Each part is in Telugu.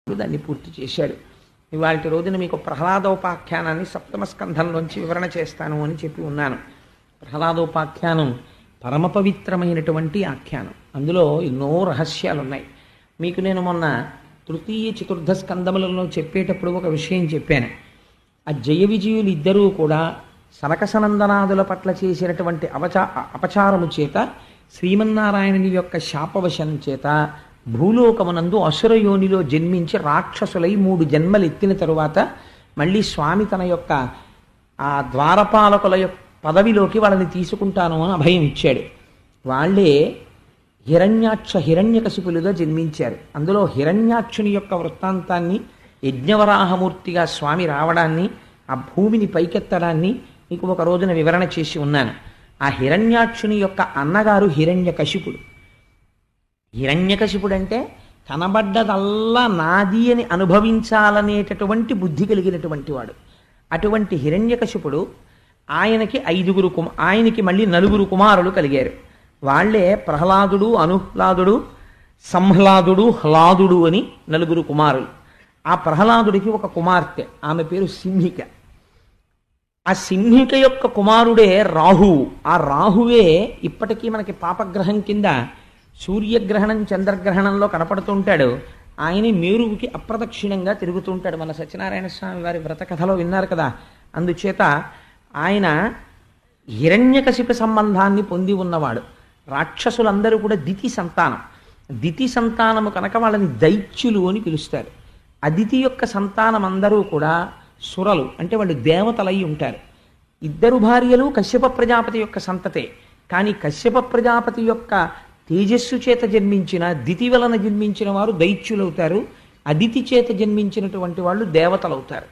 దాన్ని పూర్తి చేశాడు. ఇవాళ రోజున మీకు ప్రహ్లాదోపాఖ్యానాన్ని సప్తమ స్కంధంలోంచి వివరణ చేస్తాను అని చెప్పి ఉన్నాను. ప్రహ్లాదోపాఖ్యానం పరమ పవిత్రమైనటువంటి ఆఖ్యానం. అందులో ఎన్నో రహస్యాలు ఉన్నాయి. మీకు నేను మొన్న తృతీయ చతుర్థ స్కందములలో చెప్పేటప్పుడు ఒక విషయం చెప్పాను. ఆ జయ విజయులు ఇద్దరూ కూడా సనకసనందనాదుల పట్ల చేసినటువంటి అపచారము చేత శ్రీమన్నారాయణుని యొక్క శాపవశం చేత భూలోకమునందు అసురయోనిలో జన్మించి రాక్షసులై 3 జన్మలు ఎత్తిన తరువాత మళ్ళీ స్వామి తన యొక్క ఆ ద్వారపాలకుల యొక్క పదవిలోకి వాళ్ళని తీసుకుంటాను అని అభయం ఇచ్చాడు. వాళ్ళే హిరణ్యకశిపులుగా జన్మించారు. అందులో హిరణ్యాక్షుని యొక్క వృత్తాంతాన్ని, యజ్ఞవరాహమూర్తిగా స్వామి రావడాన్ని, ఆ భూమిని పైకెత్తడాన్ని మీకు ఒక రోజున వివరణ చేసి ఉన్నాను. ఆ హిరణ్యాక్షుని యొక్క అన్నగారు హిరణ్యకశిపుడు. హిరణ్యకశిపుడు అంటే కనబడ్డదల్లా నాది అని అనుభవించాలనేటటువంటి బుద్ధి కలిగినటువంటి వాడు. అటువంటి హిరణ్యకశిపుడు ఆయనకి మళ్ళీ 4 కుమారులు కలిగారు. వాళ్లే ప్రహ్లాదుడు, అనుహ్లాదుడు, సంహ్లాదుడు, హ్లాదుడు అని 4 కుమారులు. ఆ ప్రహ్లాదుడికి ఒక కుమార్తె, ఆమె పేరు సింహిక. ఆ సింహిక యొక్క కుమారుడే రాహువు. ఆ రాహువే ఇప్పటికీ మనకి పాపగ్రహం కింద సూర్యగ్రహణం చంద్రగ్రహణంలో కనపడుతుంటాడు. ఆయన మేరువుకి అప్రదక్షిణంగా తిరుగుతుంటాడు. మన సత్యనారాయణ స్వామి వారి వ్రత కథలో విన్నారు కదా. అందుచేత ఆయన హిరణ్యకశిప సంబంధాన్ని పొంది ఉన్నవాడు. రాక్షసులందరూ కూడా దితి సంతానం. దితి సంతానము కనుక వాళ్ళని దైత్యులు అని పిలుస్తారు. అదితి యొక్క సంతానం అందరూ కూడా సురలు, అంటే వాళ్ళు దేవతలై ఉంటారు. 2 భార్యలు కశ్యప ప్రజాపతి యొక్క సంతతే. కానీ కశ్యప ప్రజాపతి యొక్క తేజస్సు చేత జన్మించిన, దితి వలన జన్మించిన వారు దైత్యులవుతారు. అదితి చేత జన్మించినటువంటి వాళ్ళు దేవతలవుతారు.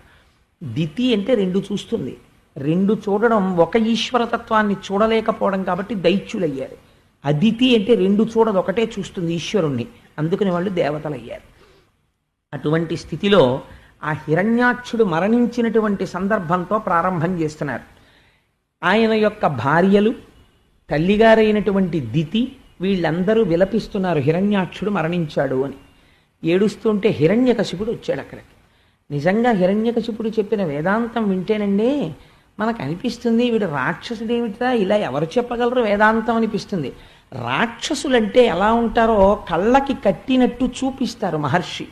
దితి అంటే 2 చూస్తుంది. 2 చూడడం, ఒక ఈశ్వరతత్వాన్ని చూడలేకపోవడం కాబట్టి దైత్యులయ్యారు. అదితి అంటే 2 చూడదు, ఒకటే చూస్తుంది ఈశ్వరుణ్ణి, అందుకని వాళ్ళు దేవతలయ్యారు. అటువంటి స్థితిలో ఆ హిరణ్యాక్షుడు మరణించినటువంటి సందర్భంతో ప్రారంభం చేస్తున్నారు. ఆయన యొక్క భార్యలు, తల్లిగారైనటువంటి దితి, వీళ్ళందరూ విలపిస్తున్నారు హిరణ్యాక్షుడు మరణించాడు అని. ఏడుస్తుంటే హిరణ్యకశిపుడు వచ్చాడు అక్కడికి. నిజంగా హిరణ్యకశిపుడు చెప్పిన వేదాంతం వింటేనండి మనకు అనిపిస్తుంది, వీడు రాక్షసుడేమిటా, ఇలా ఎవరు చెప్పగలరు వేదాంతం అనిపిస్తుంది. రాక్షసులంటే ఎలా ఉంటారో కళ్ళకి కట్టినట్టు చూపిస్తారు మహర్షి.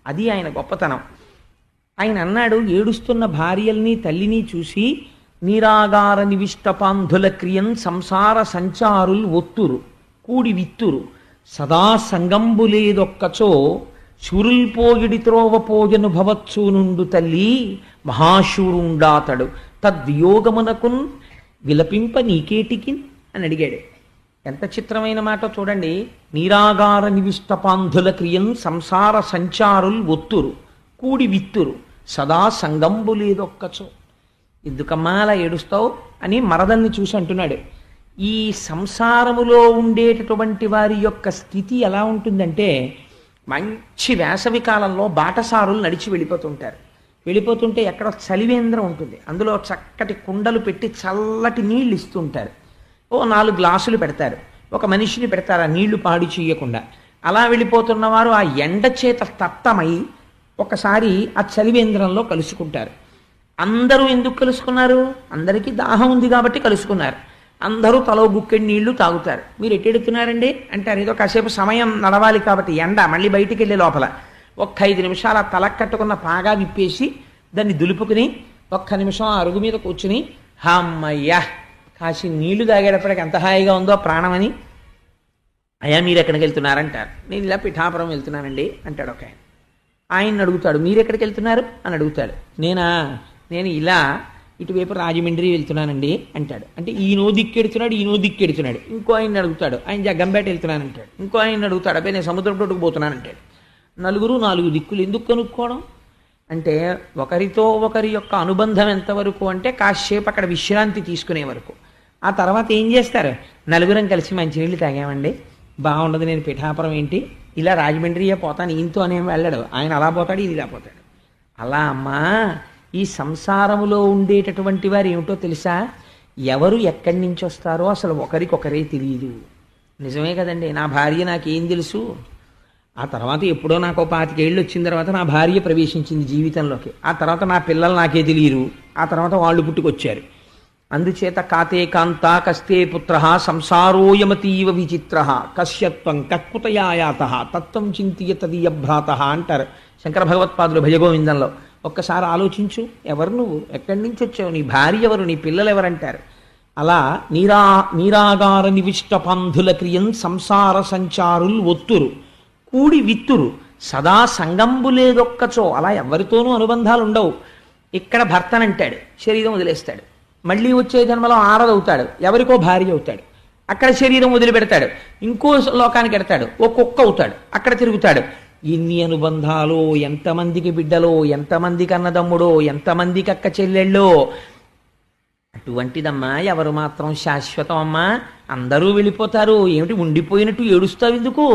అది ఆయన గొప్పతనం. ఆయన అన్నాడు, ఏడుస్తున్న భార్యల్ని తల్లిని చూసి, నీరాగార నివిష్టపాంధుల క్రియన్ సంసార సంచారుల్ ఒత్తురు కూడి విత్తురు సదా సంగంబులేదొక్కచో శూరుల్పోగిడి త్రోవ పోజను భవత్సు నుండు తల్లి మహాశూరుండాతడు తద్వియోగమునకున్ విలపింప నీకేటికిన్ అని అడిగాడు. ఎంత చిత్రమైన మాట చూడండి. నీరాగార నివిష్టపాంధుల క్రియన్ సంసార సంచారుల్ ఒత్తురు కూడి విత్తురు సదా సంగంబులేదొక్కచో. ఎందుకమ్మా అలా ఏడుస్తావు అని మరదల్ని చూసి అంటున్నాడు. ఈ సంసారములో ఉండేటటువంటి వారి యొక్క స్థితి ఎలా ఉంటుందంటే, మంచి వేసవి కాలంలో బాటసారులు నడిచి వెళ్ళిపోతుంటే ఎక్కడ చలివేంద్రం ఉంటుంది. అందులో చక్కటి కుండలు పెట్టి చల్లటి నీళ్ళు ఇస్తుంటారు. 4 గ్లాసులు పెడతారు, ఒక మనిషిని పెడతారు ఆ నీళ్లు పాడు చేయకుండా. అలా వెళ్ళిపోతున్నవారు ఆ ఎండ చేత తప్తమై ఒకసారి ఆ చలివేంద్రంలో కలుసుకుంటారు. అందరూ ఎందుకు కలుసుకున్నారు? అందరికీ దాహం ఉంది కాబట్టి కలుసుకున్నారు. అందరూ తలో గుక్కెడి నీళ్లు తాగుతారు. మీరు ఎట్టెడుతున్నారండి అంటారు. ఏదో కాసేపు సమయం నడవాలి కాబట్టి ఎండ, మళ్ళీ బయటికి వెళ్ళే లోపల ఒక్క 5 నిమిషాలు ఆ తలకు కట్టుకున్న పాగా విప్పేసి దాన్ని దులుపుకుని 1 నిమిషం ఆ అరుగు మీద కూర్చుని, హమ్మయ్యా కాసి నీళ్లు తాగేటప్పటికి ఎంత హాయిగా ఉందో ప్రాణమని, అయ్యా మీరు ఎక్కడికి వెళ్తున్నారంటారు. నేను ఇలా పిఠాపురం వెళ్తున్నానండి అంటాడు ఒక ఆయన. ఆయన్ని అడుగుతాడు, మీరు ఎక్కడికి వెళ్తున్నారు అని అడుగుతాడు. నేను ఇలా ఇటువైపు రాజమండ్రి వెళ్తున్నానండి అంటాడు. అంటే ఈయనో దిక్కెడుతున్నాడు. ఇంకో ఆయన అడుగుతాడు, ఆయన జగ్గంపేట వెళ్తున్నానంటాడు. ఇంకో ఆయన అడుగుతాడు, అబ్బాయి నేను సముద్రం తోటకు పోతున్నానంటాడు. 4 దిక్కులు ఎందుకు కనుక్కోవడం అంటే, ఒకరితో ఒకరి యొక్క అనుబంధం ఎంతవరకు అంటే కాసేపు అక్కడ విశ్రాంతి తీసుకునే వరకు. ఆ తర్వాత ఏం చేస్తారు? 4 కలిసి మంచినీళ్ళు తాగామండి, బాగుండదు, నేను పిఠాపురం ఏంటి, ఇలా రాజమండ్రియే పోతాను, ఈయనతో అనేం వెళ్ళాడు, ఆయన అలా పోతాడు, ఇది ఇలా పోతాడు. అలా అమ్మా ఈ సంసారములో ఉండేటటువంటి వారు ఏమిటో తెలుసా? ఎవరు ఎక్కడి నుంచి వస్తారో అసలు ఒకరికొకరే తెలియదు. నిజమే కదండి. నా భార్య నాకేం తెలుసు, ఆ తర్వాత ఎప్పుడో నాకు 25 ఏళ్ళు వచ్చిన తర్వాత నా భార్య ప్రవేశించింది జీవితంలోకి. ఆ తర్వాత నా పిల్లలు నాకే తెలియరు. ఆ తర్వాత వాళ్ళు పుట్టుకొచ్చారు. అందుచేత కాతే కాంత కస్తే పుత్ర సంసారోయమతీవ విచిత్ర కశ్యత్వం కక్కుతయాయాత తత్వం చింతియ తదీయభ్రాత అంటారు శంకర భగవత్పాదులు భజగోవిందంలో. ఒక్కసారి ఆలోచించు, ఎవరు నువ్వు, ఎక్కడి నుంచి వచ్చావు, నీ భార్య ఎవరు, నీ పిల్లలు ఎవరంటారు. అలా నీరాగార నివిష్ట పంధుల క్రియం సంసార సంచారులు ఒత్తురు కూడి విత్తురు సదా సంగంబు లేదొక్కచో. అలా ఎవరితోనూ అనుబంధాలు ఉండవు. ఇక్కడ భర్తనంటాడు, శరీరం వదిలేస్తాడు. మళ్ళీ వచ్చే జన్మలో ఆరదవుతాడు, ఎవరికో భార్య అవుతాడు. అక్కడ శరీరం వదిలిపెడతాడు, ఇంకో లోకానికి ఎడతాడు, ఓ కుక్క అవుతాడు, అక్కడ తిరుగుతాడు. ఇన్ని అనుబంధాలు, ఎంతమందికి బిడ్డలో, ఎంతమందికి అన్నదమ్ముడో, ఎంతమందికి అక్క చెల్లెళ్ళో. అటువంటిదమ్మా ఎవరు మాత్రం శాశ్వతం అమ్మా, అందరూ వెళ్ళిపోతారు. ఏమిటి ఉండిపోయినట్టు ఏడుస్తావు ఎందుకు?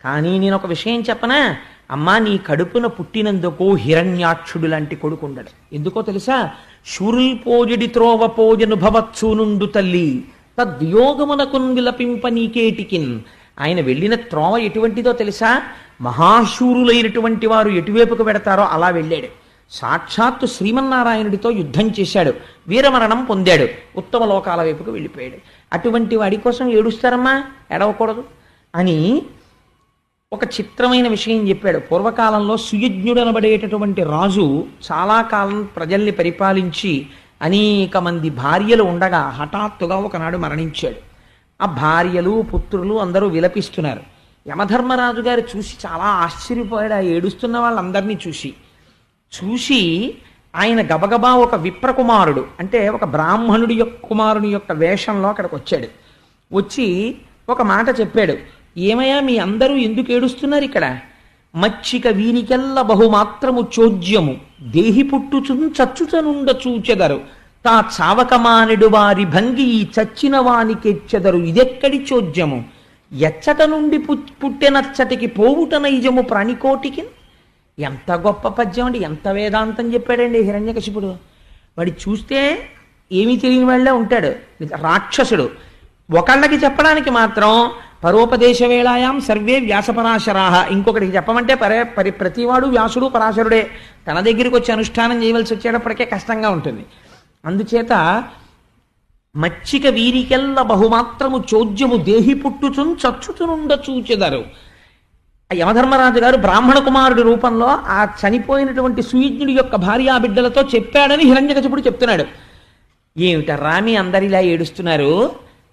కానీ నేను ఒక విషయం చెప్పనా అమ్మా, నీ కడుపున పుట్టినందుకు హిరణ్యాక్షుడు లాంటి కొడుకు ఉండడు. ఎందుకో తెలుసా? శూరుల్ పోజడి త్రోవ పోజను భవత్సూనుండు తల్లి తద్యోగమునకున్ విలపింప నీకేటికిన్. ఆయన వెళ్ళిన త్రోవ ఎటువంటిదో తెలుసా? మహాశూరులైనటువంటి వారు ఎటువైపుకు పెడతారో అలా వెళ్ళాడు. సాక్షాత్తు శ్రీమన్నారాయణుడితో యుద్ధం చేశాడు, వీరమరణం పొందాడు, ఉత్తమ లోకాల వైపుకు వెళ్ళిపోయాడు. అటువంటి వాడి కోసం ఏడుస్తారమ్మా, ఎడవకూడదు అని ఒక చిత్రమైన విషయం చెప్పాడు. పూర్వకాలంలో సుయజ్ఞుడనబడేటటువంటి రాజు చాలా కాలం ప్రజల్ని పరిపాలించి అనేక మంది భార్యలు ఉండగా హఠాత్తుగా ఒకనాడు మరణించాడు. ఆ భార్యలు పుత్రులు అందరూ విలపిస్తున్నారు. యమధర్మరాజు గారు చూసి చాలా ఆశ్చర్యపోయాడు. ఆ ఏడుస్తున్న వాళ్ళందరినీ చూసి ఆయన గబగబా ఒక విప్రకుమారుడు, అంటే ఒక బ్రాహ్మణుడి యొక్క కుమారుని యొక్క వేషంలో అక్కడికి వచ్చాడు. వచ్చి ఒక మాట చెప్పాడు. ఏమయ్యా మీ అందరూ ఎందుకు ఏడుస్తున్నారు ఇక్కడ? మచ్చిక వీరికెల్ల బహుమాత్రము చోద్యము దేహి పుట్టుచున్ చచ్చుచనుండ చూచెదరు తా చావకమానెడు వారి భంగి ఈ చచ్చిన వానికెచ్చెదరు ఇదెక్కడి చోద్యము ఎచ్చట నుండి పుట్టెనచ్చటికి పోవుట నైజము ప్రాణికోటికి. ఎంత గొప్ప పద్యం అండి, ఎంత వేదాంతం చెప్పాడండి హిరణ్యకశిపుడు. వాడి చూస్తే ఏమీ తెలియని వాళ్ళే ఉంటాడు, రాక్షసుడు. ఒకళ్ళకి చెప్పడానికి మాత్రం పరోపదేశ వేళాయాం సర్వే వ్యాసపరాశరాహ, ఇంకొకటికి చెప్పమంటే ప్రతివాడు వ్యాసుడు పరాశరుడే. తన దగ్గరికి వచ్చి అనుష్ఠానం చేయవలసి వచ్చేటప్పటికే కష్టంగా ఉంటుంది. అందుచేత మచ్చిక వీరికెల్ల బహుమాత్రము చోద్యము దేహి పుట్టుచున్ చచ్చుచునుండ చూచెదరు. యమధర్మరాజు గారు బ్రాహ్మణ కుమారుడి రూపంలో ఆ చనిపోయినటువంటి సుయజ్ఞుడి యొక్క భార్యా బిడ్డలతో చెప్పాడని హిరణ్యకశిపుడు చెప్తున్నాడు. ఏమిటర్రా మీ అందరిలా ఏడుస్తున్నారు?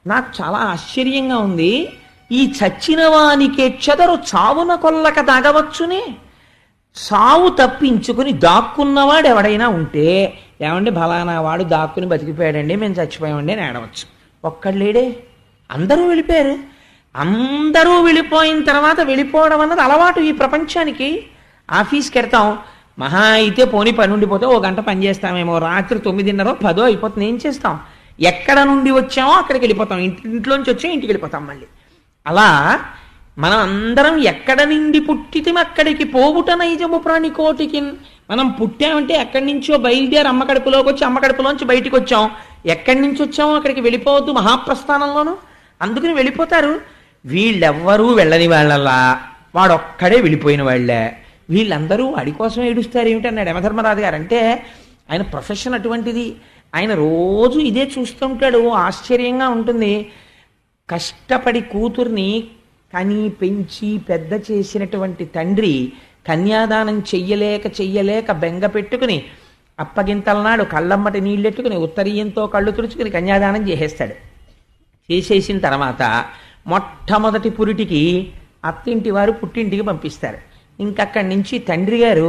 నాకు చాలా ఆశ్చర్యంగా ఉంది. ఈ చచ్చిన వానికి చెదరు చావున కొల్లక తాగవచ్చునే. సావు తప్పించుకుని దాక్కున్నవాడు ఎవడైనా ఉంటే, ఏమండి ఫలానా వాడు దాక్కుని బతికిపోయాడండి, మేము చచ్చిపోయామండి అని ఏడవచ్చు. ఒక్కళ్ళేడే, అందరూ వెళ్ళిపోయారు. అందరూ వెళ్ళిపోయిన తర్వాత వెళ్ళిపోవడం అన్నది అలవాటు ఈ ప్రపంచానికి. ఆఫీస్కి వెళ్తాం, మహా అయితే పోనీ పని ఉండిపోతే ఓ గంట పని చేస్తామేమో, రాత్రి 9:30 10 అయిపోతుంది. ఏం చేస్తాం? ఎక్కడ నుండి వచ్చామో అక్కడికి వెళ్ళిపోతాం, ఇంట్లోంచి వచ్చాం ఇంటికి వెళ్ళిపోతాం మళ్ళీ. అలా మనం అందరం ఎక్కడ నుండి పుట్టితే అక్కడికి పోవుట నైజము ప్రాణికోటికి. మనం పుట్టామంటే ఎక్కడి నుంచో బయలుదేరి అమ్మ కడుపులోకి వచ్చి అమ్మ కడుపులోంచి బయటికి వచ్చాం. ఎక్కడి నుంచి వచ్చామో అక్కడికి వెళ్ళిపోవద్దు మహాప్రస్థానంలోనూ. అందుకని వెళ్ళిపోతారు. వీళ్ళెవ్వరూ వెళ్ళని వాళ్ళలా, వాడొక్కడే వెళ్ళిపోయిన వాళ్ళే. వీళ్ళందరూ వాడి కోసం ఏడుస్తారు ఏమిటన్నాడు యమధర్మరాజు గారు. అంటే ఆయన ప్రొఫెషన్ అటువంటిది. ఆయన రోజు ఇదే చూస్తుంటాడు. ఆశ్చర్యంగా ఉంటుంది. కష్టపడి కూతుర్ని కని పెంచి పెద్ద చేసినటువంటి తండ్రి కన్యాదానం చెయ్యలేక బెంగ పెట్టుకుని అప్పగింతలనాడు కళ్ళమ్మటి నీళ్ళెట్టుకుని ఉత్తరీయంతో కళ్ళు తుడుచుకుని కన్యాదానం చేసేస్తాడు. చేసేసిన తర్వాత మొట్టమొదటి పురిటికి అత్తింటి వారు పుట్టింటికి పంపిస్తారు. ఇంకక్కడి నుంచి తండ్రి గారు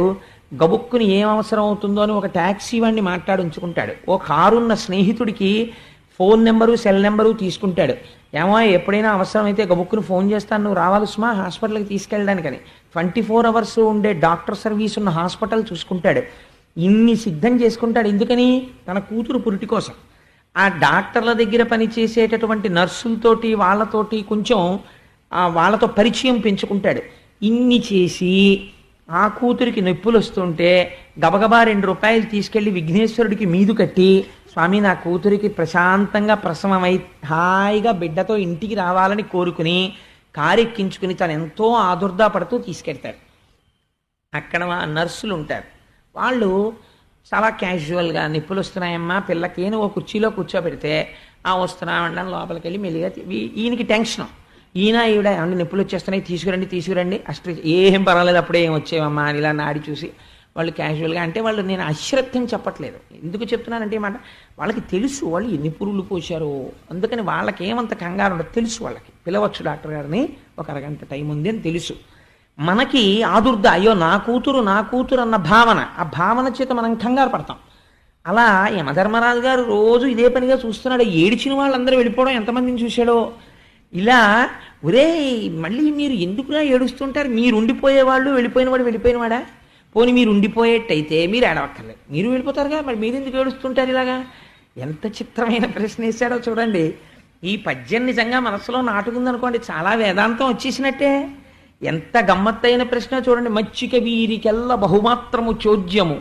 గబుక్కుని ఏం అవసరం అవుతుందో అని ఒక ట్యాక్సీ వాడిని మాట్లాడుంచుకుంటాడు. ఓ కారున్న స్నేహితుడికి ఫోన్ నెంబరు సెల్ నెంబరు తీసుకుంటాడు. ఏమో ఎప్పుడైనా అవసరమైతే గబుక్కుని ఫోన్ చేస్తాను, నువ్వు రావాలి సుమా హాస్పిటల్కి తీసుకెళ్ళడానికని. 24 hours ఉండే డాక్టర్ సర్వీస్ ఉన్న హాస్పిటల్ చూసుకుంటాడు. ఇన్ని సిద్ధం చేసుకుంటాడు. ఎందుకని? తన కూతురు పురిటి కోసం. ఆ డాక్టర్ల దగ్గర పనిచేసేటటువంటి నర్సులతోటి వాళ్ళతోటి కొంచెం వాళ్ళతో పరిచయం పెంచుకుంటాడు. ఇన్ని చేసి ఆ కూతురికి నొప్పులు వస్తుంటే గబగబా 2 రూపాయలు తీసుకెళ్లి విఘ్నేశ్వరుడికి మీదు కట్టి, స్వామి నా కూతురికి ప్రశాంతంగా ప్రసవమై హాయిగా బిడ్డతో ఇంటికి రావాలని కోరుకుని కారెక్కించుకుని తను ఎంతో ఆదుర్దా పడుతూ తీసుకెడతారు. అక్కడ నర్సులు ఉంటారు, వాళ్ళు చాలా క్యాజువల్గా నిప్పులు వస్తున్నాయమ్మా పిల్లకి ఓ కుర్చీలో కూర్చోబెడితే వస్తున్నామండి లోపలికి వెళ్ళి మెల్లిగా ఈయనకి టెన్షన్, ఈవిడ ఏమంటే నిప్పులు వచ్చేస్తున్నాయి తీసుకురండి అಷ್ಟು ఏం పర్వాలేదు అప్పుడే ఏం వచ్చేవమ్మా అని ఇలా నాడి చూసి వాళ్ళు క్యాజువల్గా అంటే వాళ్ళు నేను అశ్రద్ధం చెప్పట్లేదు, ఎందుకు చెప్తున్నానంటే మాట వాళ్ళకి తెలుసు వాళ్ళు ఎన్ని పురుగులు పోశారో, అందుకని వాళ్ళకి ఏమంత కంగారు ఉండదు, తెలుసు వాళ్ళకి పిలవచ్చు డాక్టర్ గారిని ఒక అరగంట టైం ఉంది అని తెలుసు. మనకి ఆదుర్ద అయ్యో నా కూతురు అన్న భావన, ఆ భావన చేత మనం కంగారు పడతాం. అలా యమధర్మరాజు గారు రోజు ఇదే పనిగా చూస్తున్నాడు, ఏడిచిన వాళ్ళందరూ వెళ్ళిపోవడం ఎంతమందిని చూశాడో. ఇలా ఒరే మళ్ళీ మీరు ఎందుకులా ఏడుస్తుంటారు, మీరు ఉండిపోయేవాళ్ళు వెళ్ళిపోయినవాడా, పోనీ మీరు ఉండిపోయేట్టయితే మీరు ఏడవక్కర్లేదు, మీరు వెళ్ళిపోతారుగా, మరి మీరు ఎందుకు ఏడుస్తుంటారు ఇలాగా. ఎంత చిత్రమైన ప్రశ్న వేశాడో చూడండి. ఈ పద్యం నిజంగా మనసులో నాటుకుందనుకోండి చాలా వేదాంతం వచ్చేసినట్టే. ఎంత గమ్మత్తైన ప్రశ్న చూడండి. మచ్చిక వీరికెల్ల బహుమాత్రము చోద్యము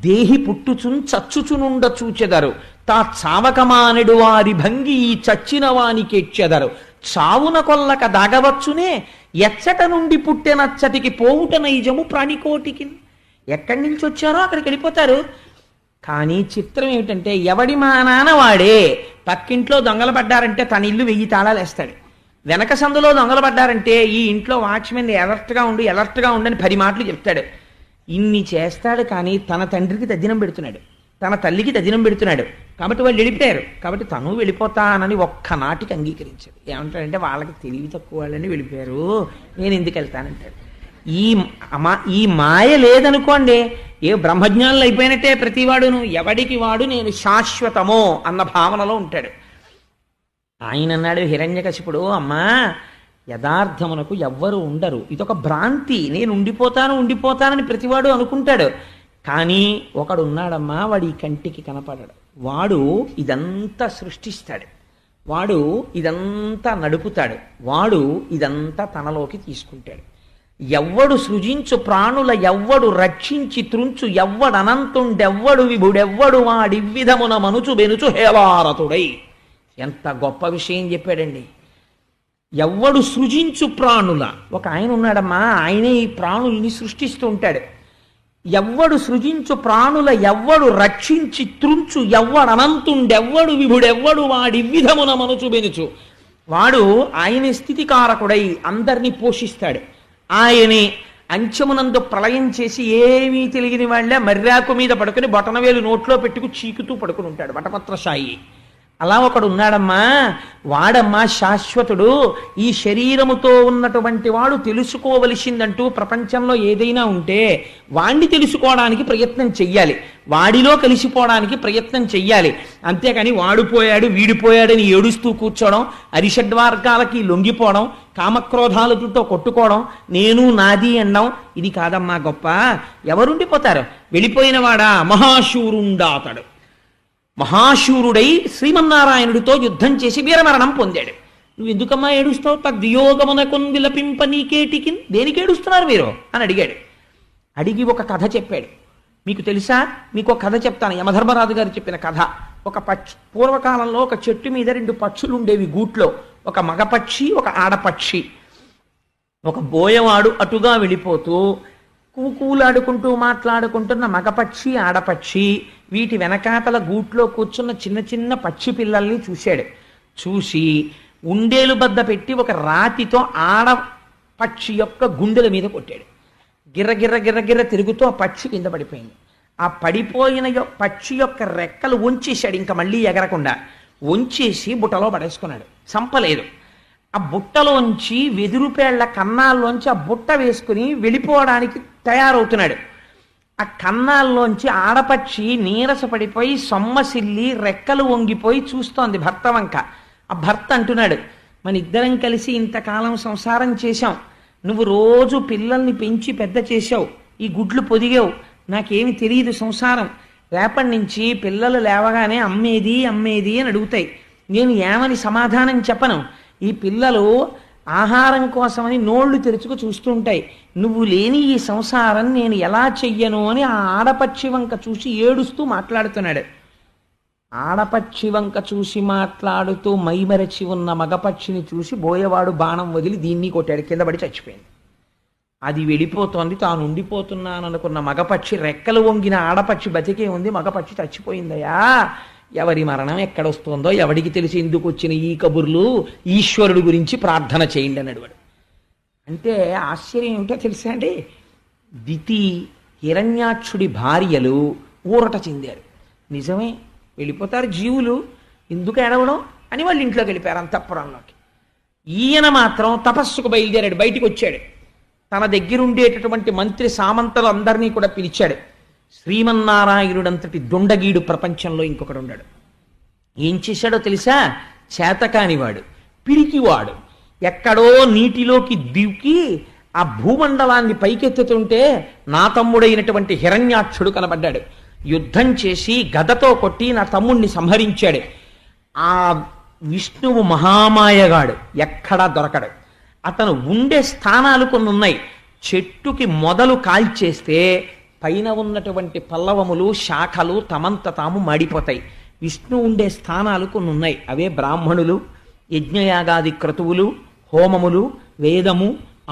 దేహి పుట్టుచున్ చచ్చుచునుండ చూచెదరు తా చావకమానెడు వారి భంగి ఈ చచ్చిన వానికెచ్చెదరు చావున కొల్లక దాగవచ్చునే ఎచ్చట నుండి పుట్టెనచ్చటికి పోవుట నైజము ప్రాణికోటికి. ఎక్కడి నుంచి వచ్చారో అక్కడికి వెళ్ళిపోతారు. కానీ చిత్రం ఏమిటంటే ఎవడి మానాన వాడే. పక్కింట్లో దొంగలు పడ్డారంటే తన ఇల్లు 1000 తాళాలు వేస్తాడు, వెనక సందులో దొంగలు పడ్డారంటే ఈ ఇంట్లో వాచ్మెన్ ఎలర్ట్గా ఉండని 10 మాటలు చెప్తాడు. ఇన్ని చేస్తాడు కానీ తన తండ్రికి తద్దినం పెడుతున్నాడు, తన తల్లికి తద్దినం పెడుతున్నాడు. కాబట్టి వాళ్ళు వెళ్ళిపోయారు, కాబట్టి తను వెళ్ళిపోతానని ఒక్కనాటికి అంగీకరించాడు. ఏమంటాడంటే వాళ్ళకి తెలివి తక్కువ వాళ్ళని వెళ్ళిపోయారు, నేను ఎందుకు వెళ్తానంటాడు. ఈ మాయ లేదనుకోండి ఏ బ్రహ్మజ్ఞానులు అయిపోయినట్టే ప్రతివాడును. ఎవడికి వాడు నేను శాశ్వతమో అన్న భావనలో ఉంటాడు. ఆయన అన్నాడు హిరణ్యకశిపుడు, అమ్మా యథార్థమునకు ఎవ్వరు ఉండరు, ఇదొక భ్రాంతి, నేను ఉండిపోతానని ప్రతివాడు అనుకుంటాడు. కానీ ఒకడు ఉన్నాడమ్మా, వాడు ఈ కంటికి కనపడడు, వాడు ఇదంతా సృష్టిస్తాడు, వాడు ఇదంతా నడుపుతాడు, వాడు ఇదంతా తనలోకి తీసుకుంటాడు. ఎవ్వడు సృజించు ప్రాణుల ఎవ్వడు రక్షించి త్రుంచు ఎవ్వడు అనంతుండెవ్వడు విభుడెవ్వడు వాడివ్విధమున మనుచు బెనుచు హేవారతుడై. ఎంత గొప్ప విషయం చెప్పాడండి. ఎవ్వడు సృజించు ప్రాణుల, ఒక ఆయన ఉన్నాడమ్మా, ఆయనే ఈ ప్రాణుల్ని సృష్టిస్తూ ఉంటాడు. ఎవ్వడు సృజించు ప్రాణుల ఎవ్వడు రక్షించి త్రుంచు ఎవ్వడు అనంతుండెవ్వడు విభుడెవ్వడు వాడివ్విధమున మనుచు బెనుచు. వాడు ఆయన స్థితికారకుడై అందరినీ పోషిస్తాడు. ఆయనే అంచమునందు ప్రళయం చేసి ఏమీ తెలియని వాళ్ళ మర్రాకు మీద పడుకుని బొటనవేలు నోట్లో పెట్టుకు చీకుతూ పడుకుని ఉంటాడు వటపత్రశాయి. అలా ఒకడు ఉన్నాడమ్మా, వాడమ్మా శాశ్వతుడు. ఈ శరీరముతో ఉన్నటువంటి వాడు తెలుసుకోవలసిందంటూ ప్రపంచంలో ఏదైనా ఉంటే వాణ్ణి తెలుసుకోవడానికి ప్రయత్నం చెయ్యాలి, వాడిలో కలిసిపోవడానికి ప్రయత్నం చెయ్యాలి. అంతేకాని వాడిపోయాడు వీడిపోయాడని ఏడుస్తూ కూర్చోవడం, అరిషడ్వర్గాలకి లొంగిపోవడం, కామక్రోధాలతో కొట్టుకోవడం, నేను నాది అనడం, ఇది కాదమ్మా గొప్ప. ఎవరుండిపోతారు? వెళ్ళిపోయిన వాడా మహాశూరుండాతడు. మహాశూరుడై శ్రీమన్నారాయణుడితో యుద్ధం చేసి వీరమరణం పొందాడు. నువ్వు ఎందుకమ్మా ఏడుస్తావు? తద్వియోగమునకున్ విలపింప నీకేటికి, దేనికి ఏడుస్తున్నారు మీరు అని అడిగాడు. అడిగి ఒక కథ చెప్పాడు. మీకు తెలుసా? మీకు ఒక కథ చెప్తాను, యమధర్మరాజు గారు చెప్పిన కథ. ఒక పూర్వకాలంలో ఒక చెట్టు మీద 2 పక్షులు ఉండేవి గూట్లో, ఒక మగపక్షి ఒక ఆడపక్షి. ఒక బోయవాడు అటుగా వెళ్ళిపోతూ కూలాడుకుంటూ మాట్లాడుకుంటున్న మగపక్షి ఆడపక్షి వీటి వెనకాతల గూట్లో కూర్చున్న చిన్న చిన్న పక్షి పిల్లల్ని చూశాడు. చూసి ఉండేలు బద్ద పెట్టి ఒక రాతితో ఆడపక్షి యొక్క గుండెల మీద కొట్టాడు. గిర్ర గిర్ర గిర్ర తిరుగుతూ ఆ పక్షి కింద పడిపోయింది. ఆ పడిపోయిన పక్షి యొక్క రెక్కలు వంచేశాడు, ఇంకా మళ్ళీ ఎగరకుండా వంచేసి బుట్టలో పడేసుకున్నాడు. చంపలేదు. ఆ బుట్టలోంచి వెదురుపేళ్ల కన్నాల్లోంచి ఆ బుట్ట వేసుకుని వెళ్ళిపోవడానికి తయారవుతున్నాడు. ఆ కన్నాల్లోంచి ఆడపక్షి నీరసపడిపోయి సొమ్మసిల్లి రెక్కలు వంగిపోయి చూస్తోంది భర్త వంక. ఆ భర్త అంటున్నాడు, మన ఇద్దరం కలిసి ఇంతకాలం సంసారం చేశాం, నువ్వు రోజు పిల్లల్ని పెంచి పెద్ద చేశావు, ఈ గుడ్లు పొదిగావు, నాకేమి తెలియదు సంసారం, రేపటి నుంచి పిల్లలు లేవగానే అమ్మేది అని అడుగుతాయి, నేను ఏమని సమాధానం చెప్పను, ఈ పిల్లలు ఆహారం కోసమని నోళ్లు తెరుచుకు చూస్తుంటాయి, నువ్వు లేని ఈ సంసారం నేను ఎలా చెయ్యను అని ఆ ఆడపక్షి వంక చూసి ఏడుస్తూ మాట్లాడుతున్నాడు. ఆడపక్షి వంక చూసి మాట్లాడుతూ మైమరచి ఉన్న మగపక్షిని చూసి బోయవాడు బాణం వదిలి దీన్ని కొట్టాడు, కింద పడి చచ్చిపోయింది. అది వెళ్ళిపోతోంది, తాను ఉండిపోతున్నాననుకున్న మగపక్షి రెక్కలు వంగిన ఆడపక్షి బతికే ఉంది, మగపక్షి చచ్చిపోయిందయ్యా. ఎవరి మరణం ఎక్కడొస్తుందో ఎవడికి తెలిసి, ఎందుకు వచ్చిన ఈ కబుర్లు, ఈశ్వరుడు గురించి ప్రార్థన చేయండి అన్నాడు వాడు. అంటే ఆశ్చర్యం ఏమిటో తెలుసా అండి, దితి హిరణ్యాక్షుడి భార్యలు ఊరట చెందారు. నిజమే, వెళ్ళిపోతారు జీవులు, ఎందుకు ఏడవడం అని వాళ్ళు ఇంట్లోకి వెళ్ళిపోయారు అంతఃపురంలోకి. ఈయన మాత్రం తపస్సుకు బయలుదేరాడు, బయటికి వచ్చాడు. తన దగ్గరుండేటటువంటి మంత్రి సామంతలు అందరినీ కూడా పిలిచాడు. శ్రీమన్నారాయణుడంతటి దొండగీడు ప్రపంచంలో ఇంకొకడు ఉన్నాడు. ఏం చేశాడో తెలుసా? చేతకానివాడు, పిరికివాడు. ఎక్కడో నీటిలోకి దిగి ఆ భూమండలాన్ని పైకెత్తుతుంటే నా తమ్ముడైనటువంటి హిరణ్యాక్షుడు కనబడ్డాడు. యుద్ధం చేసి గదతో కొట్టి నా తమ్ముణ్ణి సంహరించాడు. ఆ విష్ణువు మహామాయగాడు, ఎక్కడా దొరకడు. అతను ఉండే స్థానాలు కొన్ని ఉన్నాయి. చెట్టుకి మొదలు కాల్చేస్తే పైన ఉన్నటువంటి పల్లవములు శాఖలు తమంత తాము మాడిపోతాయి. విష్ణు ఉండే స్థానాలు కొన్ని ఉన్నాయి. అవే బ్రాహ్మణులు, యజ్ఞయాగాది క్రతువులు, హోమములు, వేదము,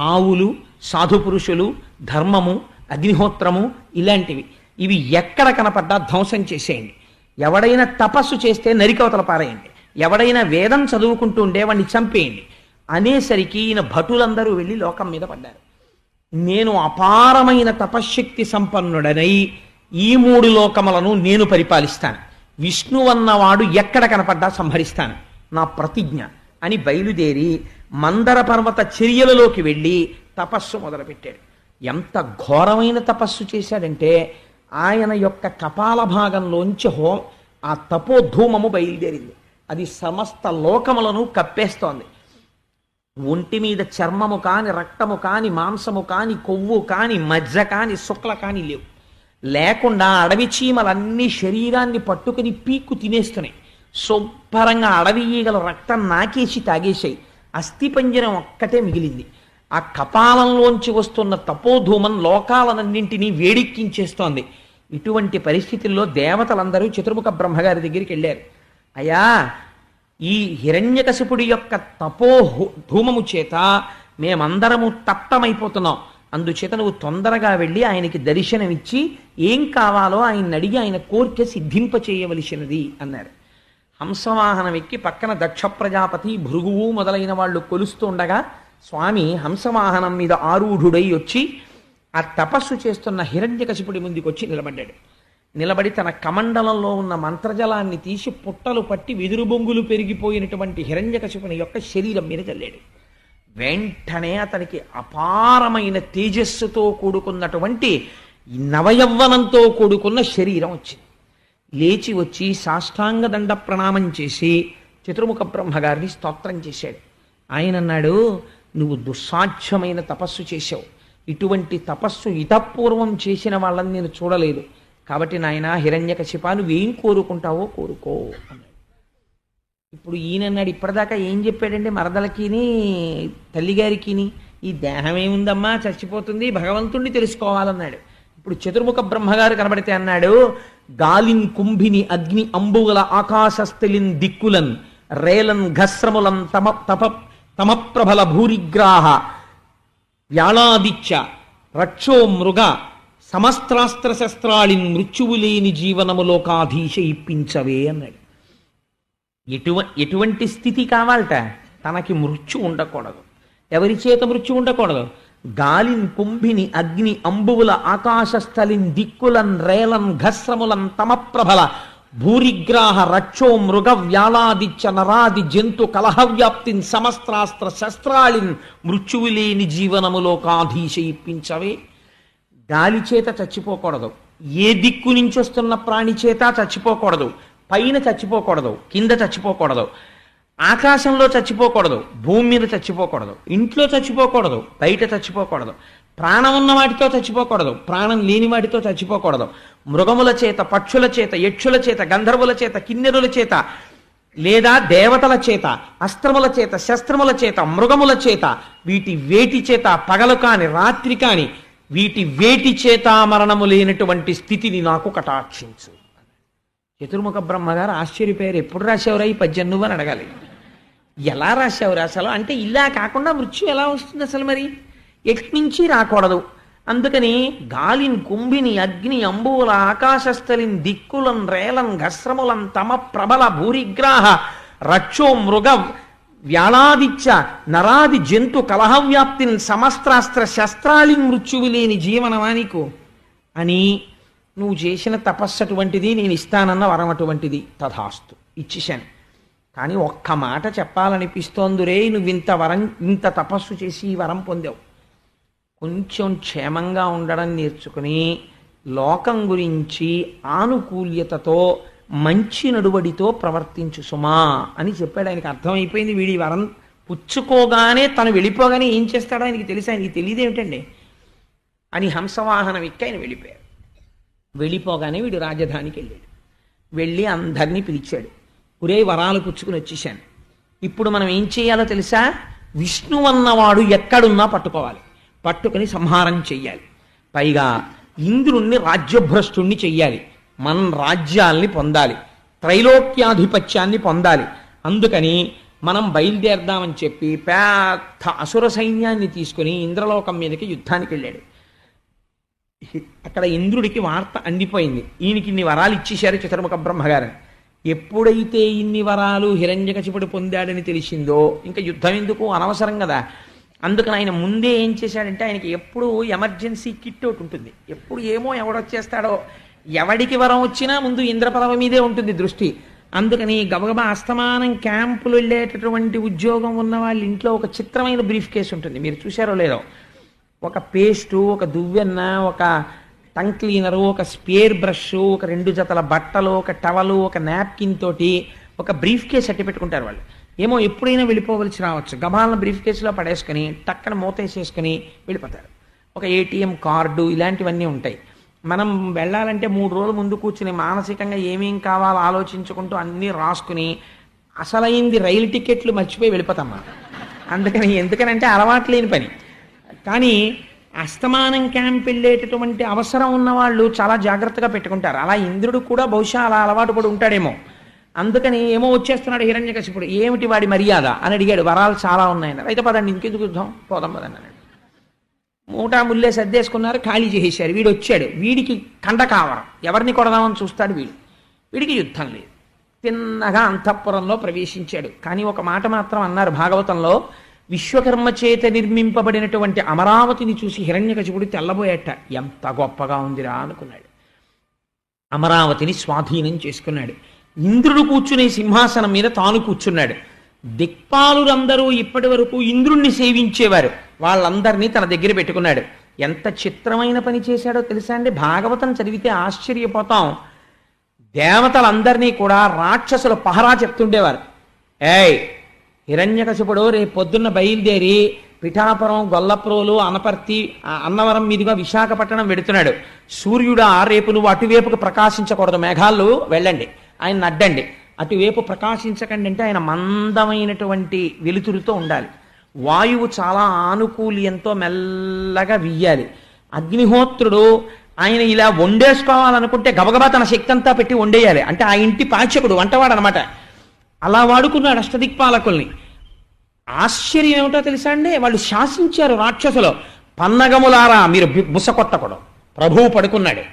ఆవులు, సాధుపురుషులు, ధర్మము, అగ్నిహోత్రము, ఇలాంటివి. ఇవి ఎక్కడ కనపడ్డా ధ్వంసం చేసేయండి. ఎవడైనా తపస్సు చేస్తే నరికవతల పారేయండి. ఎవడైనా వేదం చదువుకుంటూ ఉండే వాడిని చంపేయండి అనేసరికి ఈయన భటులందరూ వెళ్ళి లోకం మీద పడ్డారు. నేను అపారమైన తపశ్శక్తి సంపన్నుడనై ఈ 3 లోకములను నేను పరిపాలిస్తాను, విష్ణువన్నవాడు ఎక్కడ కనపడ్డా సంహరిస్తాను, నా ప్రతిజ్ఞ అని బయలుదేరి మందర పర్వత చర్యలలోకి వెళ్ళి తపస్సు మొదలుపెట్టాడు. ఎంత ఘోరమైన తపస్సు చేశాడంటే ఆయన యొక్క కపాల భాగంలోంచి ఆ తపోధూమము బయలుదేరింది. అది సమస్త లోకములను కప్పేస్తోంది. ఒంటి మీద చర్మము కాని, రక్తము కాని, మాంసము కాని, కొవ్వు కాని, మజ్జ కాని, శుక్ల కాని లేవు. లేకుండా అడవి చీమలన్నీ శరీరాన్ని పట్టుకుని పీక్కు తినేస్తున్నాయి. శుభ్రంగా అడవి ఈగల రక్తం నాకేసి తాగేశాయి. అస్థిపంజరం ఒక్కటే మిగిలింది. ఆ కపాలంలోంచి వస్తున్న తపోధూమం లోకాలన్నింటినీ వేడెక్కించేస్తోంది. ఇటువంటి పరిస్థితుల్లో దేవతలందరూ చతుర్ముఖ బ్రహ్మగారి దగ్గరికి వెళ్ళారు. అయ్యా, ఈ హిరణ్యకశిపుడి యొక్క ధూమము చేత మేమందరము తప్తమైపోతున్నాం, అందుచేత నువ్వు తొందరగా వెళ్ళి ఆయనకి దర్శనమిచ్చి ఏం కావాలో ఆయన అడిగి ఆయన కోరిక సిద్ధింప చేయవలసినది అన్నారు. హంసవాహనం ఎక్కి పక్కన దక్ష ప్రజాపతి, భృగువు మొదలైన వాళ్ళు కొలుస్తూ ఉండగా స్వామి హంసవాహనం మీద ఆరూఢుడై వచ్చి ఆ తపస్సు చేస్తున్న హిరణ్యకశిపుడి ముందుకు వచ్చి నిలబడ్డాడు. నిలబడి తన కమండలంలో ఉన్న మంత్రజలాన్ని తీసి పుట్టలు పట్టి వెదురు బొంగులు పెరిగిపోయినటువంటి హిరణ్యకశిపుని యొక్క శరీరం మీద చల్లాడు. వెంటనే అతనికి అపారమైన తేజస్సుతో కూడుకున్నటువంటి నవయవ్వనంతో కూడుకున్న శరీరం వచ్చింది. లేచి వచ్చి సాష్టాంగ దండ ప్రణామం చేసి చతుర్ముఖ బ్రహ్మగారిని స్తోత్రం చేశాడు. ఆయన అన్నాడు, నువ్వు దుస్సాధ్యమైన తపస్సు చేశావు. ఇటువంటి తపస్సు ఇతపూర్వం చేసిన వాళ్ళని నేను చూడలేదు. కాబట్టి నాయన హిరణ్యకశిపా, నువ్వేం కోరుకుంటావో కోరుకో అన్నాడు. ఇప్పుడు ఈయనన్నాడు, ఇప్పటిదాకా ఏం చెప్పాడంటే మరదలకిని తల్లిగారికిని, ఈ దేహం ఏముందమ్మా చచ్చిపోతుంది, భగవంతుణ్ణి తెలుసుకోవాలన్నాడు. ఇప్పుడు చతుర్ముఖ బ్రహ్మగారు కనబడితే అన్నాడు, గాలిన్ కుంభిని అగ్ని అంబుగల ఆకాశస్థలిన్ దిక్కులన్ రేలన్ ఘస్రములం తమప్రబల భూరిగ్రాహ వ్యాళాదిత్య రక్షో మృగ సమస్త్రాస్త్ర శస్త్రాళిన్ మృత్యువు లేని జీవనములోకాధీశ ఇప్పించవే అన్నాడు. ఎటువంటి స్థితి కావాలట? తనకి మృత్యు ఉండకూడదు. ఎవరి చేత మృత్యు ఉండకూడదు? గాలిన్ కుంభిని అగ్ని అంబువుల ఆకాశస్థలిన్ దిక్కులన్ రేలన్ ఘస్రములన్ తమప్రబల భూరిగ్రాహ రక్షో మృగ వ్యాళాదిత్య నరాది జంతు కలహవ్యాప్తిన్ సమస్త్రాస్త్ర శస్త్రాళిన్ మృత్యువు లేని జీవనములోకాధీశ ఇప్పించవే. గాలి చేత చచ్చిపోకూడదు, ఏ దిక్కు నుంచి వస్తున్న ప్రాణి చేత చచ్చిపోకూడదు, పైన చచ్చిపోకూడదు, కింద చచ్చిపోకూడదు, ఆకాశంలో చచ్చిపోకూడదు, భూమి మీద చచ్చిపోకూడదు, ఇంట్లో చచ్చిపోకూడదు, బయట చచ్చిపోకూడదు, ప్రాణం ఉన్న వాటితో చచ్చిపోకూడదు, ప్రాణం లేని వాటితో చచ్చిపోకూడదు, మృగముల చేత, పక్షుల చేత, యక్షుల చేత, గంధర్వుల చేత, కిన్నెరుల చేత, లేదా దేవతల చేత, అస్త్రముల చేత, శస్త్రముల చేత, మృగముల చేత, వీటి వేటి చేత పగలు కాని రాత్రి కాని వీటి వేటి చేత మరణము లేనటువంటి స్థితిని నాకు కటాక్షించు. చతుర్ముఖ బ్రహ్మగారు ఆశ్చర్యపోయారు. ఎప్పుడు రాశావురా ఈ పద్యం నువ్వు అని అడగాలి. ఎలా రాశావురా అసలు అంటే, ఇలా కాకుండా మృత్యు ఎలా వస్తుంది అసలు, మరి ఎట్నుంచి రాకూడదు. అందుకని గాలిని కుంభిని అగ్ని అంబువుల ఆకాశస్థలిన్ దిక్కులన్ రేలన్ ఘస్రములం తమ ప్రబల భూరిగ్రాహ రక్షో మృగ వ్యాళాదిచ్చ నరాది జంతు కలహవ్యాప్తిని సమస్త్రాస్త్ర శస్త్రాళి మృత్యువు లేని జీవనమానికు అని, నువ్వు చేసిన తపస్సు అటువంటిది, నేను ఇస్తానన్న వరం అటువంటిది, తథాస్తు ఇచ్చేశాను. కానీ ఒక్క మాట చెప్పాలనిపిస్తోందిరే, నువ్వు ఇంత తపస్సు చేసి ఈ వరం పొందావు. కొంచెం క్షేమంగా ఉండడం నేర్చుకుని లోకం గురించి ఆనుకూల్యతతో మంచి నడువడితో ప్రవర్తించు సుమా అని చెప్పాడు. ఆయనకి అర్థమైపోయింది. వీడి వరం పుచ్చుకోగానే తను వెళ్ళిపోగానే ఏం చేస్తాడో ఆయనకి తెలిసి, ఆయనకి తెలియదేమిటండి అని హంసవాహనం ఎక్కి ఆయన వెళ్ళిపోయారు. వెళ్ళిపోగానే వీడు రాజధానికి వెళ్ళాడు. వెళ్ళి అందరినీ పిలిచాడు. ఒరే వరాలు పుచ్చుకుని వచ్చేసాను, ఇప్పుడు మనం ఏం చేయాలో తెలుసా? విష్ణు అన్నవాడు ఎక్కడున్నా పట్టుకోవాలి, పట్టుకుని సంహారం చెయ్యాలి. పైగా ఇంద్రుణ్ణి రాజ్యభ్రష్టుణ్ణి చెయ్యాలి, మన రాజ్యాల్ని పొందాలి, త్రైలోక్యాధిపత్యాన్ని పొందాలి. అందుకని మనం బయలుదేరదామని చెప్పి పెద్ద అసుర సైన్యాన్ని తీసుకుని ఇంద్రలోకం మీదకి యుద్ధానికి వెళ్ళాడు. అక్కడ ఇంద్రుడికి వార్త అందిపోయింది, ఈయనకి ఇన్ని వరాలు ఇచ్చేశారు చతుర్ముఖ బ్రహ్మగారు. ఎప్పుడైతే ఇన్ని వరాలు హిరణ్యకశిపుడు పొందాడని తెలిసిందో ఇంకా యుద్ధం ఎందుకు, అనవసరం కదా. అందుకని ఆయన ముందే ఏం చేశాడంటే, ఆయనకి ఎప్పుడు ఎమర్జెన్సీ కిట్ ఒకటి ఉంటుంది. ఎప్పుడు ఏమో ఎవడొచ్చేస్తాడో, ఎవడికి వరం వచ్చినా ముందు ఇంద్రపదవి మీదే ఉంటుంది దృష్టి. అందుకని గబగబా అస్తమానం క్యాంపులు వెళ్ళేటటువంటి ఉద్యోగం ఉన్న వాళ్ళ ఇంట్లో ఒక చిత్రమైన బ్రీఫ్ కేసు ఉంటుంది, మీరు చూశారో లేదో. ఒక పేస్టు, ఒక దువ్వెన్న, ఒక టంగ్ క్లీనరు, ఒక స్పేర్ బ్రష్, ఒక 2 జతల బట్టలు, ఒక టవలు, ఒక నాప్కిన్ తోటి ఒక బ్రీఫ్ కేసు అట్టి పెట్టుకుంటారు వాళ్ళు. ఏమో ఎప్పుడైనా వెళ్ళిపోవలసి రావచ్చు, గబాలను బ్రీఫ్ కేసులో పడేసుకుని టక్కన మూతేసేసుకుని వెళ్ళిపోతారు. ఒక ఏటీఎం కార్డు ఇలాంటివన్నీ ఉంటాయి. మనం వెళ్ళాలంటే 3 రోజుల ముందు కూర్చుని మానసికంగా ఏమేం కావాలో ఆలోచించుకుంటూ అన్నీ రాసుకుని అసలైంది రైలు టికెట్లు మర్చిపోయి వెళ్ళిపోతాం మనం. అందుకని ఎందుకనంటే అలవాటు లేని పని. కానీ అస్తమానం క్యాంప్ వెళ్ళేటటువంటి అవసరం ఉన్నవాళ్ళు చాలా జాగ్రత్తగా పెట్టుకుంటారు. అలా ఇంద్రుడు కూడా బహుశా అలా అలవాటు పడి ఉంటాడేమో. అందుకని ఏమో వచ్చేస్తున్నాడు హిరణ్యకశిపుడు, ఏమిటి వాడి మర్యాద అని అడిగాడు. వరాలు చాలా ఉన్నాయన్నారు. అయితే పదండి ఇంకెందుకు యుద్ధం, పోదాం పదండి అన్నాడు. మూటా ముల్లే సర్దేసుకున్నారు, ఖాళీ చేసేశారు. వీడు వచ్చాడు, వీడికి కండ కావరం, ఎవరిని కొడదామని చూస్తాడు వీడు. వీడికి యుద్ధం లేదు, తిన్నగా అంతఃపురంలో ప్రవేశించాడు. కానీ ఒక మాట మాత్రం అన్నారు భాగవతంలో, విశ్వకర్మ చేత నిర్మింపబడినటువంటి అమరావతిని చూసి హిరణ్యకశిపుడు తెల్లబోయేట. ఎంత గొప్పగా ఉందిరా అనుకున్నాడు. అమరావతిని స్వాధీనం చేసుకున్నాడు. ఇంద్రుడు కూర్చునే సింహాసనం మీద తాను కూర్చున్నాడు. దిక్పాలురందరూ ఇప్పటి వరకు ఇంద్రుణ్ణి సేవించేవారు, వాళ్ళందరినీ తన దగ్గర పెట్టుకున్నాడు. ఎంత చిత్రమైన పని చేశాడో తెలుసా అండి. భాగవతం చదివితే ఆశ్చర్యపోతాం. దేవతలందరినీ కూడా రాక్షసుల పహరా చెప్తుండేవారు. ఏయ్ హిరణ్యకశిపుడు రేపు పొద్దున్న బయలుదేరి పిఠాపురం, గొల్లప్రోలు, అనపర్తి, అన్నవరం మీదుగా విశాఖపట్నం వెడుతున్నాడు. సూర్యుడా రేపు నువ్వు అటువైపుకు ప్రకాశించకూడదు, మేఘాలు వెళ్ళండి, ఆయన అడ్డండి, అటువైపు ప్రకాశించకండి అంటే ఆయన మందమైనటువంటి వెలుతురుతో ఉండాలి. వాయువు చాలా ఆనుకూల్యంతో మెల్లగా వీయాలి. అగ్నిహోత్రుడు ఆయన ఇలా వండేసుకోవాలనుకుంటే గబగబా తన శక్తి అంతా పెట్టి వండేయాలి. అంటే ఆ ఇంటి పాచకుడు, వంటవాడు అనమాట. అలా వాడుకున్నాడు అష్టదిక్పాలకుల్ని. ఆశ్చర్యం ఏమిటో తెలుసా అండి, వాళ్ళు శాసించారు రాక్షసులు. పన్నగములారా మీరు బుసకొట్టకూడదు, ప్రభువు పడుకున్నాడు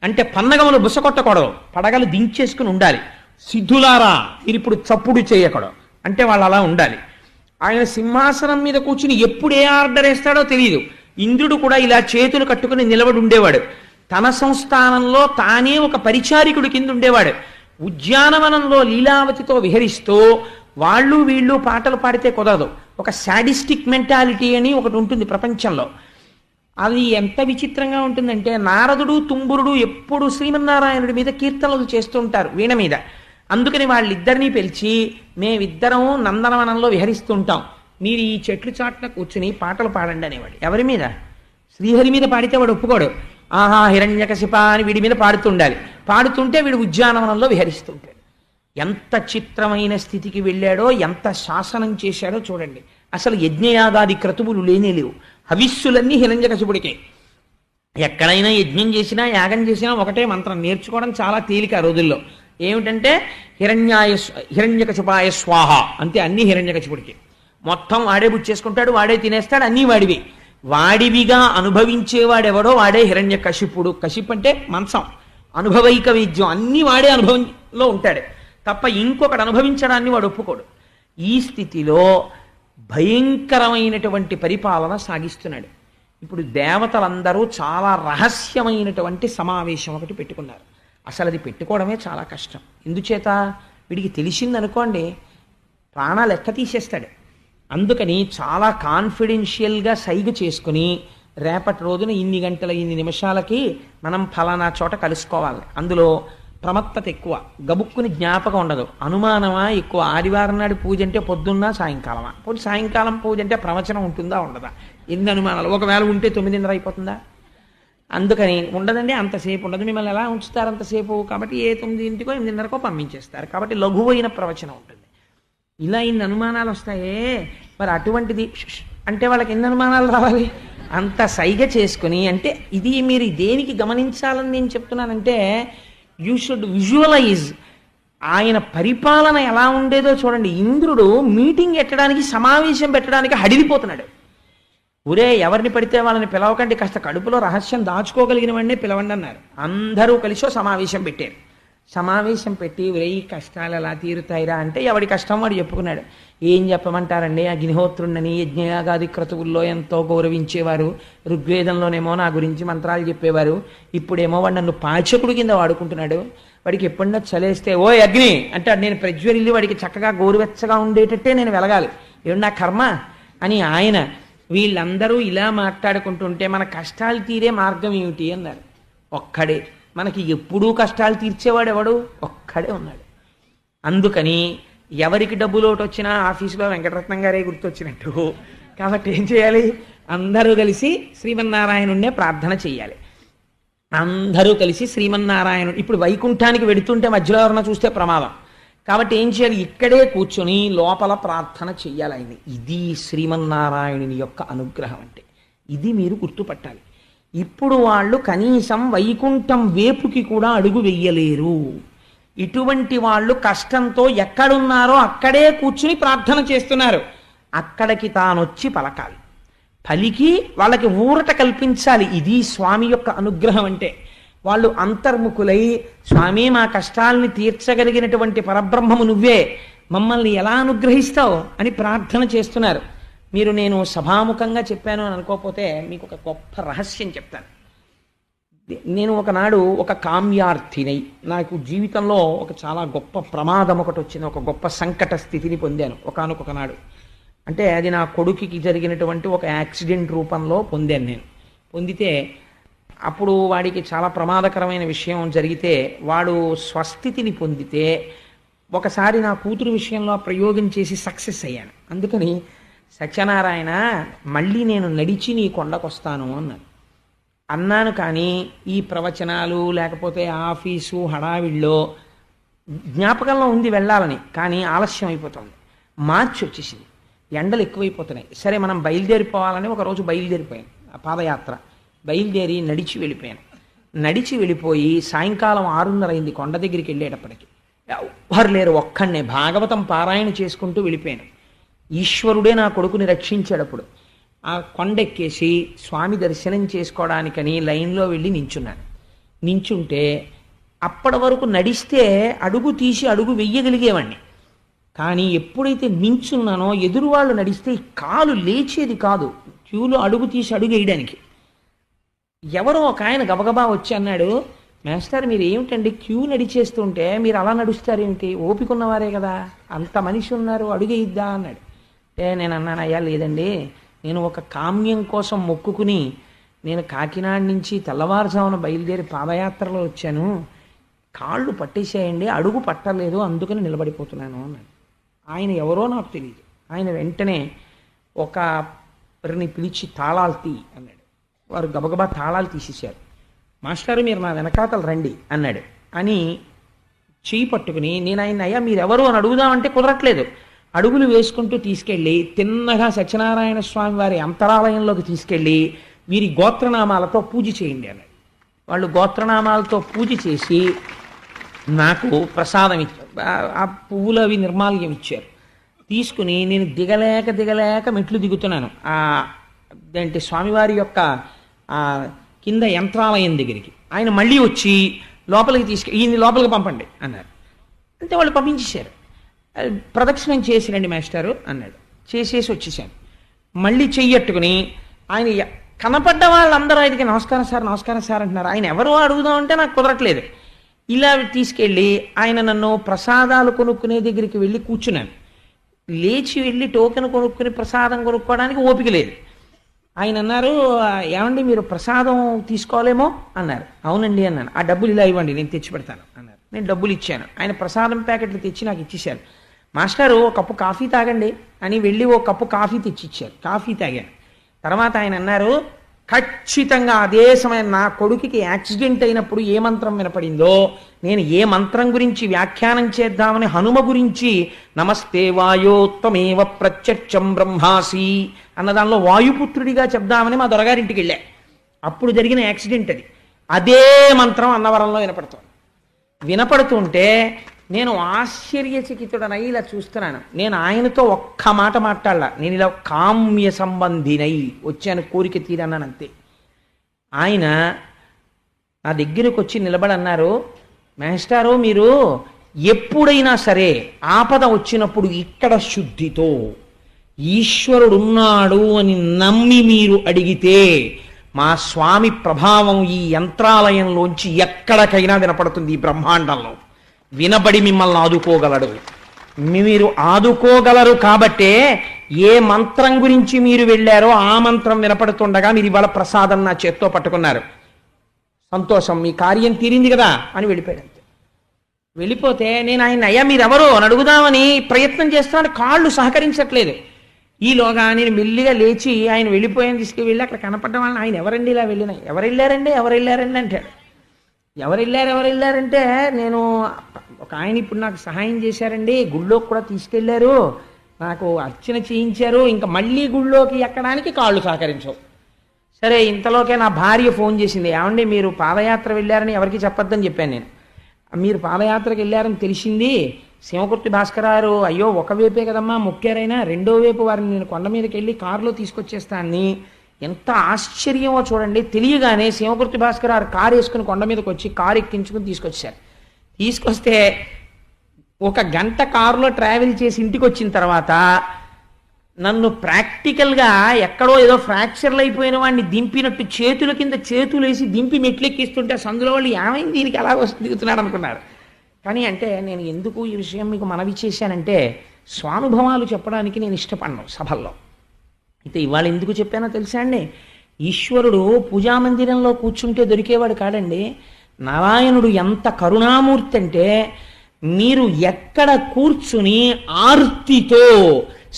అంటే పన్నగములు బుసకొట్టకూడదు, పడగలు దించేసుకుని ఉండాలి. సిద్ధులారా మీరు ఇప్పుడు చప్పుడు చేయకూడదు అంటే వాళ్ళు అలా ఉండాలి. ఆయన సింహాసనం మీద కూర్చుని ఎప్పుడు ఏ ఆర్డర్ వేస్తాడో తెలియదు. ఇంద్రుడు కూడా ఇలా చేతులు కట్టుకుని నిలబడి ఉండేవాడు. తన సంస్థానంలో తానే ఒక పరిచారికుడి కింద ఉండేవాడు. ఉద్యానవనంలో లీలావతితో విహరిస్తూ వాళ్ళు వీళ్ళు పాటలు పాడితే కుదరదు. ఒక శాడిస్టిక్ మెంటాలిటీ అని ఒకటి ఉంటుంది ప్రపంచంలో. అది ఎంత విచిత్రంగా ఉంటుందంటే, నారదుడు తుంబురుడు ఎప్పుడు శ్రీమన్నారాయణుడి మీద కీర్తనలు చేస్తూ ఉంటారు వీణ మీద. అందుకని వాళ్ళిద్దరినీ పిలిచి మేమిద్దరం నందనవనంలో విహరిస్తుంటాం, మీరు ఈ చెట్లు చాట్ల కూర్చుని పాటలు పాడండి అనేవాడు. ఎవరి మీద? శ్రీహరి మీద పాడితే వాడు ఒప్పుకోడు. ఆహా హిరణ్యకశిప అని వీడి మీద పాడుతుండాలి. పాడుతుంటే వీడు ఉద్యానవనంలో విహరిస్తుంటాడు. ఎంత చిత్రమైన స్థితికి వెళ్ళాడో, ఎంత శాసనం చేశాడో చూడండి. అసలు యజ్ఞయాగాది క్రతువులు లేనే లేవు. హవిస్సులన్నీ హిరణ్యకశిపుడికే. ఎక్కడైనా యజ్ఞం చేసినా యాగం చేసినా ఒకటే మంత్రం, నేర్చుకోవడం చాలా తేలిక ఆ రోజుల్లో. ఏమిటంటే హిరణ్యకశిపాయ స్వాహ, అంతే. అన్ని హిరణ్యకశిపుడికి మొత్తం వాడే బుచ్చేసుకుంటాడు, వాడే తినేస్తాడు, అన్నీ వాడివి. వాడివిగా అనుభవించేవాడెవడో వాడే హిరణ్యకశిపుడు. కశిప్ అంటే మంచం, అనుభవైక వైద్యం, అన్నీ వాడే అనుభవంలో ఉంటాడు తప్ప ఇంకొకటి అనుభవించడాన్ని వాడు ఒప్పుకోడు. ఈ స్థితిలో భయంకరమైనటువంటి పరిపాలన సాగిస్తున్నాడు. ఇప్పుడు దేవతలందరూ చాలా రహస్యమైనటువంటి సమావేశం ఒకటి పెట్టుకున్నారు. అసలు అది పెట్టుకోవడమే చాలా కష్టం. ఎందుచేత, వీడికి తెలిసిందనుకోండి ప్రాణాలు లెక్క తీసేస్తాడు. అందుకని చాలా కాన్ఫిడెన్షియల్గా సైగ చేసుకుని రేపటి రోజున ఇన్ని గంటల ఇన్ని నిమిషాలకి మనం ఫలానా చోట కలుసుకోవాలి. అందులో ప్రమత్తత ఎక్కువ, గబుక్కుని జ్ఞాపకం ఉండదు, అనుమానమా ఎక్కువ. ఆదివారం నాడు పూజ అంటే పొద్దున్న సాయంకాలమా, పోనీ సాయంకాలం పూజ అంటే ప్రవచనం ఉంటుందా ఉండదా, ఎన్ని అనుమానాలు. ఒకవేళ ఉంటే 9:30 అయిపోతుందా? అందుకని ఉండదండి, అంతసేపు ఉండదు. మిమ్మల్ని ఎలా ఉంచుతారు అంతసేపు? కాబట్టి 9:00కో 8:30కో పంపించేస్తారు. కాబట్టి లఘువైన ప్రవచనం ఉంటుంది. ఇలా ఇన్ని అనుమానాలు వస్తాయే, మరి అటువంటిది అంటే వాళ్ళకి ఎన్ని అనుమానాలు రావాలి? అంత సైగ చేసుకుని, అంటే ఇది మీరు దేనికి గమనించాలని నేను చెప్తున్నానంటే, యూ షుడ్ విజువలైజ్ ఆయన పరిపాలన ఎలా ఉండేదో చూడండి. ఇంద్రుడు మీటింగ్ పెట్టడానికి, సమావేశం పెట్టడానికి హడిలిపోతున్నాడు. ఊరే ఎవరిని పడితే వాళ్ళని పిలవకండి, కాస్త కడుపులో రహస్యం దాచుకోగలిగిన వాడినే పిలవండి అన్నారు. అందరూ కలిసి సమావేశం పెట్టారు. సమావేశం పెట్టి ఈ కష్టాలు ఎలా తీరుతాయిరా అంటే ఎవడి కష్టం వాడు చెప్పుకున్నాడు. ఏం చెప్పమంటారండి, అగ్నిహోత్రుండని యజ్ఞయాగాది క్రతువుల్లో ఎంతో గౌరవించేవారు, ఋగ్వేదంలోనేమో నా గురించి మంత్రాలు చెప్పేవారు, ఇప్పుడేమో వాడు నన్ను పాచకుడు కింద వాడుకుంటున్నాడు. వాడికి ఎప్పుడన్నా చలేస్తే ఓ అగ్ని అంటే నేను ప్రజ్వరిల్లి వాడికి చక్కగా గోరువెచ్చగా ఉండేటట్టే నేను వెలగాలి, ఏమి నా కర్మ అని ఆయన. వీళ్ళందరూ ఇలా మాట్లాడుకుంటుంటే మన కష్టాలు తీరే మార్గం ఏమిటి అన్నారు. ఒక్కడే, మనకి ఎప్పుడూ కష్టాలు తీర్చేవాడు ఎవడు? ఒక్కడే ఉన్నాడు. అందుకని ఎవరికి డబ్బు లోటు వచ్చినా ఆఫీసులో వెంకటరత్నం గారే గుర్తొచ్చినట్టు. కాబట్టి ఏం చేయాలి? అందరూ కలిసి శ్రీమన్నారాయణుణ్ణే ప్రార్థన చెయ్యాలి. అందరూ కలిసి శ్రీమన్నారాయణుడు, ఇప్పుడు వైకుంఠానికి వెడుతుంటే మధ్యలో ఎవరన్నా చూస్తే ప్రమాదం. కాబట్టి ఏం చేయాలి? ఇక్కడే కూర్చొని లోపల ప్రార్థన చెయ్యాలి ఆయన్ని. ఇది శ్రీమన్నారాయణుని యొక్క అనుగ్రహం అంటే. ఇది మీరు గుర్తుపట్టాలి. ఇప్పుడు వాళ్ళు కనీసం వైకుంఠం వేపుకి కూడా అడుగు వెయ్యలేరు. ఇటువంటి వాళ్ళు కష్టంతో ఎక్కడున్నారో అక్కడే కూర్చుని ప్రార్థన చేస్తున్నారు. అక్కడికి తానొచ్చి పలకాలి, పలికి వాళ్ళకి ఊరట కల్పించాలి. ఇది స్వామి యొక్క అనుగ్రహం అంటే. వాళ్ళు అంతర్ముఖులై, స్వామి మా కష్టాలని తీర్చగలిగినటువంటి పరబ్రహ్మము నువ్వే, మమ్మల్ని ఎలా అనుగ్రహిస్తావు అని ప్రార్థన చేస్తున్నారు. మీరు నేను సభాముఖంగా చెప్పాను అని అనుకోకపోతే మీకు ఒక గొప్ప రహస్యం చెప్తాను. నేను ఒకనాడు ఒక కామ్యార్థినై, నాకు జీవితంలో ఒక చాలా గొప్ప ప్రమాదం ఒకటి వచ్చింది, ఒక గొప్ప సంకట స్థితిని పొందాను ఒకానొక నాడు. అంటే అది నా కొడుకుకి జరిగినటువంటి ఒక యాక్సిడెంట్ రూపంలో పొందాను నేను. పొందితే అప్పుడు వాడికి చాలా ప్రమాదకరమైన విషయం జరిగితే వాడు స్వస్థితిని పొందితే ఒకసారి నా కూతురు విషయంలో ప్రయోగం చేసి సక్సెస్ అయ్యాను. అందుకని సత్యనారాయణ మళ్ళీ నేను నడిచి నీ కొండకొస్తాను అన్నాను. కానీ ఈ ప్రవచనాలు లేకపోతే ఆఫీసు హడావిడిలో జ్ఞాపకంలో ఉంది వెళ్ళాలని, కానీ ఆలస్యం అయిపోతుంది. మార్చి వచ్చేసింది, ఎండలు ఎక్కువైపోతున్నాయి. సరే మనం బయలుదేరిపోవాలని ఒకరోజు బయలుదేరిపోయాను. ఆ పాదయాత్ర బయలుదేరి నడిచి వెళ్ళిపోయాను. నడిచి వెళ్ళిపోయి సాయంకాలం 6:30 అయింది. కొండ దగ్గరికి వెళ్ళేటప్పటికి ఎవ్వరు లేరు, ఒక్కడనే భాగవతం పారాయణ చేసుకుంటూ వెళ్ళిపోయాను. ఈశ్వరుడే నా కొడుకుని రక్షించేటప్పుడు ఆ కొండెక్కేసి స్వామి దర్శనం చేసుకోవడానికని లైన్లో వెళ్ళి నించున్నాను. నించుంటే అప్పటి వరకు నడిస్తే అడుగు తీసి అడుగు వెయ్యగలిగేవాడిని. కానీ ఎప్పుడైతే నించున్నానో ఎదురు వాళ్ళు నడిస్తే కాలు లేచేది కాదు, క్యూలో అడుగు తీసి అడుగు వేయడానికి. ఎవరో ఒక ఆయన గబగబా వచ్చి అన్నాడు, మాస్టర్ మీరు ఏమిటండి క్యూ నడిచేస్తుంటే మీరు అలా నడుస్తారేమిటి, ఓపిక ఉన్నవారే కదా, అంత మనిషి ఉన్నారు, అడుగేయిద్దా అన్నాడు. నేను అన్నాను, అయ్యా లేదండి, నేను ఒక కామ్యం కోసం మొక్కుకుని నేను కాకినాడ నుంచి తెల్లవారుజామున బయలుదేరి పాదయాత్రలో వచ్చాను, కాళ్ళు పట్టేసేయండి, అడుగు పట్టలేదు, అందుకని నిలబడిపోతున్నాను అన్నాడు. ఆయన ఎవరో నాకు తెలియదు. ఆయన వెంటనే ఒకరిని పిలిచి తాళాలు తీ అన్నాడు. వారు గబగబా తాళాలు తీసేశారు. మాస్టారు మీరు నా వెనకాతలు రండి అన్నాడు. అని చేయి పట్టుకుని నేను ఆయన అయ్యా మీరెవరు అని అడుగుదామంటే కుదరట్లేదు. అడుగులు వేసుకుంటూ తీసుకెళ్ళి తిన్నగా సత్యనారాయణ స్వామి వారి అంతరాలయంలోకి తీసుకెళ్ళి వీరి గోత్రనామాలతో పూజ చేయండి అన్నాడు. వాళ్ళు గోత్రనామాలతో పూజ చేసి నాకు ప్రసాదం ఇచ్చారు. ఆ పువ్వులు అవి నిర్మాల్యం ఇచ్చారు. తీసుకుని నేను దిగలేక మెట్లు దిగుతున్నాను అదేంటి స్వామివారి యొక్క ఆ కింద యంత్రాలయం దగ్గరికి. ఆయన మళ్ళీ వచ్చి లోపలికి ఈయన లోపలికి పంపండి అన్నారు. అంటే వాళ్ళు పంపించేశారు. ప్రదక్షిణం చేసిరండి మాస్టారు అన్నాడు. చేసేసి వచ్చేసాను. మళ్ళీ చెయ్యట్టుకుని ఆయన కనపడ్డ వాళ్ళందరూ ఆయనకి నమస్కారం సార్ అంటున్నారు. ఆయన ఎవరో అడుగుదామంటే నాకు కుదరట్లేదు. ఇలా తీసుకెళ్ళి ఆయన నన్ను ప్రసాదాలు కొనుక్కునే దగ్గరికి వెళ్ళి కూర్చున్నాను. లేచి వెళ్ళి టోకెన్ కొనుక్కుని ప్రసాదం కొనుక్కోవడానికి ఓపిక లేదు. ఆయన అన్నారు, ఏమండి మీరు ప్రసాదం తీసుకోవాలేమో అన్నారు. అవునండి అన్నాను. ఆ డబ్బులు ఇలా ఇవ్వండి, నేను తెచ్చి పెడతాను అన్నారు. నేను డబ్బులు ఇచ్చాను. ఆయన ప్రసాదం ప్యాకెట్లు తెచ్చి నాకు ఇచ్చేశారు. మాస్టారు ఒక కప్పు కాఫీ తాగండి అని వెళ్ళి ఓ కప్పు కాఫీ తెచ్చి ఇచ్చారు. కాఫీ తాగాను. తర్వాత ఆయన అన్నారు, ఖచ్చితంగా అదే సమయం నా కొడుకుకి యాక్సిడెంట్ అయినప్పుడు ఏ మంత్రం వినపడిందో నేను ఏ మంత్రం గురించి వ్యాఖ్యానం చేద్దామని హనుమ గురించి నమస్తే వాయోత్తమేవ ప్రత్యక్షం బ్రహ్మాసి అన్న దానిలో వాయుపుత్రుడిగా చెప్దామని మా దొరగారింటికి వెళ్ళా. అప్పుడు జరిగిన యాక్సిడెంట్ అది. అదే మంత్రం అన్నవరంలో వినపడుతుంటే నేను ఆశ్చర్యచకితుడనై ఇలా చూస్తున్నాను. నేను ఆయనతో ఒక్క మాట మాట్లాడలా. నేను ఇలా కామ్య సంబంధినై వచ్చాను, కోరిక తీరన్నాను అంతే. ఆయన నా దగ్గరకు వచ్చి నిలబడి అన్నారు, మాస్టారు మీరు ఎప్పుడైనా సరే ఆపద వచ్చినప్పుడు ఇక్కడ శుద్ధితో ఈశ్వరుడున్నాడు అని నమ్మి మీరు అడిగితే మా స్వామి ప్రభావం ఈ యంత్రాలయంలోంచి ఎక్కడికైనా వినపడుతుంది. ఈ బ్రహ్మాండంలో వినబడి మిమ్మల్ని ఆదుకోగలడు. మీరు ఆదుకోగలరు కాబట్టే ఏ మంత్రం గురించి మీరు వెళ్ళారో ఆ మంత్రం వినపడుతుండగా మీరు ఇవాళ ప్రసాదం నా చేత్తో పట్టుకున్నారు. సంతోషం, మీ కార్యం తీరింది కదా అని వెళ్ళిపోయాడు. వెళ్ళిపోతే నేను ఆయన అయ్యా మీరెవరో అని అడుగుదామని ప్రయత్నం చేస్తున్నాను, కాళ్ళు సహకరించట్లేదు. ఈలోగా నేను మెల్లిగా లేచి ఆయన వెళ్ళిపోయాను తీసుకువెళ్ళి అక్కడ కనపడ్డ వాళ్ళని, ఆయన ఎవరండి ఇలా వెళ్ళినా, ఎవరు వెళ్ళారండి అంటాడు. ఎవరు వెళ్ళారంటే నేను ఒక ఆయన ఇప్పుడు నాకు సహాయం చేశారండి, గుళ్ళోకి కూడా తీసుకెళ్లారు, నాకు అర్చన చేయించారు, ఇంకా మళ్ళీ గుళ్ళోకి ఎక్కడానికి కాళ్ళు సహకరించవు. సరే ఇంతలోకే నా భార్య ఫోన్ చేసింది, ఏమండి మీరు పాదయాత్ర వెళ్ళారని ఎవరికి చెప్పొద్దని చెప్పాను నేను. మీరు పాదయాత్రకు వెళ్ళారని తెలిసింది, శివకుర్తి భాస్కరారు అయ్యో ఒకవైపే కదమ్మా మొక్కారైనా రెండో వైపు వారిని నేను కొండ మీదకి వెళ్ళి కారులో తీసుకొచ్చేస్తానని. ఎంత ఆశ్చర్యమో చూడండి. తెలియగానే శివకుర్తి భాస్కరారు కారు వేసుకుని కొండ మీదకి వచ్చి కారు ఎక్కించుకుని తీసుకొచ్చారు. తీసుకొస్తే ఒక గంట కారులో ట్రావెల్ చేసి ఇంటికి వచ్చిన తర్వాత నన్ను ప్రాక్టికల్గా ఎక్కడో ఏదో ఫ్రాక్చర్లు అయిపోయిన వాడిని దింపినట్టు చేతుల కింద చేతులు వేసి దింపి మెట్లెక్కిస్తుంటే సందులో వాళ్ళు ఏమైంది దీనికి ఎలా దిగుతున్నాడు అనుకున్నారు. కానీ అంటే నేను ఎందుకు ఈ విషయం మీకు మనవి చేశానంటే స్వానుభవాలు చెప్పడానికి నేను ఇష్టపడను సభల్లో. అయితే ఇవాళ ఎందుకు చెప్పానో తెలుసా అండి, ఈశ్వరుడు పూజామందిరంలో కూర్చుంటే దొరికేవాడు కాడండి. నారాయణుడు ఎంత కరుణామూర్తి అంటే మీరు ఎక్కడ కూర్చుని ఆర్తితో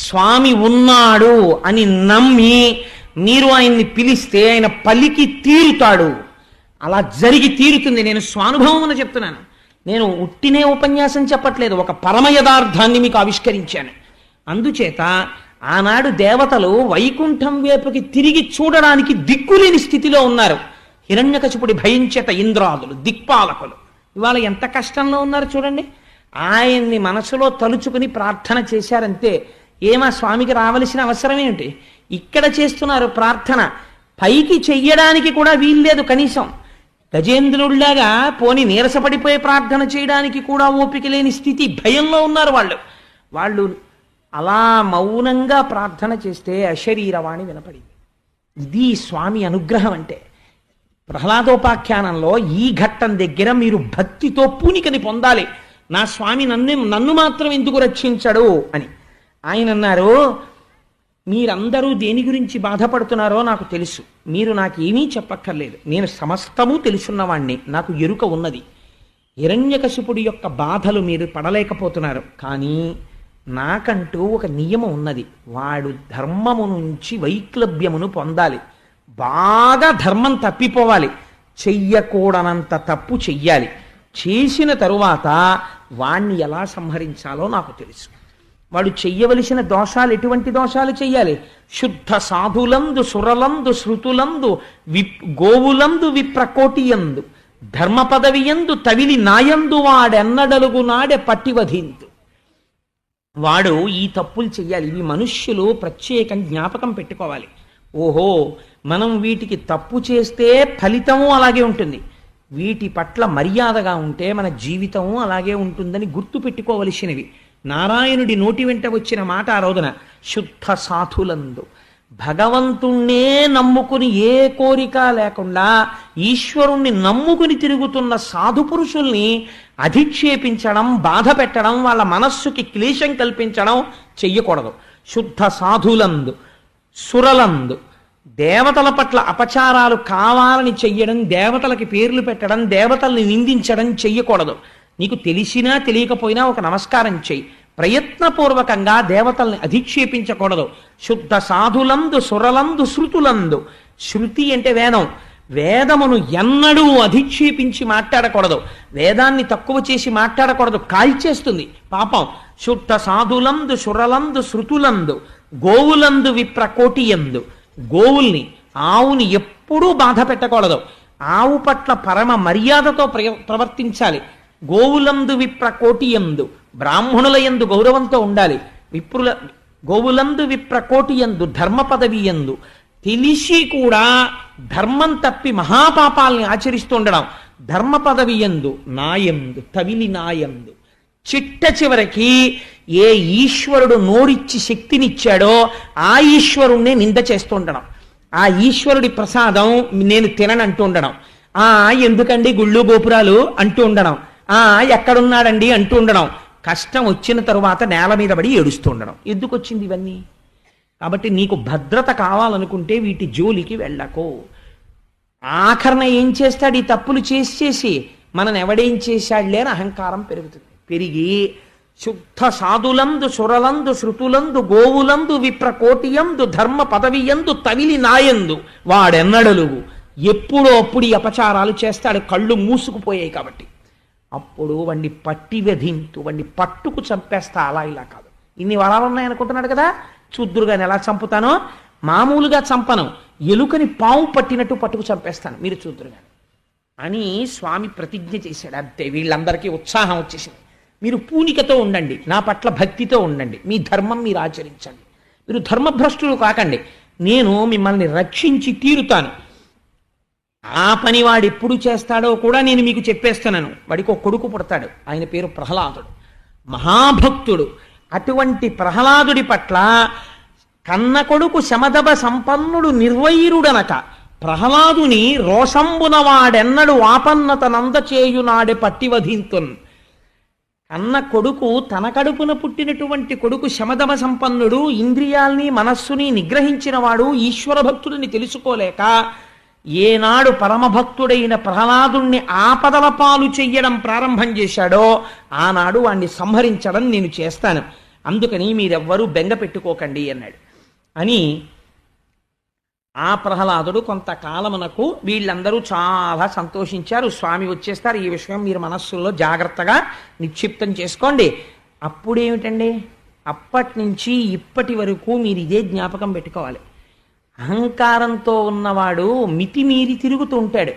స్వామి ఉన్నాడు అని నమ్మి మీరు ఆయన్ని పిలిస్తే ఆయన పలికి తీరుతాడు. అలా జరిగి తీరుతుంది. నేను స్వానుభవం చెప్తున్నాను. నేను ఉట్టినే ఉపన్యాసం చెప్పట్లేదు, ఒక పరమ యథార్థాన్ని మీకు ఆవిష్కరించాను. అందుచేత ఆనాడు దేవతలు వైకుంఠం వైపుకి తిరిగి చూడడానికి దిక్కులేని స్థితిలో ఉన్నారు. హిరణ్యకశిపుడి భయం చేత ఇంద్రాదులు దిక్పాలకులు ఇవాళ ఎంత కష్టంలో ఉన్నారు చూడండి. ఆయన్ని మనసులో తలుచుకుని ప్రార్థన చేశారంతే. ఏమా స్వామికి రావలసిన అవసరం ఏమిటి? ఇక్కడ చేస్తున్నారు ప్రార్థన, పైకి చెయ్యడానికి కూడా వీల్లేదు. కనీసం గజేంద్రుడిలాగా పోని నీరసపడిపోయి ప్రార్థన చేయడానికి కూడా ఓపిక లేని స్థితి, భయంలో ఉన్నారు వాళ్ళు. అలా మౌనంగా ప్రార్థన చేస్తే అశరీరవాణి వినపడింది. ఇది స్వామి అనుగ్రహం అంటే. ప్రహ్లాదోపాఖ్యానంలో ఈ ఘట్టం దగ్గర మీరు భక్తితో పూనికని పొందాలి. నా స్వామి నన్ను మాత్రం ఎందుకు రక్షించడు అని. ఆయన అన్నారు, మీరందరూ దేని గురించి బాధపడుతున్నారో నాకు తెలుసు, మీరు నాకేమీ చెప్పక్కర్లేదు, నేను సమస్తము తెలుసున్నవాణ్ణి, నాకు ఎరుక ఉన్నది. హిరణ్యకశిపుడి యొక్క బాధలు మీరు పడలేకపోతున్నారు, కానీ నాకంటూ ఒక నియమం ఉన్నది. వాడు ధర్మము నుంచి వైక్లభ్యమును పొందాలి, బాగా ధర్మం తప్పిపోవాలి, చెయ్యకూడనంత తప్పు చెయ్యాలి. చేసిన తరువాత వాణ్ణి ఎలా సంహరించాలో నాకు తెలుసు. వాడు చెయ్యవలసిన దోషాలు ఎటువంటి దోషాలు చెయ్యాలి? శుద్ధ సాధులందు సురలందు శృతులందు గోవులందు విప్రకోటియందు ధర్మ పదవియందు తవిలి నాయందు వాడెన్నడలుగు నాడే పట్టివధింతు. వాడు ఈ తప్పులు చెయ్యాలి. ఇవి మనుష్యులు ప్రత్యేకం జ్ఞాపకం పెట్టుకోవాలి. ఓహో, మనం వీటికి తప్పు చేస్తే ఫలితము అలాగే ఉంటుంది, వీటి పట్ల మర్యాదగా ఉంటే మన జీవితము అలాగే ఉంటుందని గుర్తు పెట్టుకోవలసినవి. నారాయణుడి నోటి వెంట వచ్చిన మాట ఆ రోజున, శుద్ధ సాధులందు, భగవంతుణ్ణే నమ్ముకుని ఏ కోరిక లేకుండా ఈశ్వరుణ్ణి నమ్ముకుని తిరుగుతున్న సాధు పురుషుల్ని అధిక్షేపించడం, బాధ పెట్టడం, వాళ్ళ మనస్సుకి క్లేశం కల్పించడం చెయ్యకూడదు. శుద్ధ సాధులందు, సురలందు, దేవతల పట్ల అపచారాలు కావాలని చెయ్యడం, దేవతలకి పేర్లు పెట్టడం, దేవతల్ని నిందించడం చెయ్యకూడదు. నీకు తెలిసినా తెలియకపోయినా ఒక నమస్కారం చెయ్యి. ప్రయత్నపూర్వకంగా దేవతల్ని అధిక్షేపించకూడదు. శుద్ధ సాధులందు, సురలందు, శృతులందు. శృతి అంటే వేదం. వేదమును ఎన్నడూ అధిక్షేపించి మాట్లాడకూడదు, వేదాన్ని తక్కువ చేసి మాట్లాడకూడదు, కాల్చేస్తుంది పాపం. శుద్ధ సాధులందు, సురలందు, శృతులందు, గోవులందు విప్రకోటియందు. గోవుల్ని, ఆవుని ఎప్పుడూ బాధ పెట్టకూడదు. ఆవు పట్ల పరమ మర్యాదతో ప్రవర్తించాలి. గోవులందు విప్రకోటియందు, బ్రాహ్మణుల యందు గౌరవంతో ఉండాలి. గోవులందు విప్రకోటియందు, ధర్మ పదవి యందు తెలిసి కూడా ధర్మం తప్పి మహాపాపాల్ని ఆచరిస్తుండడం. ధర్మ పదవి యందు, నాయందు, తవిలి నాయందు. చిట్ట చివరికి ఏ ఈశ్వరుడు నోరిచ్చి శక్తినిచ్చాడో ఆ ఈశ్వరుణ్ణి నింద చేస్తుండడం. ఆ ఈశ్వరుడి ప్రసాదం నేను తిననంటూ ఉండడం. ఎందుకండి గుళ్ళు గోపురాలు అంటూ ఉండడం. ఎక్కడున్నాడండి అంటూ ఉండడం. కష్టం వచ్చిన తరువాత నేల మీద పడి ఏడుస్తూ ఉండడం. ఎందుకు వచ్చింది ఇవన్నీ? కాబట్టి నీకు భద్రత కావాలనుకుంటే వీటి జోలికి వెళ్ళకు. ఆఖరణ ఏం చేస్తాడు? ఈ తప్పులు చేసి మనని ఎవడేం చేశాడులే అని అహంకారం పెరుగుతుంది. పెరిగి శుద్ధ సాధులందు, సురలందు, శృతులందు, గోవులందు విప్రకోటియందు, ధర్మ పదవియందు తవిలి నాయందు వాడెన్నడలుగు. ఎప్పుడో అప్పుడు ఈ అపచారాలు చేస్తాడు. కళ్ళు మూసుకుపోయాయి కాబట్టి అప్పుడు వాడిని పట్టి వెధింతు, వాడిని పట్టుకు చంపేస్తా. అలా ఇలా కాదు. ఇన్ని వరాలు ఉన్నాయనుకుంటున్నాడు కదా, చూద్దురుగాని ఎలా చంపుతానో. మామూలుగా చంపను, ఎలుకని పాము పట్టినట్టు పట్టుకు చంపేస్తాను, మీరు చూద్దురుగాని అని స్వామి ప్రతిజ్ఞ చేశాడు. అంతే, వీళ్ళందరికీ ఉత్సాహం వచ్చేసింది. మీరు పూనికతో ఉండండి, నా పట్ల భక్తితో ఉండండి, మీ ధర్మం మీరు ఆచరించండి, మీరు ధర్మభ్రష్టులు కాకండి, నేను మిమ్మల్ని రక్షించి తీరుతాను. ఆ పని వాడు ఎప్పుడు చేస్తాడో కూడా నేను మీకు చెప్పేస్తున్నాను. వాడికి ఒక కొడుకు పుడతాడు, ఆయన పేరు ప్రహ్లాదుడు, మహాభక్తుడు. అటువంటి ప్రహ్లాదుడి పట్ల కన్న కొడుకు శమదభ సంపన్నుడు నిర్వైరుడనక ప్రహ్లాదుని రోషంబున వాడెన్నడు ఆపన్నతనంద చేయునాడే పట్టివధింతున్. కన్న కొడుకు, తన కడుపున పుట్టినటువంటి కొడుకు శమదమ సంపన్నుడు, ఇంద్రియాల్ని మనస్సుని నిగ్రహించిన వాడు, ఈశ్వర భక్తుడిని తెలుసుకోలేక ఏనాడు పరమభక్తుడైన ప్రహ్లాదుణ్ణి ఆపదల పాలు చెయ్యడం ప్రారంభం చేశాడో ఆనాడు వాణ్ణి సంహరించడం నేను చేస్తాను. అందుకని మీరెవ్వరూ బెంగ పెట్టుకోకండి అన్నాడు. అని ఆ ప్రహ్లాదుడు కొంతకాలమునకు వీళ్ళందరూ చాలా సంతోషించారు. స్వామి వచ్చేస్తారు, ఈ విషయం మీరు మనస్సుల్లో జాగ్రత్తగా నిక్షిప్తం చేసుకోండి. అప్పుడేమిటండి, అప్పటి నుంచి ఇప్పటి వరకు మీరు ఇదే జ్ఞాపకం పెట్టుకోవాలి. అహంకారంతో ఉన్నవాడు మితిమీరి తిరుగుతూ ఉంటాడు.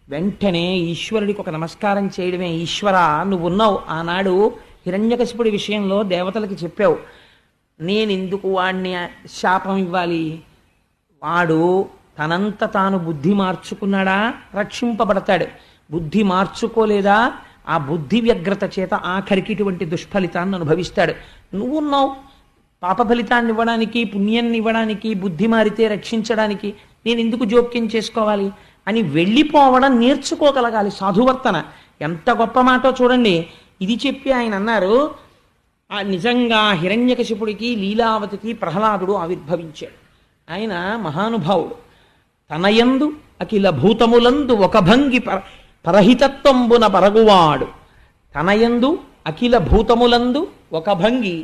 వెంటనే ఈశ్వరుడికి ఒక నమస్కారం చేయడమే. ఈశ్వరా, నువ్వు ఉన్నావు, ఆనాడు హిరణ్యకశిపుడి విషయంలో దేవతలకి చెప్పావు, నేనెందుకు వాడిని శాపం ఇవ్వాలి? వాడు తనంత తాను బుద్ధి మార్చుకున్నాడా రక్షింపబడతాడు. బుద్ధి మార్చుకోలేదా ఆ బుద్ధి వ్యగ్రత చేత ఆఖరికి ఇటువంటి దుష్ఫలితాన్ని అనుభవిస్తాడు. నువ్వున్నావు పాప ఫలితాన్ని ఇవ్వడానికి, పుణ్యాన్ని ఇవ్వడానికి, బుద్ధి మారితే రక్షించడానికి, నేను ఎందుకు జోక్యం చేసుకోవాలి అని వెళ్ళిపోవడం నేర్చుకోగలగాలి. సాధువర్తన ఎంత గొప్ప మాటో చూడండి. ఇది చెప్పి ఆయన అన్నారు, నిజంగా హిరణ్యకశిపుడికి, లీలావతికి ప్రహ్లాదుడు ఆవిర్భవించాడు. ఆయన మహానుభావుడు. తనయందు అఖిల భూతములందు ఒక భంగి పరహితత్వంబున పరగువాడు. తనయందు అఖిల భూతములందు ఒక భంగి,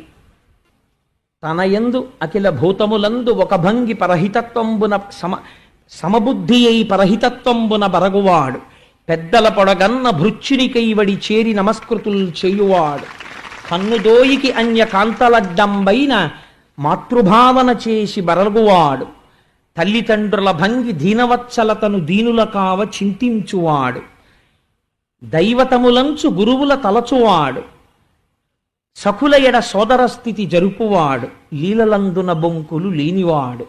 తనయందు అఖిల భూతములందు ఒక భంగి పరహితత్వంబున సమబుద్ధి అయి పరహితత్వంబున బరగువాడు. పెద్దల పొడగన్న భృచ్చునికైవడి చేరి నమస్కృతులు చేయువాడు. కన్నుదోయికి అన్య కాంతలడ్డంబైన మాతృభావన చేసి బరగువాడు. తల్లిదండ్రుల భంగి దీనవత్సలతను దీనుల కావ చింతించువాడు. దైవతములంచు గురువుల తలచువాడు, సఖుల ఎడ సోదర స్థితి జరుపువాడు, లీలలందున బొంకులు లేనివాడు,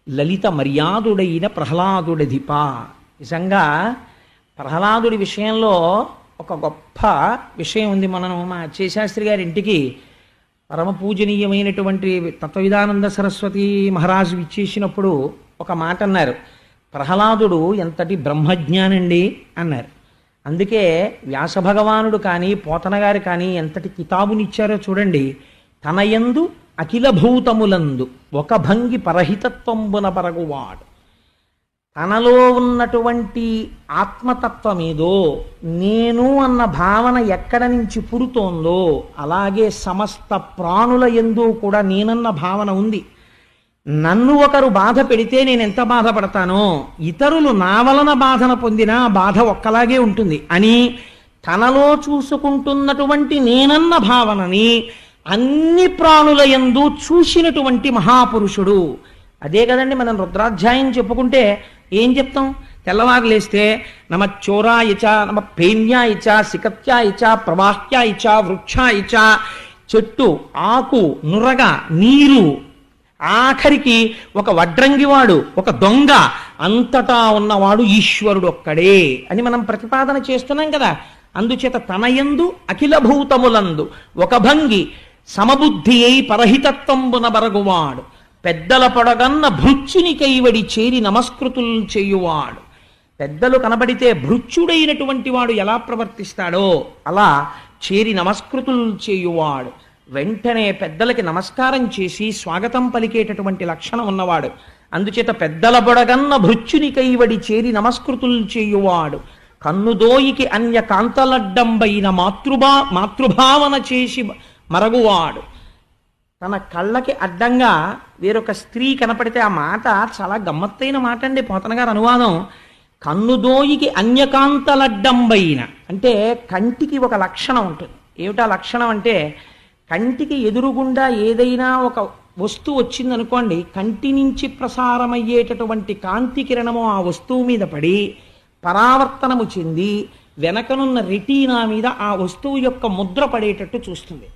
లలిత మర్యాదుడైన ప్రహ్లాదుడధిప. నిజంగా ప్రహ్లాదుడి విషయంలో ఒక గొప్ప విషయం ఉంది. మనం మా అచ్చేశాస్త్రి గారి ఇంటికి పరమ పూజనీయమైనటువంటి తత్వవిధానంద సరస్వతి మహారాజు ఇచ్చేసినప్పుడు ఒక మాట అన్నారు, ప్రహ్లాదుడు ఎంతటి బ్రహ్మజ్ఞానండి అన్నారు. అందుకే వ్యాస భగవానుడు కానీ పోతన గారు కానీ ఎంతటి కితాబునిచ్చారో చూడండి. తనయందు అఖిల భూతములందు ఒక భంగి పరహితత్వంబున పరగువాడు. తనలో ఉన్నటువంటి ఆత్మతత్వమేదో, నేను అన్న భావన ఎక్కడ నుంచి పుడుతోందో అలాగే సమస్త ప్రాణుల యందు కూడా నేనన్న భావన ఉంది. నన్ను ఒకరు బాధ పెడితే నేను ఎంత బాధపడతానో, ఇతరులు నా వలన బాధన పొందినా బాధ ఒక్కలాగే ఉంటుంది అని తనలో చూసుకుంటున్నటువంటి నేనన్న భావనని అన్ని ప్రాణుల యందు చూసినటువంటి మహాపురుషుడు. అదే కదండి మనం రుద్రాధ్యాయం చెప్పుకుంటే ఏం చెప్తాం? తెల్లవారు లేస్తే నమ చోరాయచ, నమ పేన్యాయచ, సికత్యాయచ, ప్రవాహ్యాయచ, వృక్షాయచ, చెట్టు, ఆకు, నురగ, నీరు, ఆఖరికి ఒక వడ్రంగివాడు, ఒక దొంగ, అంతటా ఉన్నవాడు ఈశ్వరుడు ఒక్కడే అని మనం ప్రతిపాదన చేస్తున్నాం కదా. అందుచేత తనయందు అఖిల భూతములందు ఒక భంగి సమబుద్ధి అయి పరహితత్వంబున బరగువాడు, పెద్దల పొడగన్న భృత్యుని కైవడి చేరి నమస్కృతులు చేయువాడు. పెద్దలు కనబడితే భృత్యుడైనటువంటి వాడు ఎలా ప్రవర్తిస్తాడో అలా చేరి నమస్కృతులు చేయువాడు. వెంటనే పెద్దలకి నమస్కారం చేసి స్వాగతం పలికేటటువంటి లక్షణం ఉన్నవాడు. అందుచేత పెద్దల బొడగన్న భృత్యుని కైవడి చేరి నమస్కృతులు చేయువాడు. కన్నుదోయికి అన్య కాంతలడ్డంబైన మాతృభావన చేసి మరగువాడు. తన కళ్ళకి అడ్డంగా వేరొక స్త్రీ కనపడితే ఆ మాట చాలా గమ్మత్తైన మాట అండి. పోతన గారు అనువాదం, కన్నుదోయికి అన్యకాంతలడ్డంబైన అంటే కంటికి ఒక లక్షణం ఉంటుంది. ఏమిటా లక్షణం అంటే, కంటికి ఎదురుగుండా ఏదైనా ఒక వస్తువు వచ్చిందనుకోండి, కంటి నుంచి ప్రసారమయ్యేటటువంటి కాంతి కిరణము ఆ వస్తువు మీద పడి పరావర్తనము చెంది వెనకనున్న రెటీనా మీద ఆ వస్తువు యొక్క ముద్ర పడేటట్టు చూస్తుంది.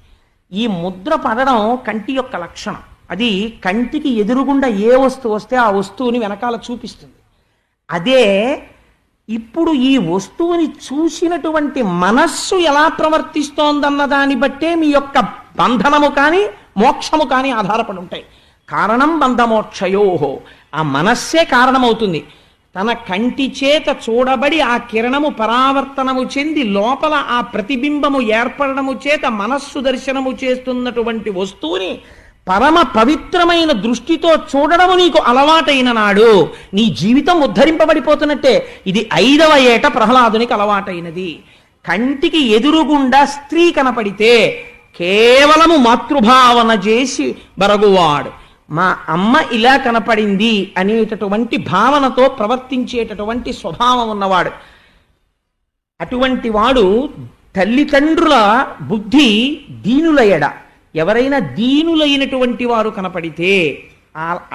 ఈ ముద్ర పడడం కంటి యొక్క లక్షణం. అది కంటికి ఎదురుగుండా ఏ వస్తువు వస్తే ఆ వస్తువుని వెనకాల చూపిస్తుంది. అదే ఇప్పుడు ఈ వస్తువుని చూసినటువంటి మనస్సు ఎలా ప్రవర్తిస్తోందన్న దాన్ని బట్టే మీ యొక్క బంధనము కానీ మోక్షము కానీ ఆధారపడి ఉంటాయి. కారణం బంధమోక్షయోహో, ఆ మనస్సే కారణమవుతుంది. తన కంటి చేత చూడబడి ఆ కిరణము పరావర్తనము చెంది లోపల ఆ ప్రతిబింబము ఏర్పడము చేత మనస్సు దర్శనము చేస్తున్నటువంటి వస్తువుని పరమ పవిత్రమైన దృష్టితో చూడడము నీకు అలవాటైన నాడు నీ జీవితం ఉద్ధరింపబడిపోతున్నట్టే. ఇది 5వ ఏట ప్రహ్లాదునికి అలవాటైనది. కంటికి ఎదురుగుండా స్త్రీ కనపడితే కేవలము మాతృభావన చేసి బరగువాడు. మా అమ్మ ఇలా కనపడింది అనేటటువంటి భావనతో ప్రవర్తించేటటువంటి స్వభావం ఉన్నవాడు. అటువంటి వాడు తల్లిదండ్రుల బుద్ధి దీనుల ఎడ, ఎవరైనా దీనులైనటువంటి వారు కనపడితే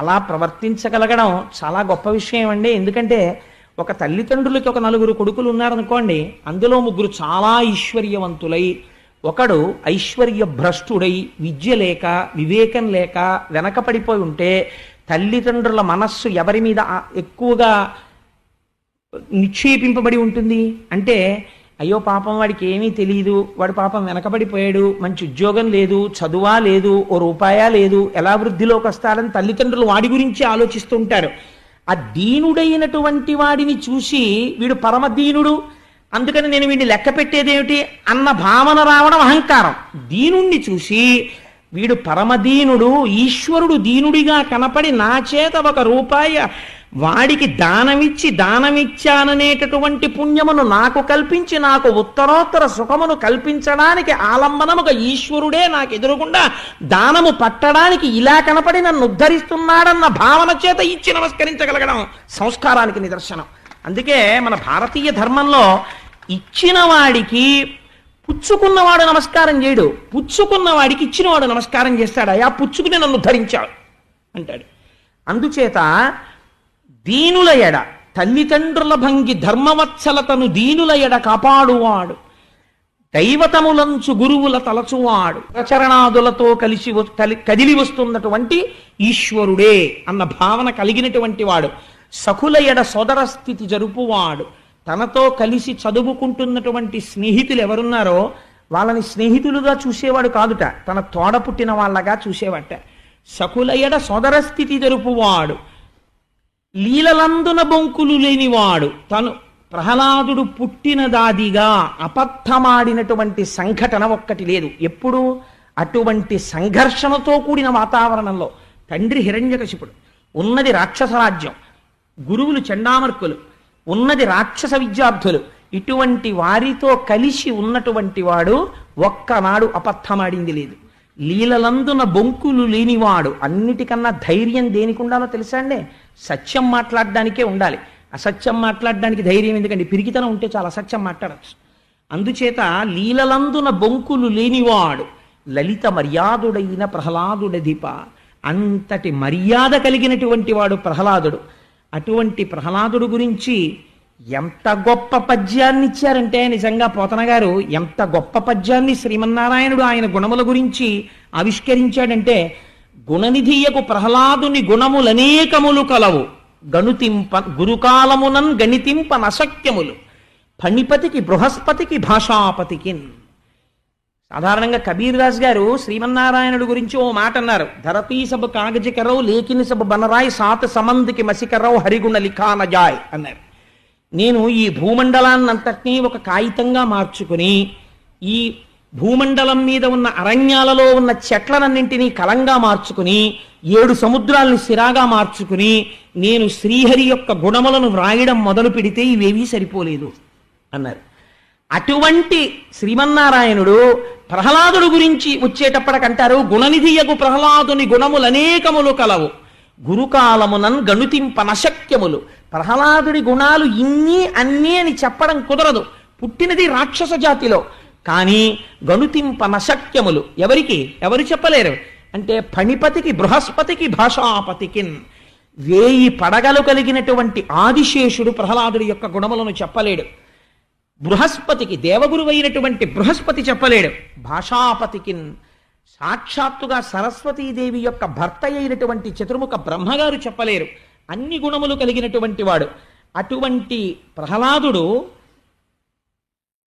అలా ప్రవర్తించగలగడం చాలా గొప్ప విషయం అండి. ఎందుకంటే ఒక తల్లిదండ్రులకి ఒక 4 కొడుకులు ఉన్నారనుకోండి, అందులో 3 చాలా ఐశ్వర్యవంతులై, ఒకడు ఐశ్వర్య భ్రష్టుడై విద్య లేక వివేకం లేక వెనకపడిపోయి ఉంటే తల్లిదండ్రుల మనస్సు ఎవరి మీద ఎక్కువగా నిక్షేపింపబడి ఉంటుంది అంటే, అయ్యో పాపం వాడికి ఏమీ తెలియదు, వాడు పాపం వెనకబడిపోయాడు, మంచి ఉద్యోగం లేదు, చదువా లేదు, ఓ రూపాయా లేదు, ఎలా వృద్ధిలోకి వస్తాడని తల్లిదండ్రులు వాడి గురించి ఆలోచిస్తూ ఉంటారు. ఆ దీనుడైనటువంటి వాడిని చూసి వీడు పరమదీనుడు, అందుకని నేను వీడిని లెక్క పెట్టేదేమిటి అన్న భావన రావడం అహంకారం. దీనుణ్ణి చూసి వీడు పరమదీనుడు, ఈశ్వరుడు దీనుడిగా కనపడి నా చేత 1 రూపాయి వాడికి దానమిచ్చాననేటటువంటి పుణ్యమును నాకు కల్పించి నాకు ఉత్తరోత్తర సుఖమును కల్పించడానికి ఆలంబనముగా ఈశ్వరుడే నాకు ఎదురుగుండా దానము పట్టడానికి ఇలా కనపడి నన్ను ఉద్ధరిస్తున్నాడన్న భావన చేత ఇచ్చి నమస్కరించగలగడం సంస్కారానికి నిదర్శనం. అందుకే మన భారతీయ ధర్మంలో ఇచ్చిన వాడికి పుచ్చుకున్నవాడు నమస్కారం చేయడు, పుచ్చుకున్నవాడికి ఇచ్చినవాడు నమస్కారం చేస్తాడు. అయా పుచ్చుకుని నన్ను ధరించాడు అంటాడు. అందుచేత దీనుల ఎడ తల్లిదండ్రుల భంగి ధర్మవత్సలతను దీనుల ఎడ కాపాడువాడు, దైవతములంచు గురువుల తలచువాడు, ప్రచరణాదులతో కదిలి వస్తున్నటువంటి ఈశ్వరుడే అన్న భావన కలిగినటువంటి వాడు, సఖుల ఎడ సోదర స్థితి జరుపువాడు, తనతో కలిసి చదువుకుంటున్నటువంటి స్నేహితులు ఎవరున్నారో వాళ్ళని స్నేహితులుగా చూసేవాడు కాదుట, తన తోడ పుట్టిన వాళ్ళగా చూసేవాట. సఖుల ఎడ సోదర స్థితి జరుపువాడు, లీలలందున బొంకులు లేనివాడు, తను ప్రహ్లాదుడు పుట్టినదాదిగా అబద్ధమాడినటువంటి సంఘటన ఒక్కటి లేదు. ఎప్పుడు అటువంటి సంఘర్షణతో కూడిన వాతావరణంలో తండ్రి హిరణ్యకశిపుడు, ఉన్నది రాక్షస రాజ్యం, గురువులు చండామర్కులు, ఉన్నది రాక్షస విద్యార్థులు, ఇటువంటి వారితో కలిసి ఉన్నటువంటి వాడు ఒక్కనాడు అబద్ధమాడింది లేదు. లీలలందున బొంకులు లేనివాడు, అన్నిటికన్నా ధైర్యం దేనికి ఉండాలో తెలుసా అండి? సత్యం మాట్లాడడానికే ఉండాలి. అసత్యం మాట్లాడడానికి ధైర్యం ఎందుకండి? పిరికితనం ఉంటే చాలా అసత్యం మాట్లాడచ్చు. అందుచేత లీలలందున బొంకులు లేనివాడు, లలిత మర్యాదుడైన ప్రహ్లాదుడధిప, అంతటి మర్యాద కలిగినటువంటి వాడు ప్రహ్లాదుడు. అటువంటి ప్రహ్లాదుడు గురించి ఎంత గొప్ప పద్యాన్ని ఇచ్చారంటే, నిజంగా పోతన గారు ఎంత గొప్ప పద్యాన్ని శ్రీమన్నారాయణుడు ఆయన గుణముల గురించి ఆవిష్కరించాడంటే, గుణనిధియకు ప్రహ్లాదుని గుణములనేకములు కలవు, గణుతింప గురుకాలమునన్ గణితింప నశక్యములు, ఫణిపతికి బృహస్పతికి భాషాపతికి. సాధారణంగా కబీర్ రాజ్ గారు శ్రీమన్నారాయణుడు గురించి ఓ మాట అన్నారు, ధరతీ సబ్ కాగజకరవు లేకిని సబ్ బనరాయ్ సాత్ సమందికి మసికరవు హరిగుణ లిఖానజాయ్ అన్నారు. నేను ఈ భూమండలాన్నంతటినీ ఒక కాగితంగా మార్చుకుని, ఈ భూమండలం మీద ఉన్న అరణ్యాలలో ఉన్న చెట్లనన్నింటినీ కలంగా మార్చుకుని, 7 సముద్రాలని సిరాగా మార్చుకుని, నేను శ్రీహరి యొక్క గుణములను వ్రాయడం మొదలు పెడితే ఇవేవీ సరిపోలేదు అన్నారు. అటువంటి శ్రీమన్నారాయణుడు ప్రహ్లాదుడు గురించి వచ్చేటప్పటికంటారు, గుణనిధియగు ప్రహ్లాదుని గుణములనేకములు కలవు, గురుకాలమునన్ గణుతింప నశక్యములు. ప్రహ్లాదుడి గుణాలు ఇన్ని అన్నీ అని చెప్పడం కుదరదు. పుట్టినది రాక్షస జాతిలో, కానీ గణుతింప నశక్యములు. ఎవరు చెప్పలేరు అంటే, ఫణిపతికి బృహస్పతికి భాషాపతికి, 1000 పడగలు కలిగినటువంటి ఆదిశేషుడు ప్రహ్లాదుడి యొక్క గుణములను చెప్పలేడు. బృహస్పతికి, దేవగురువైనటువంటి బృహస్పతి చెప్పలేడు. భాషాపతికి, సాక్షాత్తుగా సరస్వతీదేవి యొక్క భర్త అయినటువంటి చతుర్ముఖ బ్రహ్మగారు చెప్పలేరు. అన్ని గుణములు కలిగినటువంటి వాడు. అటువంటి ప్రహ్లాదుడు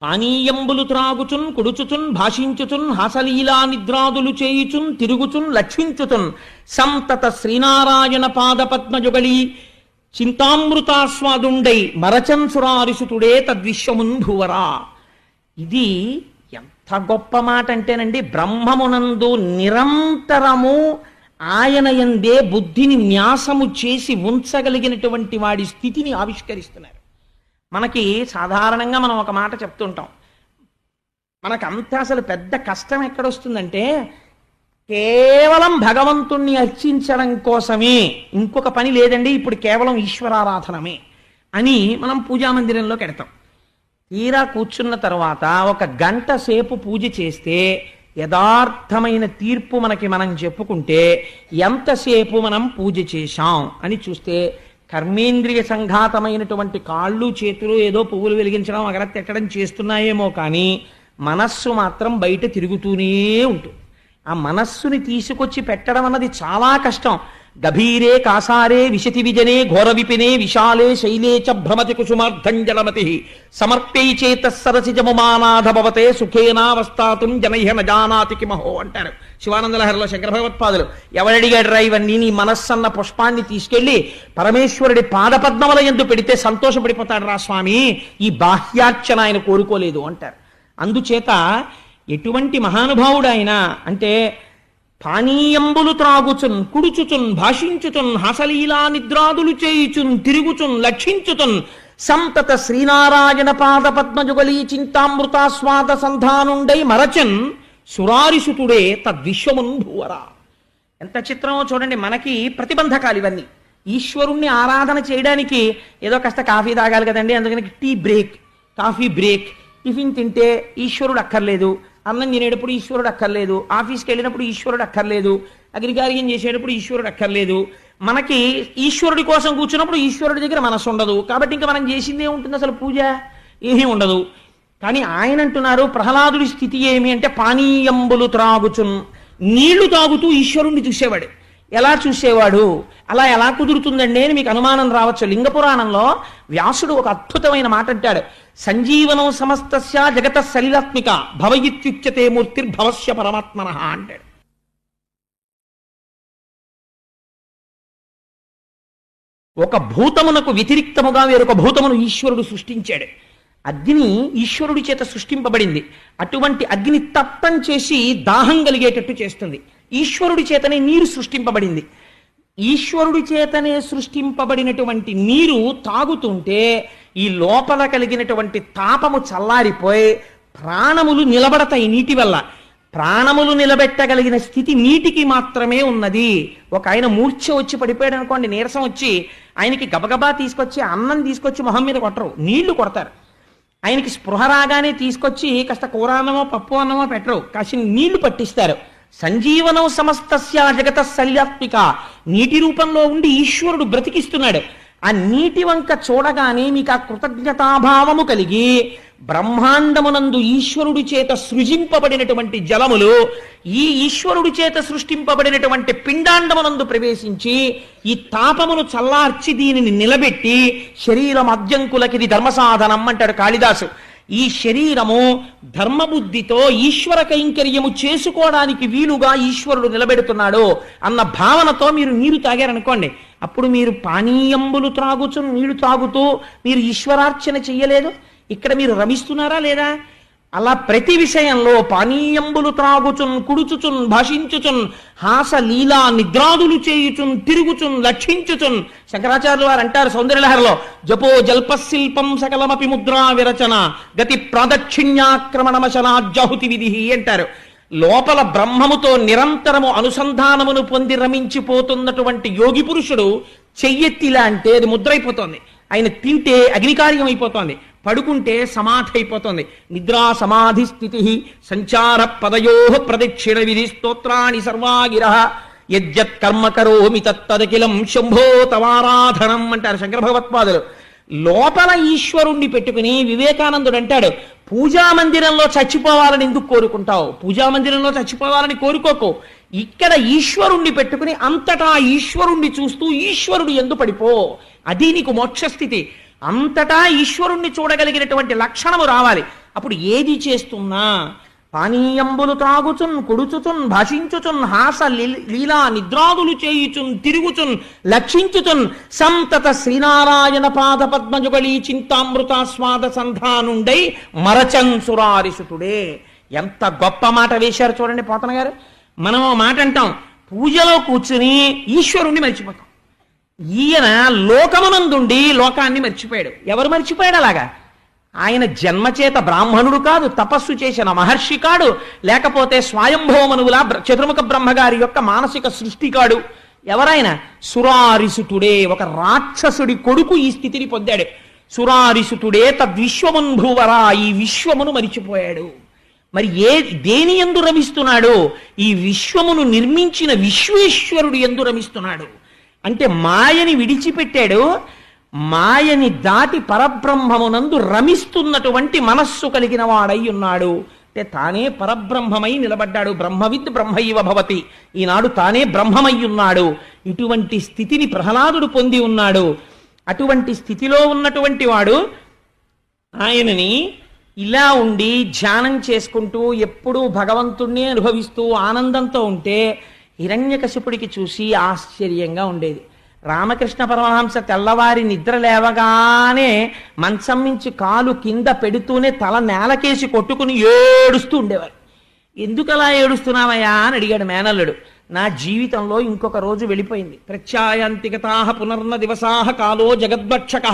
పానీయంబులు త్రాగుచున్, కుడుచుచున్, భాషించుచున్, హాసలీలా నిద్రాదులు చేయుచున్, తిరుగుచున్, లక్షించుచున్, సంతత శ్రీనారాయణ పాదపద్మజుగళి చింతామృతాస్వాదుండై మరచన్ సురారిసుతుడే తద్విశ్వమున్ భువరా. ఇది ఎంత గొప్ప మాట అంటేనండి, బ్రహ్మమునందు నిరంతరము ఆయన యందే బుద్ధిని న్యాసము చేసి ఉంచగలిగినటువంటి వాడి స్థితిని ఆవిష్కరిస్తున్నారు. మనకి సాధారణంగా మనం ఒక మాట చెప్తుంటాం, మనకంతా అసలు పెద్ద కష్టం ఎక్కడొస్తుందంటే, కేవలం భగవంతుణ్ణి అర్చించడం కోసమే, ఇంకొక పని లేదండి, ఇప్పుడు కేవలం ఈశ్వరారాధనమే అని మనం పూజామందిరంలోకి ఎడతాం. తీరా కూర్చున్న తర్వాత 1 గంట సేపు పూజ చేస్తే యథార్థమైన తీర్పు మనం చెప్పుకుంటే ఎంతసేపు మనం పూజ చేశాం అని చూస్తే, కర్మేంద్రియ సంఘాతమైనటువంటి కాళ్ళు చేతులు ఏదో పువ్వులు వెలిగించడం అగరత్తి ఎట్టడం చేస్తున్నాయేమో కానీ మనస్సు మాత్రం బయట తిరుగుతూనే ఉంటుంది. ఆ మనస్సుని తీసుకొచ్చి పెట్టడం అన్నది చాలా కష్టం. గభీరే కాసారే విశతి విజనే ఘోర విపినే విశాలే శైలే చ భ్రమతి కుసుమార్ధంజలమతి సమర్ప్యై చేతస్సరసిజముమానాథ భవతే సుఖేనావస్థాతుం జనైహ నజానాతి కిమహో అంటారు శివానందలహరిలో శంకర భగవత్పాదులు. ఎవడడిగాడురా ఇవన్నీ? నీ మనస్సన్న పుష్పాన్ని తీసుకెళ్లి పరమేశ్వరుడి పాదపద్మముల యందు పెడితే సంతోషపడిపోతాడు రా స్వామి, ఈ బాహ్యార్చన ఆయన కోరుకోలేదు అంటారు. అందుచేత ఎటువంటి మహానుభావుడు ఆయన అంటే, పానీయంబులు త్రాగుచున్, కుడుచుచున్, భాషించుచున్, హాసలీలా నిద్రాదులు చేయుచున్, తిరుగుచున్, లక్షించుచున్, సంతత శ్రీనారాయణ పాద పద్మజుగళీ చింతామృతాస్వాద సంధానుండై మరచన్ సురారిసుతుడే తద్విశ్వమున్ భూవరా. ఎంత చిత్రమో చూడండి. మనకి ప్రతిబంధకాలు ఇవన్నీ. ఈశ్వరుణ్ణి ఆరాధన చేయడానికి ఏదో కాస్త కాఫీ తాగాలి కదండి, అందుకని tea break, coffee break, tiffin తింటే ఈశ్వరుడు అక్కర్లేదు, అన్నం తినేటప్పుడు ఈశ్వరుడు అక్కర్లేదు, ఆఫీస్కి వెళ్ళినప్పుడు ఈశ్వరుడు అక్కర్లేదు, అగ్నికార్యం చేసేటప్పుడు ఈశ్వరుడు అక్కర్లేదు, మనకి ఈశ్వరుడి కోసం కూర్చున్నప్పుడు ఈశ్వరుడి దగ్గర మనసు ఉండదు, కాబట్టి ఇంకా మనం చేసింది ఏముంటుంది, అసలు పూజ ఏమీ ఉండదు. కానీ ఆయన అంటున్నారు ప్రహ్లాదుడి స్థితి ఏమి అంటే పానీయంబులు త్రాగుచున్, నీళ్లు తాగుతూ ఈశ్వరుణ్ణి చూసేవాడు. ఎలా చూసేవాడు, అలా ఎలా కుదురుతుందండి అని మీకు అనుమానం రావచ్చు. లింగ పురాణంలో వ్యాసుడు ఒక అద్భుతమైన మాట అంటాడు, సంజీవనం సమస్తస్య జగత సలిలాత్మిక భవయిత్యుచ్యతే మూర్తిర్భవస్య పరమాత్మనః అంటాడు. ఒక భూతమునకు వ్యతిరిక్తముగా వేరొక భూతమును ఈశ్వరుడు సృష్టించాడు. అగ్ని ఈశ్వరుడి చేత సృష్టింపబడింది. అటువంటి అగ్ని తప్తం చేసి దాహం కలిగేటట్టు చేస్తుంది. ఈశ్వరుడి చేతనే నీరు సృష్టింపబడింది. ఈశ్వరుడి చేతనే సృష్టింపబడినటువంటి నీరు తాగుతుంటే ఈ లోపల కలిగినటువంటి తాపము చల్లారిపోయి ప్రాణములు నిలబడతాయి నీటి వల్ల. ప్రాణములు నిలబెట్టగలిగిన స్థితి నీటికి మాత్రమే ఉన్నది. ఒక ఆయన మూర్ఛ వచ్చి పడిపోయాడు అనుకోండి, నీరసం వచ్చి, ఆయనకి గబగబా తీసుకొచ్చి అన్నం తీసుకొచ్చి మొహం మీద కొట్టరు, నీళ్లు కొడతారు. ఆయనకి స్పృహ రాగానే తీసుకొచ్చి కాస్త కూర అన్నమో పప్పు అన్నమో పెట్టరు, కాసిన నీళ్లు పట్టిస్తారు. సంజీవనం సమస్తస్య జగత సలిలాత్మిక, నీటి రూపంలో ఉండి ఈశ్వరుడు బ్రతికిస్తున్నాడు. ఆ నీటి వంక చూడగానే మీకు ఆ కృతజ్ఞతాభావము కలిగి బ్రహ్మాండమునందు ఈశ్వరుడి చేత సృజింపబడినటువంటి జలములు ఈ ఈశ్వరుడి చేత సృష్టింపబడినటువంటి పిండాండమునందు ప్రవేశించి ఈ తాపమును చల్లార్చి దీనిని నిలబెట్టి శరీరం అద్యంకులకిది ధర్మసాధనం అంటాడు కాళిదాసు. ఈ శరీరము ధర్మబుద్ధితో ఈశ్వర కైంకర్యము చేసుకోవడానికి వీలుగా ఈశ్వరుడు నిలబెడుతున్నాడు అన్న భావనతో మీరు నీరు తాగారనుకోండి, అప్పుడు మీరు పానీయంబులు త్రాగుచు నీళ్లు తాగుతూ మీరు ఈశ్వరార్చన చెయ్యలేదు. ఇక్కడ మీరు రమిస్తున్నారా లేదా? అలా ప్రతి విషయంలో పానీయంబులు త్రాగుచున్ కుడుచుచున్ భాషించుచున్ హాస లీలా నిద్రాదులు చేయుచున్ తిరుగుచున్ లక్షించుచున్. శంకరాచార్యులు వారు అంటారు సౌందర్యలహరిలో, జపో జల్పశిల్పం సకలమపి ముద్రా విరచన గతి ప్రాదక్షిణ్యాక్రమణమశనాజ్జాహుతి విధి అంటారు. లోపల బ్రహ్మముతో నిరంతరము అనుసంధానమును పొంది రమించిపోతున్నటువంటి యోగి పురుషుడు చెయ్యెత్తిలా అంటే అది ముద్రైపోతోంది. ఆయన తింటే అగ్నికార్యం అయిపోతోంది, పడుకుంటే సమాధి అయిపోతుంది. నిద్రా సమాధి స్థితి సంచార పదయో ప్రదక్షిణ విధి స్తోత్రాన్ని సర్వాగిర యజ్జత్ కర్మ కరోమి తత్తదకిలం శంభో తవారాధనం అంటారు శంకర భగవత్పాదులు. లోపల ఈశ్వరుణ్ణి పెట్టుకుని వివేకానందుడు అంటాడు, పూజా మందిరంలో చచ్చిపోవాలని ఎందుకు కోరుకుంటావు? పూజా మందిరంలో చచ్చిపోవాలని కోరుకోకు. ఇక్కడ ఈశ్వరుణ్ణి పెట్టుకుని అంతటా ఈశ్వరుణ్ణి చూస్తూ ఈశ్వరుడు ఎందు పడిపో, అది నీకు మోక్షస్థితి. అంతటా ఈశ్వరుణ్ణి చూడగలిగినటువంటి లక్షణము రావాలి. అప్పుడు ఏది చేస్తున్నా పానీయంబులు త్రాగుచున్ కుడుచుచున్ భాషించుచున్ హాస లీలా నిద్రాదులు చేయుచున్ తిరుగుచున్ లక్షించుచున్ సంతత శ్రీనారాయణ పాద పద్మజుగళీ చింతామృతాస్వాద సంధానుండై మరచన్ సురారిసుతుడే. ఎంత గొప్ప మాట వేశారు చూడండి పోతన గారు. మనం మాట అంటాం, పూజలో కూర్చుని ఈశ్వరుణ్ణి మర్చిపోతాం. ఈయన లోకమునందుండి లోకాన్ని మర్చిపోయాడు. ఎవరు మర్చిపోయాడు అలాగా? ఆయన జన్మచేత బ్రాహ్మణుడు కాదు, తపస్సు చేసిన మహర్షి కాడు, లేకపోతే స్వయంభవమనువులా చతుర్ముఖ బ్రహ్మగారి యొక్క మానసిక సృష్టి కాడు. ఎవరైనా సురారిసుతుడే, ఒక రాక్షసుడి కొడుకు ఈ స్థితిని పొందాడు. సురారిసుతుడే తద్విశ్వమున్భువరా, ఈ విశ్వమును మరిచిపోయాడు. మరి దేని యందు రమిస్తున్నాడు? ఈ విశ్వమును నిర్మించిన విశ్వేశ్వరుడు యందు రమిస్తున్నాడు. అంటే మాయని విడిచిపెట్టాడు, మాయని దాటి పరబ్రహ్మమునందు రమిస్తున్నటువంటి మనస్సు కలిగిన వాడై ఉన్నాడు. అంటే తానే పరబ్రహ్మమై నిలబడ్డాడు. బ్రహ్మవిద్ బ్రహ్మైవ భవతి, ఈనాడు తానే బ్రహ్మమై ఉన్నాడు. ఇటువంటి స్థితిని ప్రహ్లాదుడు పొంది ఉన్నాడు. అటువంటి స్థితిలో ఉన్నటువంటి వాడు ఆయనని ఇలా ఉండి ధ్యానం చేసుకుంటూ ఎప్పుడూ భగవంతుణ్ణి అనుభవిస్తూ ఆనందంతో ఉంటే హిరణ్యకశిపుడికి చూసి ఆశ్చర్యంగా ఉండేది. రామకృష్ణ పరమహంస తెల్లవారి నిద్ర లేవగానే మంచం నుంచి కాలు కింద పెడుతూనే తల నేలకేసి కొట్టుకుని ఏడుస్తూ ఉండేవారు. ఎందుకలా ఏడుస్తున్నావయ్యా అని అడిగాడు మేనల్లుడు. నా జీవితంలో ఇంకొక రోజు వెళ్ళిపోయింది. ప్రత్యాయాంతికతాహ పునర్న దివసాహ కాలో జగద్భక్షక,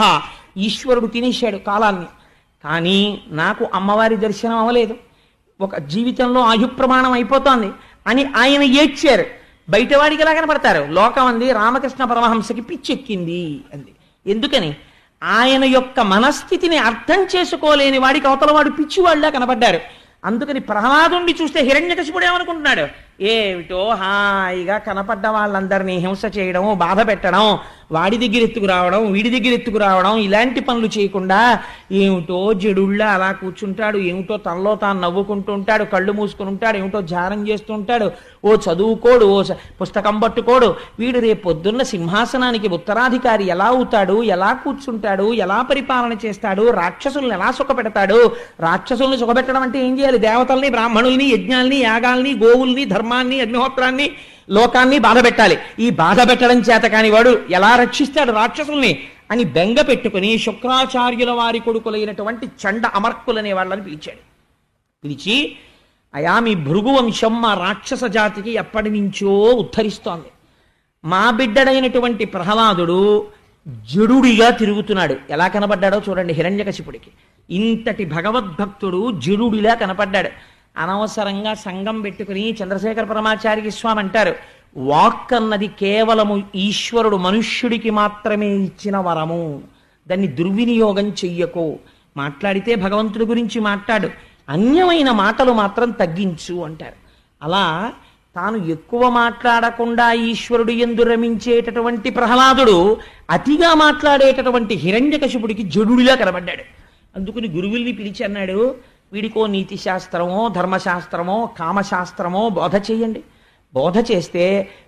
ఈశ్వరుడు తినేశాడు కాలాన్ని. కానీ నాకు అమ్మవారి దర్శనం అవ్వలేదు, ఒక జీవితంలో ఆయుప్రమాణం అయిపోతోంది అని ఆయన ఏడ్చారు. బయటవాడికి ఎలా కనపడతారు? లోకం అంది రామకృష్ణ పరమహంసకి పిచ్చెక్కింది అంది. ఎందుకని? ఆయన యొక్క మనస్థితిని అర్థం చేసుకోలేని వాడికి అవతల వాడు పిచ్చివాళ్ళ కనపడ్డారు. అందుకని ప్రహ్లాదుని చూస్తే హిరణ్యకశిపుడు ఏమనుకుంటున్నాడు? ఏమిటో హాయిగా కనపడ్డ వాళ్ళందరినీ హింస చేయడం, బాధ పెట్టడం, వాడి దగ్గర ఎత్తుకురావడం, వీడి దగ్గర ఎత్తుకురావడం, ఇలాంటి పనులు చేయకుండా ఏమిటో జడుళ్ళ అలా కూర్చుంటాడు, ఏమిటో తనలో తాను నవ్వుకుంటూ ఉంటాడు, కళ్ళు మూసుకుని ఉంటాడు, ఏమిటో ధ్యానం చేస్తూ ఉంటాడు, ఓ చదువుకోడు, ఓ పుస్తకం పట్టుకోడు. వీడు రేపు పొద్దున్న సింహాసనానికి ఉత్తరాధికారి ఎలా అవుతాడు, ఎలా కూర్చుంటాడు, ఎలా పరిపాలన చేస్తాడు, రాక్షసుల్ని ఎలా సుఖపెడతాడు. రాక్షసుల్ని సుఖపెట్టడం అంటే ఏం చేయాలి? దేవతల్ని, బ్రాహ్మణుల్ని, యజ్ఞాల్ని, యాగాల్ని, గోవుల్ని, ధర్మాన్ని, అగ్నిహోత్రాన్ని, లోకాన్ని బాధ పెట్టాలి. ఈ బాధ పెట్టడం చేత కాని వాడు ఎలా రక్షిస్తాడు రాక్షసుల్ని అని బెంగ పెట్టుకుని శుక్రాచార్యుల వారి కొడుకులైనటువంటి చండ అమర్కులనే వాళ్ళని పిలిచాడు. పిలిచి, అయా మీ భృగు వంశం మా రాక్షస జాతికి ఎప్పటి నుంచో ఉద్ధరిస్తోంది. మా బిడ్డడైనటువంటి ప్రహ్లాదుడు జడుడిగా తిరుగుతున్నాడు. ఎలా కనబడ్డాడో చూడండి హిరణ్యకశిపుడికి. ఇంతటి భగవద్భక్తుడు జడుడిలా కనపడ్డాడు. అనవసరంగా సంఘం పెట్టుకుని చంద్రశేఖర పరమాచార్య స్వామి అంటారు, వాక్ అన్నది కేవలము ఈశ్వరుడు మనుష్యుడికి మాత్రమే ఇచ్చిన వరము, దాన్ని దుర్వినియోగం చెయ్యకు. మాట్లాడితే భగవంతుడి గురించి మాట్లాడు, అన్యమైన మాటలు మాత్రం తగ్గించు అంటారు. అలా తాను ఎక్కువ మాట్లాడకుండా ఈశ్వరుడు యందు రమించేటటువంటి ప్రహ్లాదుడు అతిగా మాట్లాడేటటువంటి హిరణ్యకశిపుడికి జడుడిలా కనబడ్డాడు. అందుకుని గురువుల్ని పిలిచి అన్నాడు, వీడికో నీతి శాస్త్రమో, ధర్మశాస్త్రమో, కామశాస్త్రమో బోధ చేయండి. బోధ చేస్తే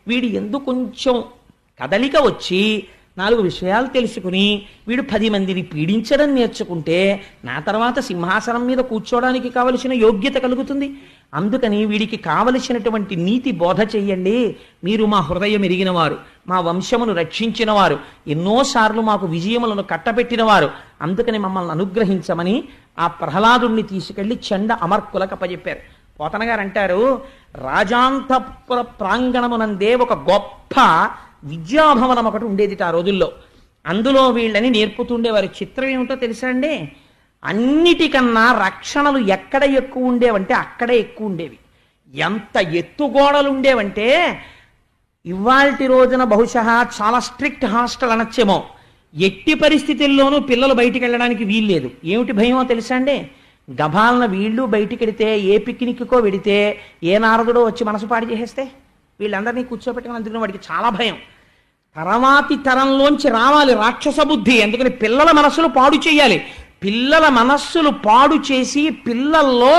వీడి ఎందుకు కొంచెం కదలిక వచ్చి 4 విషయాలు తెలుసుకుని వీడు 10 మందిని పీడించడం నేర్చుకుంటే నా తర్వాత సింహాసనం మీద కూర్చోవడానికి కావలసిన యోగ్యత కలుగుతుంది. అందుకని వీడికి కావలసినటువంటి నీతి బోధ చెయ్యండి. మీరు మా హృదయం ఎరిగిన వారు, మా వంశమును రక్షించిన వారు, ఎన్నోసార్లు మాకు విజయములను కట్టబెట్టిన వారు, అందుకని మమ్మల్ని అనుగ్రహించమని ఆ ప్రహ్లాదుణ్ణి తీసుకెళ్లి చండ అమర్కులకు అప్పచెప్పారు. పోతన గారు అంటారు, రాజాంతపుర ప్రాంగణమునందే ఒక గొప్ప విద్యాభవనం ఒకటి ఉండేది ఆ రోజుల్లో. అందులో వీళ్ళని నేర్పుతుండేవారు. చిత్రం ఏమిటో తెలుసా అండి? అన్నిటికన్నా రక్షణలు ఎక్కడ ఎక్కువ ఉండేవంటే అక్కడే ఎక్కువ ఉండేవి. ఎంత ఎత్తుగోడలు ఉండేవంటే ఇవాల్టి రోజున బహుశా చాలా స్ట్రిక్ట్ హాస్టల్ అనొచ్చేమో, ఎట్టి పరిస్థితుల్లోనూ పిల్లలు బయటికి వెళ్ళడానికి వీల్లేదు. ఏమిటి భయమో తెలుసా అండి? గభాలన వీళ్ళు బయటికి వెడితే, ఏ పిక్నిక్కో వెడితే ఏ నారదుడో వచ్చి మనసు పాడి చేసేస్తే వీళ్ళందరినీ కూర్చోబెట్టుకుని, అందుకని వాడికి చాలా భయం. తర్వాతి తరంలోంచి రావాలి రాక్షస బుద్ధి, అందుకని పిల్లల మనస్సులు పాడు చేయాలి. పిల్లల మనస్సులు పాడు చేసి పిల్లల్లో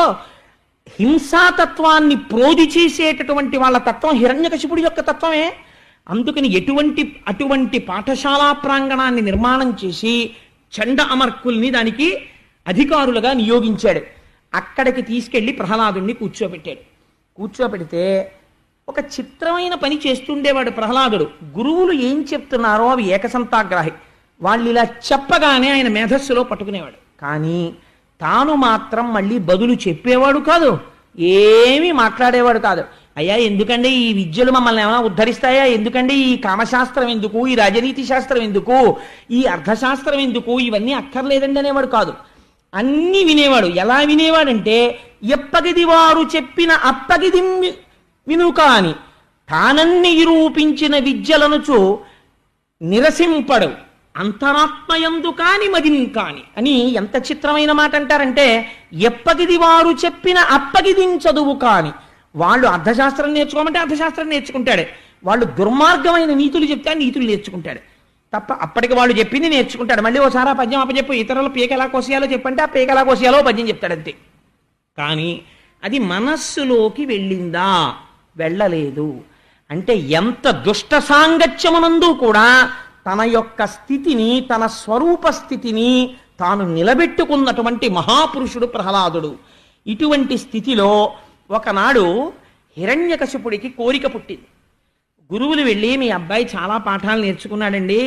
హింసాతత్వాన్ని ప్రోధి చేసేటటువంటి వాళ్ళ తత్వం హిరణ్యకశిపుడి యొక్క తత్వమే. అందుకని అటువంటి పాఠశాలా ప్రాంగణాన్ని నిర్మాణం చేసి చండ అమర్కుల్ని దానికి అధికారులుగా నియోగించాడు. అక్కడికి తీసుకెళ్లి ప్రహ్లాదుణ్ణి కూర్చోబెట్టాడు. కూర్చోబెడితే ఒక చిత్రమైన పని చేస్తుండేవాడు ప్రహ్లాదుడు. గురువులు ఏం చెప్తున్నారో అవి ఏకసంతాగ్రాహి. వాళ్ళు ఇలా చెప్పగానే ఆయన మేధస్సులో పట్టుకునేవాడు. కానీ తాను మాత్రం మళ్ళీ బదులు చెప్పేవాడు కాదు, ఏమీ మాట్లాడేవాడు కాదు. అయ్యా ఎందుకండి ఈ విద్యలు మమ్మల్ని ఏమైనా ఉద్ధరిస్తాయా? ఎందుకండి ఈ కామశాస్త్రం ఎందుకు, ఈ రాజనీతి శాస్త్రం ఎందుకు, ఈ అర్థశాస్త్రం ఎందుకు, ఇవన్నీ అక్కర్లేదండి అనేవాడు కాదు. అన్నీ వినేవాడు. ఎలా వినేవాడంటే, ఎప్పగిది వారు చెప్పిన అప్పగిది వినుక అని తానన్ని నిరూపించిన విద్యలనుచు నిరసింపడు అంతరాత్మయందు కాని మదిన్ కాని అని ఎంత చిత్రమైన మాట అంటారంటే, ఎప్పగిది వారు చెప్పిన అప్పగిదిం చదువు కాని. వాళ్ళు అర్థశాస్త్రం నేర్చుకోమంటే అర్థశాస్త్రం నేర్చుకుంటాడు, వాళ్ళు దుర్మార్గమైన నీతులు చెప్తే ఆ నీతులు నేర్చుకుంటాడు తప్ప అప్పటికి వాళ్ళు చెప్పింది నేర్చుకుంటాడు. మళ్ళీ ఓసారి ఆ పద్యం అప్పచెప్పు, ఇతరులు పీక ఎలా కోసేయాలో చెప్పంటే ఆ పీక ఎలా కోసేయాలో పద్యం చెప్తాడు అంతే. కానీ అది మనస్సులోకి వెళ్ళిందా? వెళ్ళలేదు. అంటే ఎంత దుష్ట సాంగత్యమునందు కూడా తన యొక్క స్థితిని, తన స్వరూప స్థితిని తాను నిలబెట్టుకున్నటువంటి మహాపురుషుడు ప్రహ్లాదుడు. ఇటువంటి స్థితిలో ఒకనాడు హిరణ్యకశిపుడికి కోరిక పుట్టింది. గురువులు వెళ్ళి, మీ అబ్బాయి చాలా పాఠాలు నేర్చుకున్నాడండి,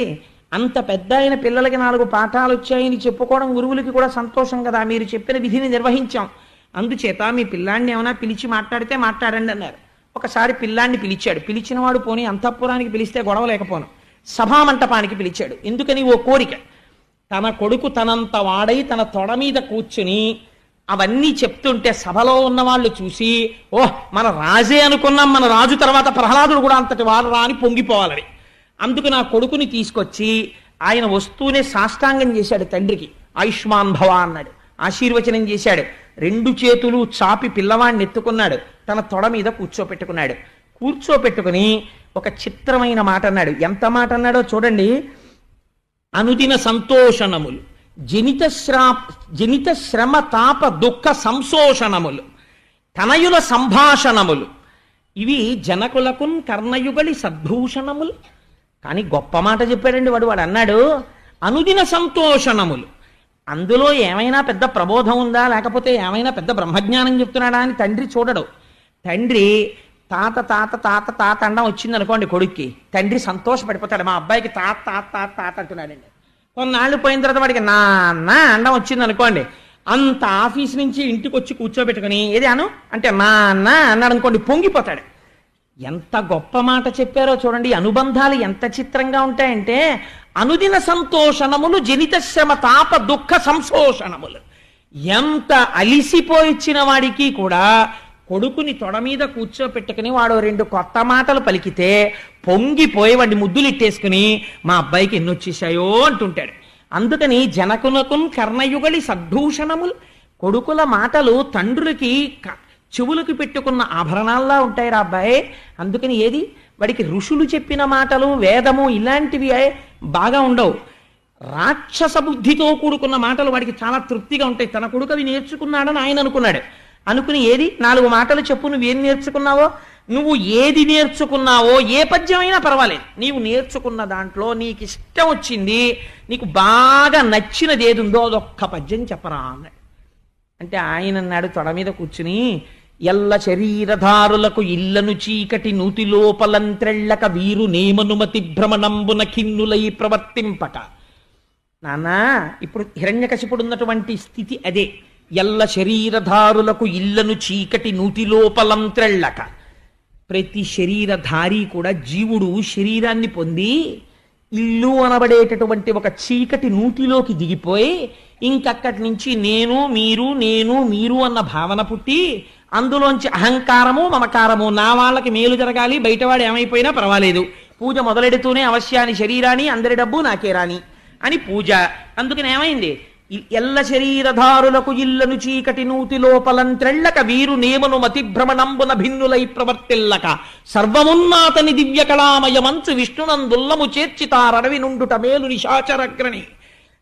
అంత పెద్ద అయిన పిల్లలకి 4 పాఠాలు వచ్చాయని చెప్పుకోవడం గురువులకి కూడా సంతోషం కదా, మీరు చెప్పిన విధిని నిర్వహించాం, అందుచేత మీ పిల్లాన్ని ఏమైనా పిలిచి మాట్లాడితే మాట్లాడండి అన్నారు. ఒకసారి పిల్లాన్ని పిలిచాడు. పిలిచిన వాడు పోనీ అంతఃపురానికి పిలిస్తే గొడవ లేకపోను, సభామంటపానికి పిలిచాడు. ఎందుకని? ఓ కోరిక. తన కొడుకు తనంత వాడై తన తొడ మీద కూర్చుని అవన్నీ చెప్తుంటే సభలో ఉన్న వాళ్ళు చూసి, ఓహ్ మన రాజే అనుకున్నాం, మన రాజు తర్వాత ప్రహ్లాదుడు కూడా అంతటి వాడు రా అని పొంగిపోవాలని. అందుకు నా కొడుకుని తీసుకొచ్చి ఆయన వస్తూనే సాష్టాంగం చేశాడు తండ్రికి. ఆయుష్మాన్ భవ అన్నాడు, ఆశీర్వచనం చేశాడు. 2 చేతులు చాపి పిల్లవాడిని ఎత్తుకున్నాడు. తన తొడ మీద కూర్చోపెట్టుకున్నాడు. కూర్చోపెట్టుకుని ఒక చిత్రమైన మాట అన్నాడు. ఎంత మాట అన్నాడో చూడండి. అనుదిన సంతోషణములు, జనిత శ్రమ తాప దుఃఖ సంశోషణములు, తనయుల సంభాషణములు, ఇవి జనకులకున్ కర్ణయుగలి సద్భూషణములు. కానీ గొప్ప మాట చెప్పాడండి వాడు. వాడు అన్నాడు అనుదిన సంతోషణములు. అందులో ఏమైనా పెద్ద ప్రబోధం ఉందా, లేకపోతే ఏమైనా పెద్ద బ్రహ్మజ్ఞానం చెప్తున్నాడా అని తండ్రి చూడడు. తండ్రి తాత తాత తాత తాత అండం వచ్చింది అనుకోండి కొడుక్కి, తండ్రి సంతోషపడిపోతాడు. మా అబ్బాయికి తాత తాత తాత తాత అంటున్నాడండి. కొన్నాళ్ళు పోయిన తర్వాత వాడికి నాన్న అండం వచ్చింది అనుకోండి, అంత ఆఫీస్ నుంచి ఇంటికి వచ్చి కూర్చోబెట్టుకుని ఏది అను అంటే నాన్న అన్నాడు అనుకోండి, పొంగిపోతాడు. ఎంత గొప్ప మాట చెప్పారో చూడండి. అనుబంధాలు ఎంత చిత్రంగా ఉంటాయంటే అనుదిన సంతోషణములు, జనిత శ్రమ తాప దుఃఖ సంశోషణములు. ఎంత అలిసిపోయిచ్చిన వాడికి కూడా కొడుకుని తొడ మీద కూర్చోపెట్టుకుని వాడు రెండు కొత్త మాటలు పలికితే పొంగిపోయి వాడిని ముద్దులు ఇట్టేసుకుని మా అబ్బాయికి ఎన్ని వచ్చేసాయో అంటుంటాడు. అందుకని జనకునకున్ కర్ణయుగలి సద్భూషణములు. కొడుకుల మాటలు తండ్రులకి చెవులకు పెట్టుకున్న ఆభరణాల్లా ఉంటాయి రా అబ్బాయి. అందుకని ఏది వాడికి ఋషులు చెప్పిన మాటలు, వేదము ఇలాంటివి బాగా ఉండవు. రాక్షస బుద్ధితో కూడుకున్న మాటలు వాడికి చాలా తృప్తిగా ఉంటాయి. తన కొడుకు అవి నేర్చుకున్నాడని ఆయన అనుకున్నాడు. అనుకుని ఏది 4 మాటలు చెప్పు, నువ్వేం నేర్చుకున్నావో, నువ్వు ఏది నేర్చుకున్నావో, ఏ పద్యమైనా పర్వాలేదు, నీవు నేర్చుకున్న దాంట్లో నీకు ఇష్టం వచ్చింది, నీకు బాగా నచ్చినది ఏది ఉందో అదొక్క పద్యం చెప్పరా అన్నాడు. అంటే ఆయన అన్నాడు తొడ మీద కూర్చుని, ఎల్ల శరీరధారులకు ఇళ్లను చీకటి నూతి లోపలంత్రెళ్ళక వీరు నేమనుమతి భ్రమణంబున ఖిన్నులై ప్రవర్తింపక. నాన్న ఇప్పుడు హిరణ్యకశిపుడు ఉన్నటువంటి స్థితి అదే. ఎల్ల శరీరధారులకు ఇళ్లను చీకటి నూతి లోపలంత్రెళ్ళక. ప్రతి శరీరధారి కూడా జీవుడు శరీరాన్ని పొంది ఇల్లు అనబడేటటువంటి ఒక చీకటి నూతిలోకి దిగిపోయి ఇంకక్కడి నుంచి నేను మీరు అన్న భావన పుట్టి అందులోంచి అహంకారము మమకారము, నా వాళ్ళకి మేలు జరగాలి, బయటవాడు ఏమైపోయినా పర్వాలేదు, పూజ మొదలెడుతూనే అవశ్యాన్ని శరీరాన్ని అందరి డబ్బు నాకే రాని అని పూజ. అందుకని ఏమైంది, ఎల్ల శరీరధారులకు ఇళ్లను చీకటి నూతి లోపలంత్రెళ్ళక వీరు నేమను మతి భ్రమణంబున భిన్నులై ప్రవర్తిల్లక సర్వమున్నాతని దివ్య కళామయమంచు విష్ణునందుల్లము చేర్చితారడవి నుండుట మేలు నిశాచరగ్రణి.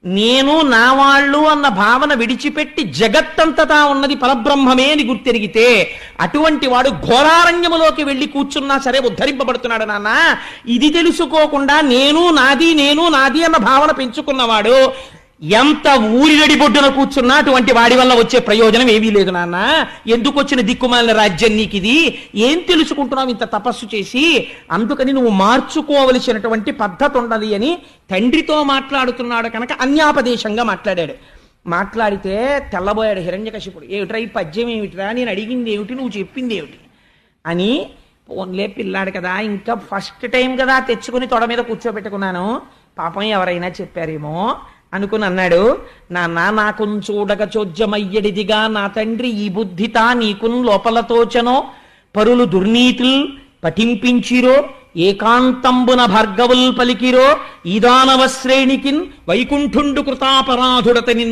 నేను నా వాళ్ళు అన్న భావన విడిచిపెట్టి జగత్తంతటా ఉన్నది పరబ్రహ్మమే అని గుర్తెరిగితే అటువంటి వాడు ఘోరారణ్యములోకి వెళ్ళి కూర్చున్నా సరే ఉద్ధరింపబడుతున్నాడు. నాన్న ఇది తెలుసుకోకుండా నేను నాది అన్న భావన పెంచుకున్నవాడు ఎంత ఊరినడి బొడ్డున కూర్చున్నా అటువంటి వాడి వల్ల వచ్చే ప్రయోజనం ఏమీ లేదు. నాన్న ఎందుకు వచ్చిన దిక్కుమాలిన రాజ్యం నీకు ఇది, ఏం తెలుసుకుంటున్నావు ఇంత తపస్సు చేసి, అందుకని నువ్వు మార్చుకోవలసినటువంటి పద్ధతి ఉన్నది అని తండ్రితో మాట్లాడుతున్నాడు కనుక అన్యాపదేశంగా మాట్లాడాడు. మాట్లాడితే తెల్లబోయాడు హిరణ్యకశిపుడు. ఏమిట్రా ఈ పద్యం ఏమిటిరా, నేను అడిగింది ఏమిటి, నువ్వు చెప్పింది ఏమిటి అని. పోన్లే పిల్లాడు కదా, ఇంకా ఫస్ట్ టైం కదా తెచ్చుకుని తొడ మీద కూర్చోబెట్టుకున్నాను, పాపం ఎవరైనా చెప్పారేమో అనుకుని అన్నాడు. నాన్న నాకున్ చూడక చోద్యమయ్యడిదిగా నా తండ్రి ఈ బుద్ధితా నీకున్ లోపలతోచనో పరులు దుర్నీతుల్ పఠింపించిరో ఏకాంతంబున భార్గవుల్ పలికిరో ఈదానవ శ్రేణికిన్ వైకుంఠుండు కృతాపరాధుడతని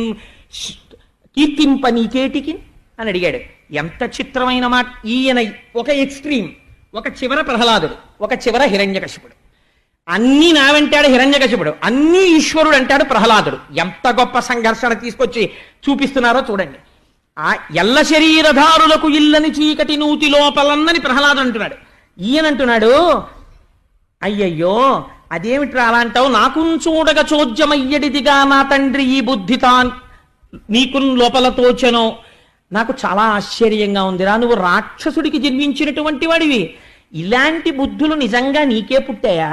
కీర్తింప నీకేటికి అని అడిగాడు. ఎంత చిత్రమైన మాట. ఈయన ఒక ఎక్స్ట్రీమ్, ఒక చివర ప్రహ్లాదుడు, ఒక చివర హిరణ్యకశిపుడు. అన్నీ నా వెంటాడు హిరణ్యకశిపుడు, అన్నీ ఈశ్వరుడు అంటాడు ప్రహ్లాదుడు. ఎంత గొప్ప సంఘర్షణ తీసుకొచ్చి చూపిస్తున్నారో చూడండి. ఆ ఎల్ల శరీరధారులకు ఇల్లని చీకటి నూతి లోపలన్నని ప్రహ్లాదుడు అంటున్నాడు. ఈయనంటున్నాడు అయ్యయ్యో అదేమిట్రా అలా అంటావు, నాకు చూడగ చోద్యమయ్యడిదిగా నా తండ్రి ఈ బుద్ధితా నీకు లోపల తోచెనో. నాకు చాలా ఆశ్చర్యంగా ఉందిరా, నువ్వు రాక్షసుడికి జన్మించినటువంటి వాడివి, ఇలాంటి బుద్ధులు నిజంగా నీకే పుట్టాయా,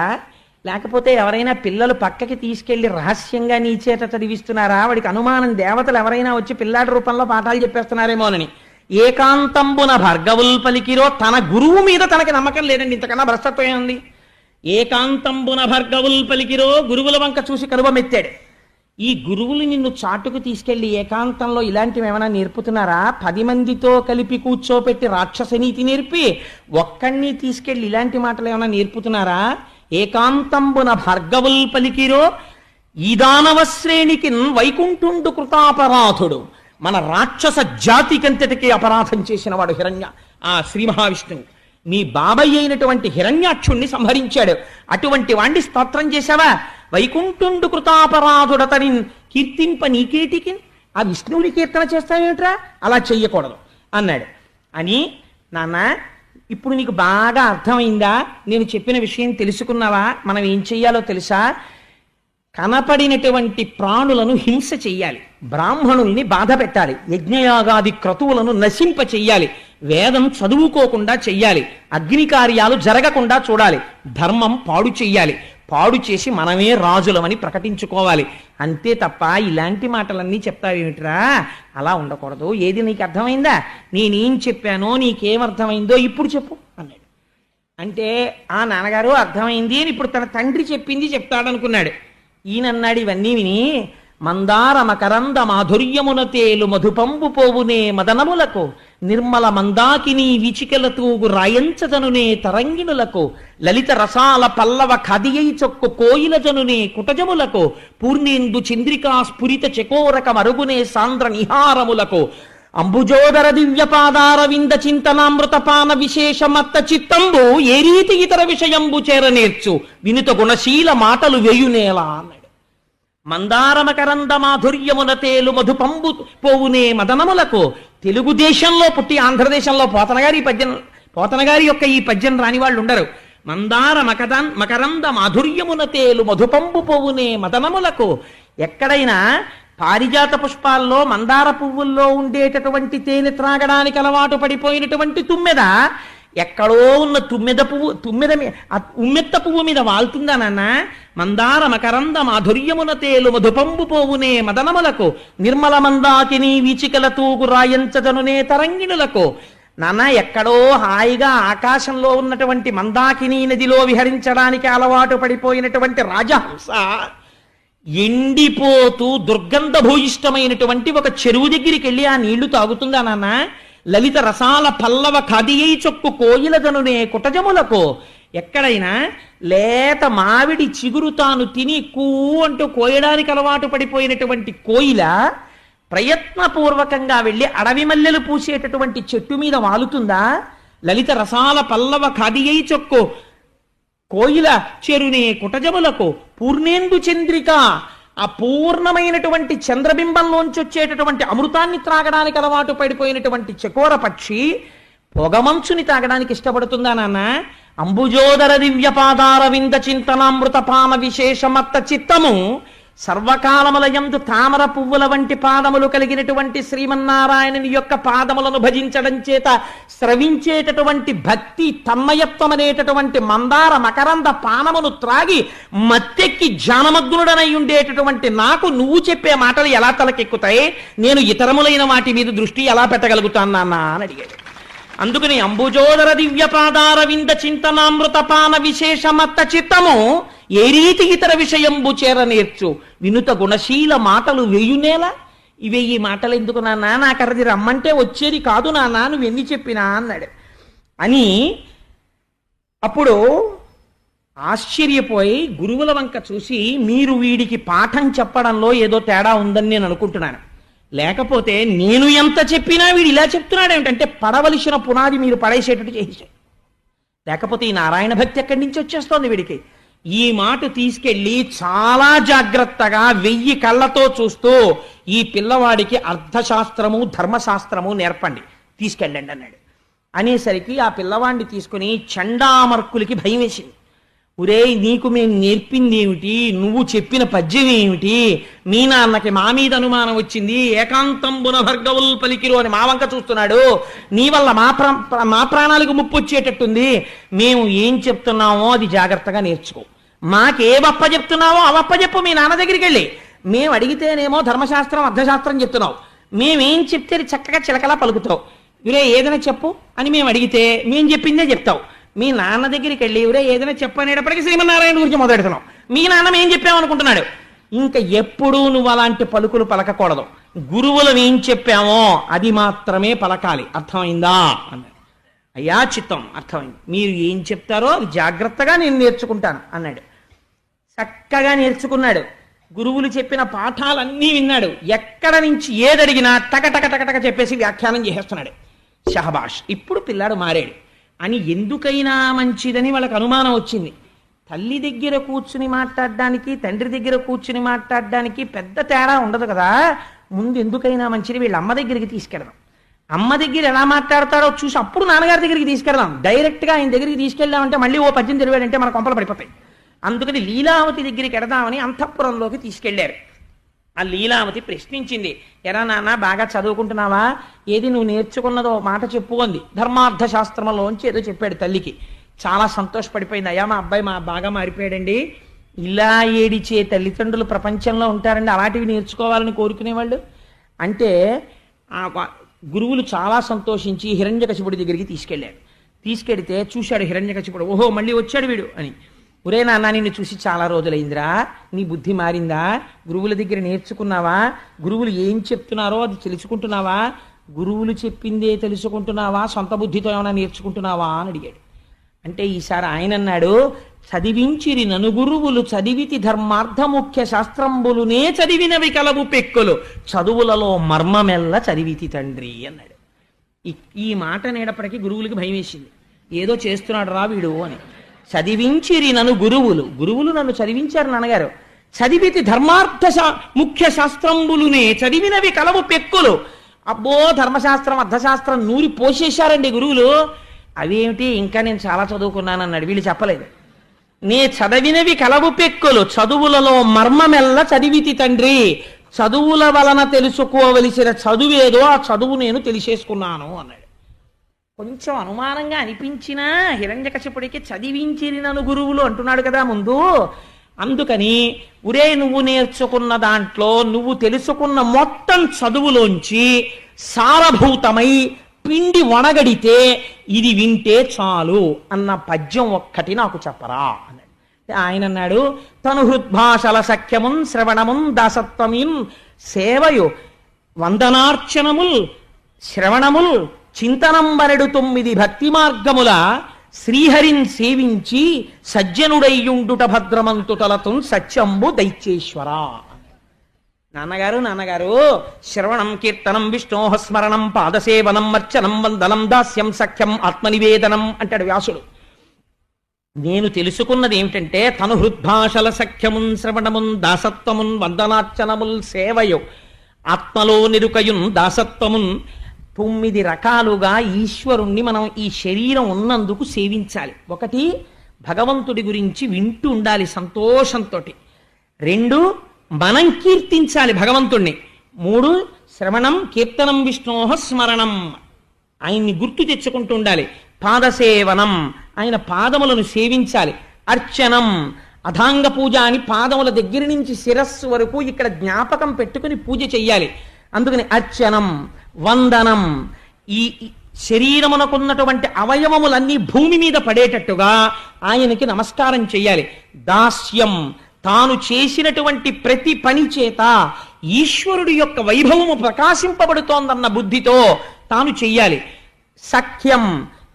లేకపోతే ఎవరైనా పిల్లలు పక్కకి తీసుకెళ్లి రహస్యంగా నీ చేత చదివిస్తున్నారా? వాడికి అనుమానం దేవతలు ఎవరైనా వచ్చి పిల్లాడి రూపంలో పాఠాలు చెప్పేస్తున్నారేమోనని. ఏకాంతంబున భార్గవుల్ పలికిరో, తన గురువు మీద తనకి నమ్మకం లేదండి, ఇంతకన్నా భ్రష్టత్వం ఉంది. ఏకాంతంబున భార్గవుల్ పలికిరో, గురువుల వంక చూసి కరువమెత్తాడు. ఈ గురువులు నిన్ను చాటుకు తీసుకెళ్లి ఏకాంతంలో ఇలాంటివి ఏమైనా నేర్పుతున్నారా? 10 మందితో కలిపి కూర్చోపెట్టి రాక్షస నీతి నేర్పి ఒక్కడిని తీసుకెళ్లి ఇలాంటి మాటలు ఏమైనా నేర్పుతున్నారా? ఏకాంతంబున భార్గవుల్ పలికిరో ఈదానవ శ్రేణికి వైకుంఠుండు కృతాపరాధుడు. మన రాక్షస జాతికంతటికి అపరాధం చేసిన వాడు ఆ శ్రీ మహావిష్ణువు. మీ బాబాయ్ అయినటువంటి హిరణ్యాక్షుణ్ణి సంహరించాడు. అటువంటి వాణ్ణి స్తోత్రం చేశావా? వైకుంఠుండు కృతాపరాధుడతని కీర్తింప నీకేటికి, ఆ విష్ణువుని కీర్తన చేస్తావేమిట్రా, అలా చెయ్యకూడదు అన్నాడు. అని నాన్న ఇప్పుడు నీకు బాగా అర్థమైందా? నేను చెప్పిన విషయం తెలుసుకున్నావా? మనం ఏం చెయ్యాలో తెలుసా? కనపడినటువంటి ప్రాణులను హింస చెయ్యాలి, బ్రాహ్మణుల్ని బాధ పెట్టాలి, యజ్ఞయాగాది క్రతువులను నశింప చెయ్యాలి, వేదం చదువుకోకుండా చెయ్యాలి, అగ్ని కార్యాలు జరగకుండా చూడాలి, ధర్మం పాడు చెయ్యాలి, పాడు చేసి మనమే రాజులమని ప్రకటించుకోవాలి. అంతే తప్ప ఇలాంటి మాటలన్నీ చెప్తావేమిట్రా? అలా ఉండకూడదు. ఏది నీకు అర్థమైందా? నేనేం చెప్పానో నీకేమర్థమైందో ఇప్పుడు చెప్పు అన్నాడు. అంటే ఆ నాన్నగారు అర్థమైంది అని ఇప్పుడు తన తండ్రి చెప్పింది చెప్తాడనుకున్నాడు. ఈయనన్నాడు ఇవన్నీ విని, మందార మకరంద మాధుర్యమున తేలు మధుపంబు పోవునే మదనములకు, నిర్మల మందాకిని విచికల తూగు రాయంచదనునే తరంగిణులకు, లలిత రసాల పల్లవ ఖదియై చొక్కు కోయిల జనునే కుటజములకు, పూర్ణేందు చంద్రికా స్ఫురిత చకోరక మరుగునే సాంద్ర నిహారములకు, అంబుజోదర దివ్యపాదార వింద చింతనామృతపాన విశేషమత్త చిత్తంబు ఏ రీతి ఇతర విషయంబు చేరనేర్చు, వినుత గుణశీల మాటలు వేయునేలా అన్నాడు. మందారమకరంద మాధుర్యమున తేలు మధుపంబు పోవునే మదనములకు. తెలుగుదేశంలో పుట్టి ఆంధ్రదేశంలో పోతనగారి యొక్క ఈ పద్యం రాని వాళ్ళు ఉండరు. మందార మకరంద మాధుర్యమున తేలు మధుపంబు పోవునే మదనములకు. ఎక్కడైనా పారిజాత పుష్పాల్లో మందార పువ్వుల్లో ఉండేటటువంటి తేనె త్రాగడానికి అలవాటు పడిపోయినటువంటి తుమ్మెద ఎక్కడో ఉన్న ఉమ్మెత్త పువ్వు మీద వాళ్తుందా నాన్న? మందార మకరంద మాధుర్యమున తేలు మధుపంబు పోవునే మదనములకు, నిర్మల మందాకిని వీచికల తూగు రాయంచదనునే తరంగిణులకు. నాన్న ఎక్కడో హాయిగా ఆకాశంలో ఉన్నటువంటి మందాకిని నదిలో విహరించడానికి అలవాటు పడిపోయినటువంటి రాజహంస ఎండిపోతూ దుర్గంధభూయిష్టమైనటువంటి ఒక చెరువు దగ్గరికి వెళ్ళి ఆ నీళ్లు తాగుతుందా నాన్న? లలిత రసాల పల్లవ ఖదియై చొక్కు కోయిల జనునే కుటజములకు. ఎక్కడైనా లేత మామిడి చిగురు తాను తిని కూ అంటూ కోయడానికి అలవాటు పడిపోయినటువంటి కోయిల ప్రయత్నపూర్వకంగా వెళ్ళి అడవి మల్లెలు పూసేటటువంటి చెట్టు మీద వాలుతుందా? లలిత రసాల పల్లవ ఖదియై చొక్కు కోయిల చెరునే కుటజములకు, పూర్ణేందు చంద్రిక ఆ పూర్ణమైనటువంటి చంద్రబింబంలోంచి వచ్చేటటువంటి అమృతాన్ని త్రాగడానికి అలవాటు పడిపోయినటువంటి చకోర పక్షి పొగమంచుని తాగడానికి ఇష్టపడుతుందా నాన్న? అంబుజోదర దివ్యపాదార వింద చింతనామృతపాన విశేషమత్త చిత్తము, సర్వకాలములయందు తామర పువ్వుల వంటి పాదములు కలిగినటువంటి శ్రీమన్నారాయణుని యొక్క పాదములను భజించడం చేత స్రవించేటటువంటి భక్తి తన్మయత్వం అనేటటువంటి మందార మకరంద పానమును త్రాగి మత్తెక్కి జానమగ్నుడనై ఉండేటటువంటి నాకు నువ్వు చెప్పే మాటలు ఎలా తలకెక్కుతాయి? నేను ఇతరములైన వాటి మీద దృష్టి ఎలా పెట్టగలుగుతాను నాన్న అని అడిగాడు. అందుకని అంబుజోదర దివ్యపాదార వింద చింతనామృతపాన విశేషమత్త చిత్తము ఏ రీతి ఇతర విషయంబు చేరనేర్చు, వినుత గుణశీల మాటలు వేయునేలా. ఇవే ఈ మాటలు ఎందుకు నాన్న? నాకు అది రమ్మంటే వచ్చేది కాదు నాన్న, నువ్వు ఎన్ని చెప్పినా అన్నాడు. అని అప్పుడు ఆశ్చర్యపోయి గురువుల వంక చూసి, మీరు వీడికి పాఠం చెప్పడంలో ఏదో తేడా ఉందని నేను అనుకుంటున్నాను, లేకపోతే నేను ఎంత చెప్పినా వీడు ఇలా చెప్తున్నాడు ఏమిటంటే పడవలసిన పునాది మీరు పడేసేటట్టు చేసేసాడు. లేకపోతే ఈ నారాయణ భక్తి ఎక్కడి నుంచి వచ్చేస్తోంది వీడికి? ఈ మాట తీసుకెళ్ళి చాలా జాగ్రత్తగా 1000 కళ్ళతో చూస్తూ ఈ పిల్లవాడికి అర్థశాస్త్రము ధర్మశాస్త్రము నేర్పండి, తీసుకెళ్ళండి అన్నాడు. అనేసరికి ఆ పిల్లవాడిని తీసుకుని చండామర్కులకి భయం వేసింది. ఒరే, నీకు మేము నేర్పింది ఏమిటి? నువ్వు చెప్పిన పద్యం ఏమిటి? మీ నాన్నకి మా మీద అనుమానం వచ్చింది, ఏకాంతంబున భర్గవుల్ పలికిరు అని మా వంక చూస్తున్నాడు, నీ వల్ల మా ప్రాణాలకు ముప్పు వచ్చేటట్టుంది. మేము ఏం చెప్తున్నామో అది జాగ్రత్తగా నేర్చుకో, మాకే వప్ప చెప్తున్నావో అవప్ప చెప్పు మీ నాన్న దగ్గరికి వెళ్ళి. మేము అడిగితేనేమో ధర్మశాస్త్రం అర్థశాస్త్రం చెప్తున్నావు, మేమేం చెప్తే చక్కగా చిలకలా పలుకుతావు. ఇవరే ఏదైనా చెప్పు అని మేము అడిగితే మేము చెప్పిందే చెప్తావు. మీ నాన్న దగ్గరికి వెళ్ళి ఇవరే ఏదైనా చెప్పనేటప్పటికీ శ్రీమన్నారాయణ గురించి మొదలెడుతున్నావు. మీ నాన్న ఏం చెప్పామనుకుంటున్నాడు. ఇంకా ఎప్పుడూ నువ్వు అలాంటి పలుకులు పలకకూడదు, గురువులం ఏం చెప్పామో అది మాత్రమే పలకాలి, అర్థమైందా అన్నాడు. అయ్యా చిత్తం అర్థమైంది, మీరు ఏం చెప్తారో అది జాగ్రత్తగా నేను నేర్చుకుంటాను అన్నాడు. చక్కగా నేర్చుకున్నాడు. గురువులు చెప్పిన పాఠాలన్నీ విన్నాడు. ఎక్కడ నుంచి ఏదడిగినా టక టక టక టక చెప్పేసి వ్యాఖ్యానం చేసేస్తున్నాడు. షహబాష్, ఇప్పుడు పిల్లాడు మారాడు అని ఎందుకైనా మంచిదని వాళ్ళకి అనుమానం వచ్చింది. తల్లి దగ్గర కూర్చుని మాట్లాడడానికి, తండ్రి దగ్గర కూర్చుని మాట్లాడడానికి పెద్ద తేడా ఉండదు కదా. ముందు ఎందుకైనా మంచిది వీళ్ళ అమ్మ దగ్గరికి తీసుకెళ్దాం, అమ్మ దగ్గర ఎలా మాట్లాడతాడో చూసి అప్పుడు నాన్నగారి దగ్గరికి తీసుకెళ్దాం. డైరెక్ట్గా ఆయన దగ్గరికి తీసుకెళ్దామంటే మళ్ళీ ఓ పద్యం తిరిగాడంటే మన కొంపలు పడిపోతాయి. అందుకని లీలావతి దగ్గరికి ఎడదామని అంతఃపురంలోకి తీసుకెళ్లారు. ఆ లీలావతి ప్రశ్నించింది, ఎరా నాన్న బాగా చదువుకుంటున్నావా, ఏది నువ్వు నేర్చుకున్నదో మాట చెప్పు అంది. ధర్మార్థ శాస్త్రంలోంచి ఏదో చెప్పాడు తల్లికి. చాలా సంతోషపడిపోయింది. అయ్యా మా అబ్బాయి బాగా మారిపోయాడండి. ఇలా ఏడిచే తల్లిదండ్రులు ప్రపంచంలో ఉంటారండి, అలాంటివి నేర్చుకోవాలని కోరుకునేవాళ్ళు. అంటే ఆ గురువులు చాలా సంతోషించి హిరణ్యకశిపుడి దగ్గరికి తీసుకెళ్ళాడు. తీసుకెడితే చూశాడు హిరణ్యకశిపుడు, ఓహో మళ్ళీ వచ్చాడు వీడు అని. ఒరే నాన్న నిన్ను చూసి చాలా రోజులైందిరా, నీ బుద్ధి మారిందా, గురువుల దగ్గర నేర్చుకున్నావా, గురువులు ఏం చెప్తున్నారో అది తెలుసుకుంటున్నావా, గురువులు చెప్పిందే తెలుసుకుంటున్నావా, సొంత బుద్ధితో ఏమైనా నేర్చుకుంటున్నావా అని అడిగాడు. అంటే ఈసారి ఆయన అన్నాడు, చదివించిరి నను గురువులు చదివితి ధర్మార్థ ముఖ్య శాస్త్రంబులునే చదివినవి కలవు పెక్కులు చదువులలో మర్మమెల్ల చదివితి తండ్రి అన్నాడు. ఈ మాట నేడప్పటికీ గురువులకి భయం వేసింది, ఏదో చేస్తున్నాడు రా వీడు అని. చదివించిరి నన్ను గురువులు నన్ను చదివించారు నాన్నగారు. చదివితి ధర్మార్థ ముఖ్య శాస్త్రంబులునే చదివినవి కలవు పెక్కులు. అబ్బో ధర్మశాస్త్రం అర్థశాస్త్రం నూరి పోసేశారండి గురువులు. అవేమిటి ఇంకా నేను చాలా చదువుకున్నాను అన్నాడు. వీళ్ళు చెప్పలేదు. నే చదివినవి కలవు పెక్కులు చదువులలో మర్మమెల్ల చదివితి తండ్రి, చదువుల వలన తెలుసుకోవలసిన చదువేదో ఆ చదువు నేను తెలిసేసుకున్నాను అన్నాడు. కొంచెం అనుమానంగా అనిపించినా హిరణ్యకశిపుడికి చదివించిరి నన్ను గురువులు అంటున్నాడు కదా ముందు. అందుకని ఒరే నువ్వు నేర్చుకున్న దాంట్లో నువ్వు తెలుసుకున్న మొత్తం చదువులోంచి సారభూతమై పిండి వనగడితే ఇది వింటే చాలు అన్న పద్యం ఒక్కటి నాకు చెప్పరా అన్నాడు. ఆయన అన్నాడు, తను హృద్భాషల సఖ్యమున్ శ్రవణమున్ దాసత్వమున్ సేవయు వందనార్చనముల్ శ్రవణముల్ చింతనంబరెడు 9 భక్తి మార్గముల శ్రీహరిన్ సేవించి సజ్జనుడయ్యుండుట భద్రమంతుటలతున్ సత్యంబు దైత్యేశ్వర. నాన్నగారు శ్రవణం కీర్తనం విష్ణోహ స్మరణం పాదసేవనం అర్చనం వందనం దాస్యం సఖ్యం ఆత్మనివేదనం అంటాడు వ్యాసుడు. నేను తెలుసుకున్నది ఏమిటంటే తను హృద్భాషల సఖ్యమున్ శ్రవణమున్ దాసత్వమున్ వందనార్చనముల్ సేవయు ఆత్మలో నిరుకయున్ దాసత్వమున్ 9 రకాలుగా ఈశ్వరుణ్ణి మనం ఈ శరీరం ఉన్నందుకు సేవించాలి. ఒకటి భగవంతుడి గురించి వింటూ ఉండాలి సంతోషంతో. 2 మనం కీర్తించాలి భగవంతుణ్ణి. 3 శ్రవణం కీర్తనం విష్ణోహ స్మరణం ఆయన్ని గుర్తు తెచ్చుకుంటూ ఉండాలి. పాదసేవనం ఆయన పాదములను సేవించాలి. అర్చనం అథాంగ పూజ అని పాదముల దగ్గర నుంచి శిరస్సు వరకు ఇక్కడ జ్ఞాపకం పెట్టుకుని పూజ చెయ్యాలి. అందుకని అర్చనం వందనం ఈ శరీరమునకున్నటువంటి అవయవములన్నీ భూమి మీద పడేటట్టుగా ఆయనకి నమస్కారం చెయ్యాలి. దాస్యం తాను చేసినటువంటి ప్రతి పని చేత ఈశ్వరుడి యొక్క వైభవము ప్రకాశింపబడుతోందన్న బుద్ధితో తాను చెయ్యాలి. సఖ్యం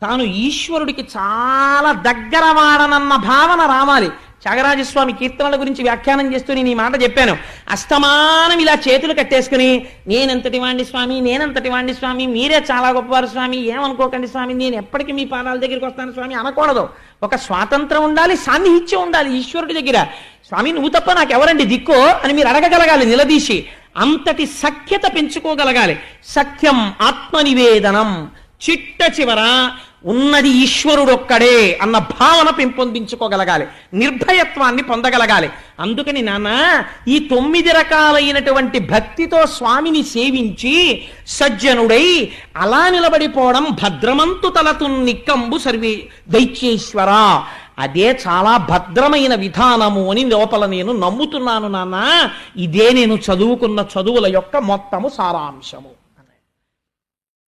తాను ఈశ్వరుడికి చాలా దగ్గర వాడనన్న భావన రావాలి. త్యాగరాజస్వామి కీర్తనల గురించి వ్యాఖ్యానం చేస్తూ నేను ఈ మాట చెప్పాను. అస్తమానం ఇలా చేతులు కట్టేసుకుని నేనంతటి వాణ్ణి స్వామి మీరే చాలా గొప్పవారు స్వామి, ఏమనుకోకండి స్వామి, నేను ఎప్పటికీ మీ పాదాల దగ్గరికి వస్తాను స్వామి అనకూడదు. ఒక స్వాతంత్రం ఉండాలి, సాన్నిహిత్యం ఉండాలి ఈశ్వరుడి దగ్గర. స్వామి నువ్వు తప్ప నాకెవరండి దిక్కో అని మీరు అడగగలగాలి నిలదీసి. అంతటి సఖ్యత పెంచుకోగలగాలి. సఖ్యం ఆత్మనివేదనం చిట్ట చివర ఉన్నది ఈశ్వరుడొక్కడే అన్న భావన పెంపొందించుకోగలగాలి. నిర్భయత్వాన్ని పొందగలగాలి. అందుకని నాన్న ఈ 9 రకాలైనటువంటి భక్తితో స్వామిని సేవించి సజ్జనుడై అలా నిలబడిపోవడం భద్రమంతు తలతు నిక్కంబు సర్వే దైత్యేశ్వర అదే చాలా భద్రమైన విధానము అని లోపల నేను నమ్ముతున్నాను నాన్న. ఇదే నేను చదువుకున్న చదువుల యొక్క మొత్తము సారాంశము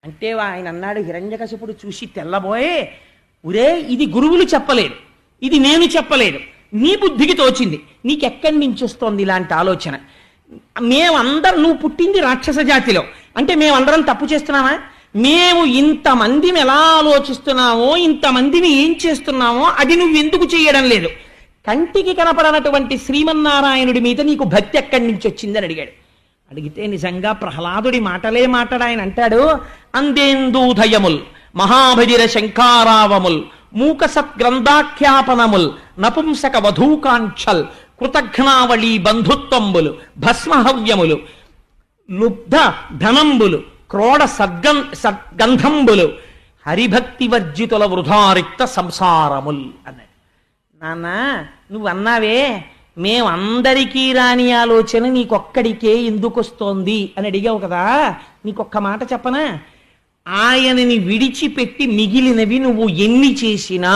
అంటే. ఆయన అన్నాడు హిరణ్యకశిపుడు చూసి తెల్లబోయే, ఒరే ఇది గురువులు చెప్పలేదు, ఇది నేను చెప్పలేదు, నీ బుద్ధికి తోచింది, నీకెక్కడి నుంచి వస్తోంది ఇలాంటి ఆలోచన? మేమందరం నువ్వు పుట్టింది రాక్షస జాతిలో అంటే మేమందరం తప్పు చేస్తున్నామా? మేము ఇంతమందిని ఎలా ఆలోచిస్తున్నామో ఇంతమందిని ఏం చేస్తున్నామో అది నువ్వు ఎందుకు చేయడం లేదు? కంటికి కనపడనటువంటి శ్రీమన్నారాయణుడి మీద నీకు భక్తి ఎక్కడి నుంచి వచ్చిందని అడిగాడు. అడిగితే నిజంగా ప్రహ్లాదుడి మాటలే మాట్లాడు. ఆయన అంటాడు, అందేందూధయముల్ మహాభజిర శంఖారావముల్ మూక సత్గ్రంథాఖ్యాపనముల్ నపుంసక వధూకాంక్షల్ కృతఘ్నావళి బంధుత్వంబులు భస్మహవ్యములు లుబ్ధ ధనంబులు క్రోడ సద్గంధంబులు హరిభక్తి వర్జితుల వృధారిక్త సంసారముల్ అన్నాడు. నాన్న నువ్వు అన్నావే మేమందరికీ రాని ఆలోచన నీకొక్కడికే ఎందుకు వస్తోంది అని అడిగావు కదా, నీకొక్క మాట చెప్పనా? ఆయనని విడిచిపెట్టి మిగిలినవి నువ్వు ఎన్ని చేసినా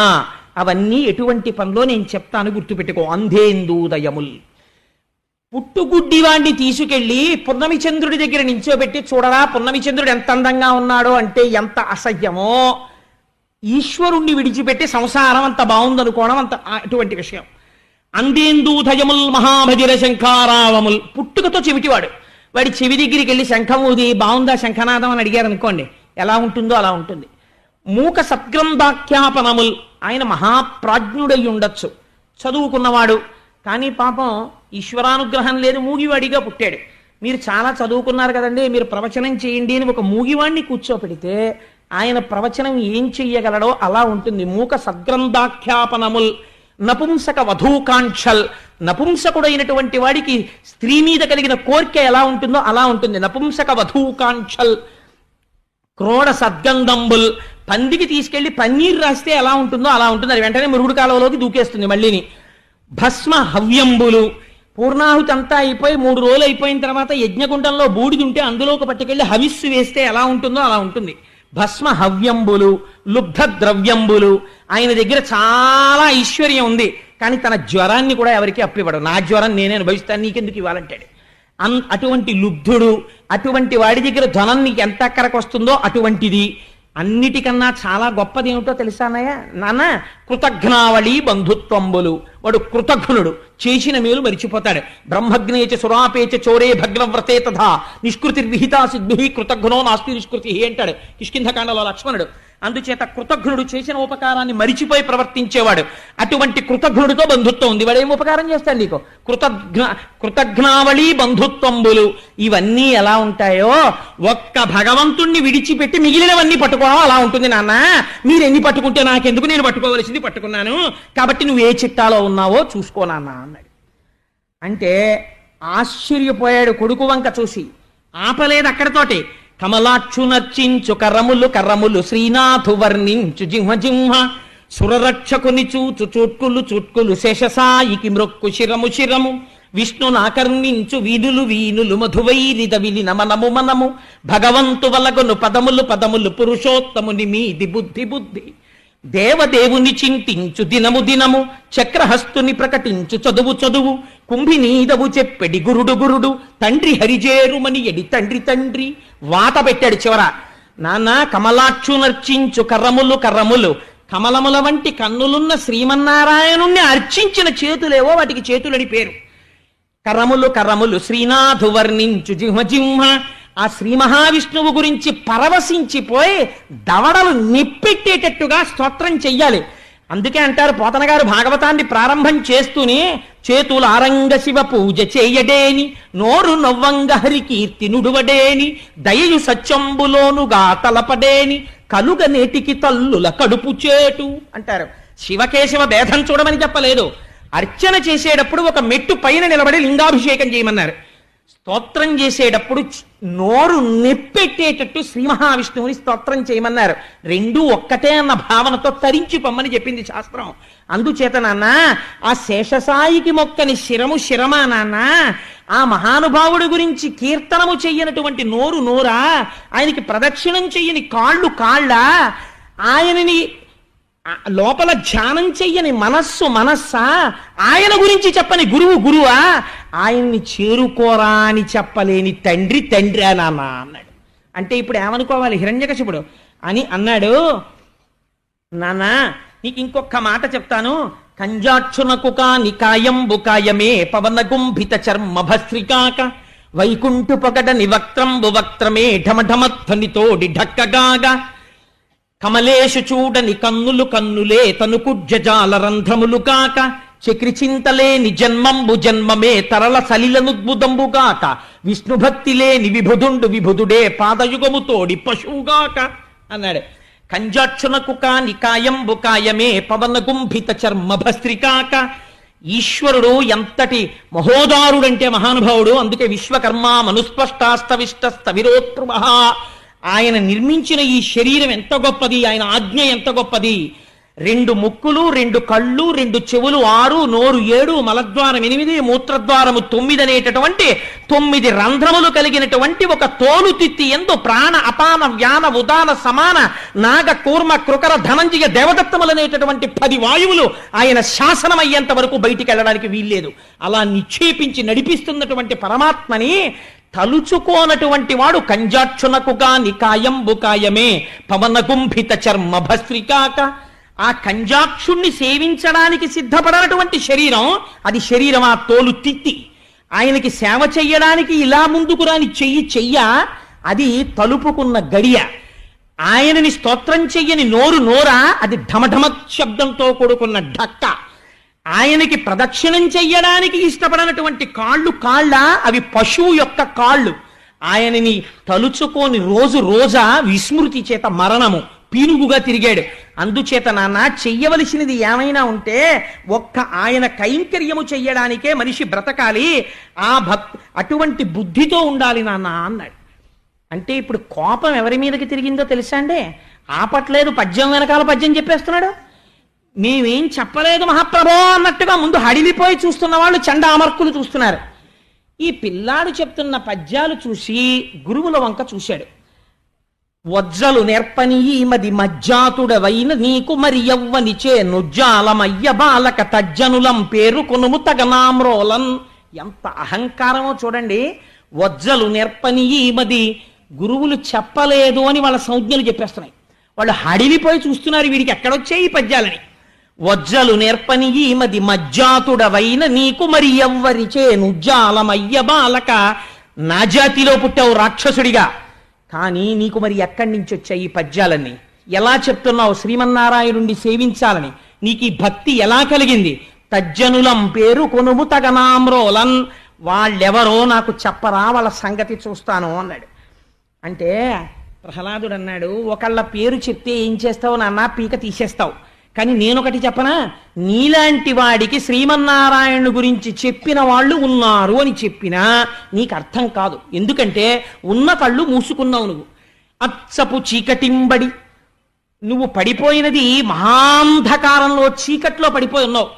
అవన్నీ ఎటువంటి పనిలో నేను చెప్తాను, గుర్తుపెట్టుకో. అంధేందూదయముల్ పుట్టుగుడ్డివాణ్ణి తీసుకెళ్లి పున్నమి చంద్రుడి దగ్గర నించోబెట్టి చూడరా పున్నమి చంద్రుడు ఎంత అందంగా ఉన్నాడో అంటే ఎంత అసహ్యమో, ఈశ్వరుణ్ణి విడిచిపెట్టి సంసారం అంత బాగుందనుకోవడం అంత అటువంటి విషయం. అందేందూధయముల్ మహాభజిర శంఖారావముల్ పుట్టుకతో చెవిటివాడు. వాడి చెవి దగ్గరికి వెళ్ళి శంఖం ఊది బాగుందా శంఖనాదం అని అడిగారు అనుకోండి, ఎలా ఉంటుందో అలా ఉంటుంది. మూక సద్గ్రంథాఖ్యాపనముల్ ఆయన మహాప్రాజ్ఞుడై ఉండొచ్చు, చదువుకున్నవాడు, కానీ పాపం ఈశ్వరానుగ్రహం లేదు, మూగివాడిగా పుట్టాడు. మీరు చాలా చదువుకున్నారు కదండి, మీరు ప్రవచనం చేయండి అని ఒక మూగివాణ్ణి కూర్చోపెడితే ఆయన ప్రవచనం ఏం చెయ్యగలడో అలా ఉంటుంది. మూక సద్గ్రంథాఖ్యాపనముల్ నపుంసక వధూకాంక్షల్ నపుంసకుడైనటువంటి వాడికి స్త్రీ మీద కలిగిన కోరిక ఎలా ఉంటుందో అలా ఉంటుంది. నపుంసక వధూకాంక్షల్ క్రోడ సద్గంధంబుల్ పందికి తీసుకెళ్లి పన్నీర్ రాస్తే ఎలా ఉంటుందో అలా ఉంటుంది, అది వెంటనే మురుగుడు కాలువలోకి దూకేస్తుంది మళ్ళీని. భస్మ హవ్యంబులు పూర్ణాహుతి అంతా అయిపోయి 3 రోజులు అయిపోయిన తర్వాత యజ్ఞగుండంలో బూడిదుంటే అందులోకి పట్టుకెళ్లి హవిస్సు వేస్తే ఎలా ఉంటుందో అలా ఉంటుంది. భస్మ హవ్యంబులు లుబ్ధ ద్రవ్యంబులు ఆయన దగ్గర చాలా ఐశ్వర్యం ఉంది, కానీ తన జ్వరాన్ని కూడా ఎవరికి అప్పివ్వడు. నా జ్వరం నేనే అనుభవిస్తాను, నీకెందుకు ఇవ్వాలంటాడు. అటువంటి లుబ్ధుడు, అటువంటి వాడి దగ్గర ధనం నీకు ఎంత అక్కరకు వస్తుందో అటువంటిది. అన్నిటికన్నా చాలా గొప్పది ఏమిటో తెలుసానయ్య నాన్న, కృతఘ్నావళి బంధుత్వంబులు. వాడు కృతఘ్నుడు, చేసిన మేలు మరిచిపోతాడు. బ్రహ్మగ్నేచ సురాపేచ చోరే భగ్నవ్రతే తథా నిష్కృతిర్విహితా సిద్ధి కృతఘ్నో నాస్తి నిష్కృతి అంటాడు కిష్కింధకాండలో లక్ష్మణుడు. అందుచేత కృతఘ్నుడు చేసిన ఉపకారాన్ని మరిచిపోయి ప్రవర్తించేవాడు. అటువంటి కృతఘ్నుడితో బంధుత్వం ఉంది. వాడు ఏం ఉపకారం చేస్తాడు నీకు? కృతఘ్నావళి బంధుత్వంబులు. ఇవన్నీ ఎలా ఉంటాయో ఒక్క భగవంతుణ్ణి విడిచిపెట్టి మిగిలినవన్నీ పట్టుకోవడం అలా ఉంటుంది నాన్న. మీరు ఎన్ని పట్టుకుంటే నాకెందుకు, నేను పట్టుకోవలసింది పట్టుకున్నాను, కాబట్టి నువ్వు ఏ చిట్టాలో ఉన్నావో చూసుకో నాన్న అన్నాడు. అంటే ఆశ్చర్యపోయాడు కొడుకు వంక చూసి. ఆపలేదు అక్కడితోటి. కమలాక్షు నర్చించు కర్రములు కర్రములు శ్రీనాథు వర్ణించు జింహ జింహ సురరక్షకుని చూచు చూట్కులు చూట్కులు శేషసాయికి మ్రొక్కు శిరము శిరము విష్ణునాకర్ణించు వీనులు వీనులు మధువైరిద విలిన మనము మనము భగవంతు వలగొను పదములు పదములు పురుషోత్తముని మీది బుద్ధి బుద్ధి దేవదేవుని చింతించు దినము దినము చక్రహస్తుని ప్రకటించు చదువు చదువు కుంభినీదవు చెప్పెడి గురుడు గురుడు తండ్రి హరిజేరుమని ఎడి తండ్రి తండ్రి. వాత పెట్టాడు చివర. నాన్న కమలాక్షు నర్చించు కర్రములు కర్రములు, కమలముల వంటి కన్నులున్న శ్రీమన్నారాయణుణ్ణి అర్చించిన చేతులేవో వాటికి చేతులని పేరు. కర్రములు కర్రములు శ్రీనాథు వర్ణించు జింహ జింహ. ఆ శ్రీ మహావిష్ణువు గురించి పరవశించిపోయి దవడలు నిప్పెట్టేటట్టుగా స్తోత్రం చెయ్యాలి. అందుకే అంటారు పోతన గారు భాగవతాన్ని ప్రారంభం చేస్తూనే చేతుల ఆరంగ శివ పూజ చేయడేని నోరు నవ్వంగ హరి కీర్తి నుడువడేని దయయు సత్యంబులోనుగా తలపడేని కలుగ నేటికి తల్లుల కడుపు చేటు అంటారు. శివకేశవ భేదం చూడమని చెప్పలేదు. అర్చన చేసేటప్పుడు ఒక మెట్టు పైన నిలబడి లింగాభిషేకం చేయమన్నారు. స్తోత్రం చేసేటప్పుడు నోరు నెప్పెట్టేటట్టు శ్రీ మహావిష్ణువుని స్తోత్రం చేయమన్నారు. రెండూ ఒక్కటే అన్న భావనతో తరించి పొమ్మని చెప్పింది శాస్త్రం. అందుచేత నాన్న ఆ శేషసాయికి మొక్కని శిరము శిరమా నాన్న. ఆ మహానుభావుడి గురించి కీర్తనము చెయ్యనటువంటి నోరు నోరా, ఆయనకి ప్రదక్షిణం చెయ్యని కాళ్ళు కాళ్ళ, ఆయనని లోపల ధ్యానం చెయ్యని మనస్సు మనస్సా, ఆయన గురించి చెప్పని గురువు గురువా, ఆయన్ని చేరుకోరా అని చెప్పలేని తండ్రి తండ్రి నాన్న అన్నాడు. అంటే ఇప్పుడు ఏమనుకోవాలి హిరణ్యకశిపుడు అని అన్నాడు. నాన్న నీకు ఇంకొక మాట చెప్తాను. కంజాక్షునకు కాని కాయంబు కాయమే పవన గుంభిత చర్మ భస్త్రికాక వైకుంఠు పొగడ నివక్త్రంబు వక్త్రమే ఢమఢమధ్వనితోడి ఢక్కగాగా కమలేషు చూడని కన్నులు కన్నులే తను కుడ్జజాల రంధ్రములు కాక చక్రిచింతలేని జన్మంబు జన్మమే తరల సలిలనుద్భుతంబుగాక విష్ణుభక్తిలేని విభుదుండు విభుదుడే పాదయుగము తోడి పశువుగాక అన్నాడు. కంజాక్షునకు కాని కాయంబు కాయమే పవన గుంభిత చర్మ భస్త్రికాక. ఈశ్వరుడు ఎంతటి మహోదారుడంటే మహానుభావుడు. అందుకే విశ్వకర్మ మనుస్పష్టాస్తవిష్టస్తవిరోత్ప్రభ. ఆయన నిర్మించిన ఈ శరీరం ఎంత గొప్పది, ఆయన ఆజ్ఞ ఎంత గొప్పది. 2 ముక్కులు, 2 కళ్ళు, 2 చెవులు, 6, నోరు 7, మలద్వారం 8, మూత్రద్వారము 9 అనేటటువంటి 9 రంధ్రములు కలిగినటువంటి ఒక తోలు తిత్తి ఎందు ప్రాణ అపాన వ్యాన ఉదాన సమాన నాగ కూర్మ కృకర ధనంజయ దేవదత్తములు అనేటటువంటి 10 వాయువులు ఆయన శాసనం అయ్యేంత వరకు బయటికి వెళ్ళడానికి వీల్లేదు. అలా నిక్షేపించి నడిపిస్తున్నటువంటి పరమాత్మని తలుచుకోనటువంటి వాడు కంజాక్షునకుగా నికాయంబు కాయమే పవన గుంభిత చర్మ భస్త్రికాక. ఆ కంజాక్షుణ్ణి సేవించడానికి సిద్ధపడనటువంటి శరీరం అది శరీరం, ఆ తోలు తిత్తి. ఆయనకి సేవ చెయ్యడానికి ఇలా ముందుకు రాని చెయ్య అది తలుపుకున్న గడియ. ఆయనని స్తోత్రం చెయ్యని నోరా అది ఢమఢమ శబ్దంతో కూడుకున్న ఢక్క. ఆయనకి ప్రదక్షిణం చెయ్యడానికి ఇష్టపడనటువంటి కాళ్ళ అవి పశువు యొక్క కాళ్ళు. ఆయనని తలుచుకోని రోజా విస్మృతి చేత మరణము పీనుగుగా తిరిగాడు. అందుచేత నాన్న చెయ్యవలసినది ఏమైనా ఉంటే ఒక్క ఆయన కైంకర్యము చెయ్యడానికే మనిషి బ్రతకాలి. అటువంటి బుద్ధితో ఉండాలి నాన్న అన్నాడు. అంటే ఇప్పుడు కోపం ఎవరి మీదకి తిరిగిందో తెలుసా అండి? ఆపట్లేదు, పద్యం వెనకాల పద్యం చెప్పేస్తున్నాడు. మేమేం చెప్పలేదు మహాప్రభో అన్నట్టుగా ముందు హడిలిపోయి చూస్తున్న వాళ్ళు చండామర్కులు చూస్తున్నారు. ఈ పిల్లాడు చెప్తున్న పద్యాలు చూసి గురువుల వంక చూశాడు. వజ్జలు నేర్పని మది మజ్జాతుడవైన నీకు మరి యవ్వనిచే నుజ్జాలమయ్య బాలక తజ్జనులం పేరు కొనుము తగనామ్రోలన్. ఎంత అహంకారమో చూడండి. వజ్జలు నేర్పని మది గురువులు చెప్పలేదు అని వాళ్ళ సంజ్ఞలు చెప్పేస్తున్నాయి. వాళ్ళు హడిలిపోయి చూస్తున్నారు వీడికి ఎక్కడొచ్చాయి ఈ పద్యాలని. వజ్జలు నేర్పని మది మజ్జాతుడవైన నీకు మరి ఎవ్వరిచే నుజ్జాలమయ్య బాలక. నా జాతిలో పుట్టావు రాక్షసుడిగా, కానీ నీకు మరి ఎక్కడి నుంచి వచ్చాయి ఈ పద్యాలన్నీ? ఎలా చెప్తున్నావు శ్రీమన్నారాయణుణ్ణి సేవించాలని? నీకు ఈ భక్తి ఎలా కలిగింది? తజ్జనులం పేరు కొనుము తగనామ్రోలన్. వాళ్ళెవరో నాకు చెప్పరా, వాళ్ళ సంగతి చూస్తాను అన్నాడు. అంటే ప్రహ్లాదుడు అన్నాడు, ఒకళ్ళ పేరు చెప్తే ఏం చేస్తావు నాన్న? పీక తీసేస్తావు. కానీ నేనొకటి చెప్పనా, నీలాంటి వాడికి శ్రీమన్నారాయణుడి గురించి చెప్పిన వాళ్ళు ఉన్నారు అని చెప్పినా నీకు అర్థం కాదు. ఎందుకంటే ఉన్న కళ్ళు మూసుకున్నావు నువ్వు. అచ్చపు చీకటింబడి నువ్వు పడిపోయినది మహాంధకారంలో, చీకట్లో పడిపోయి ఉన్నావు.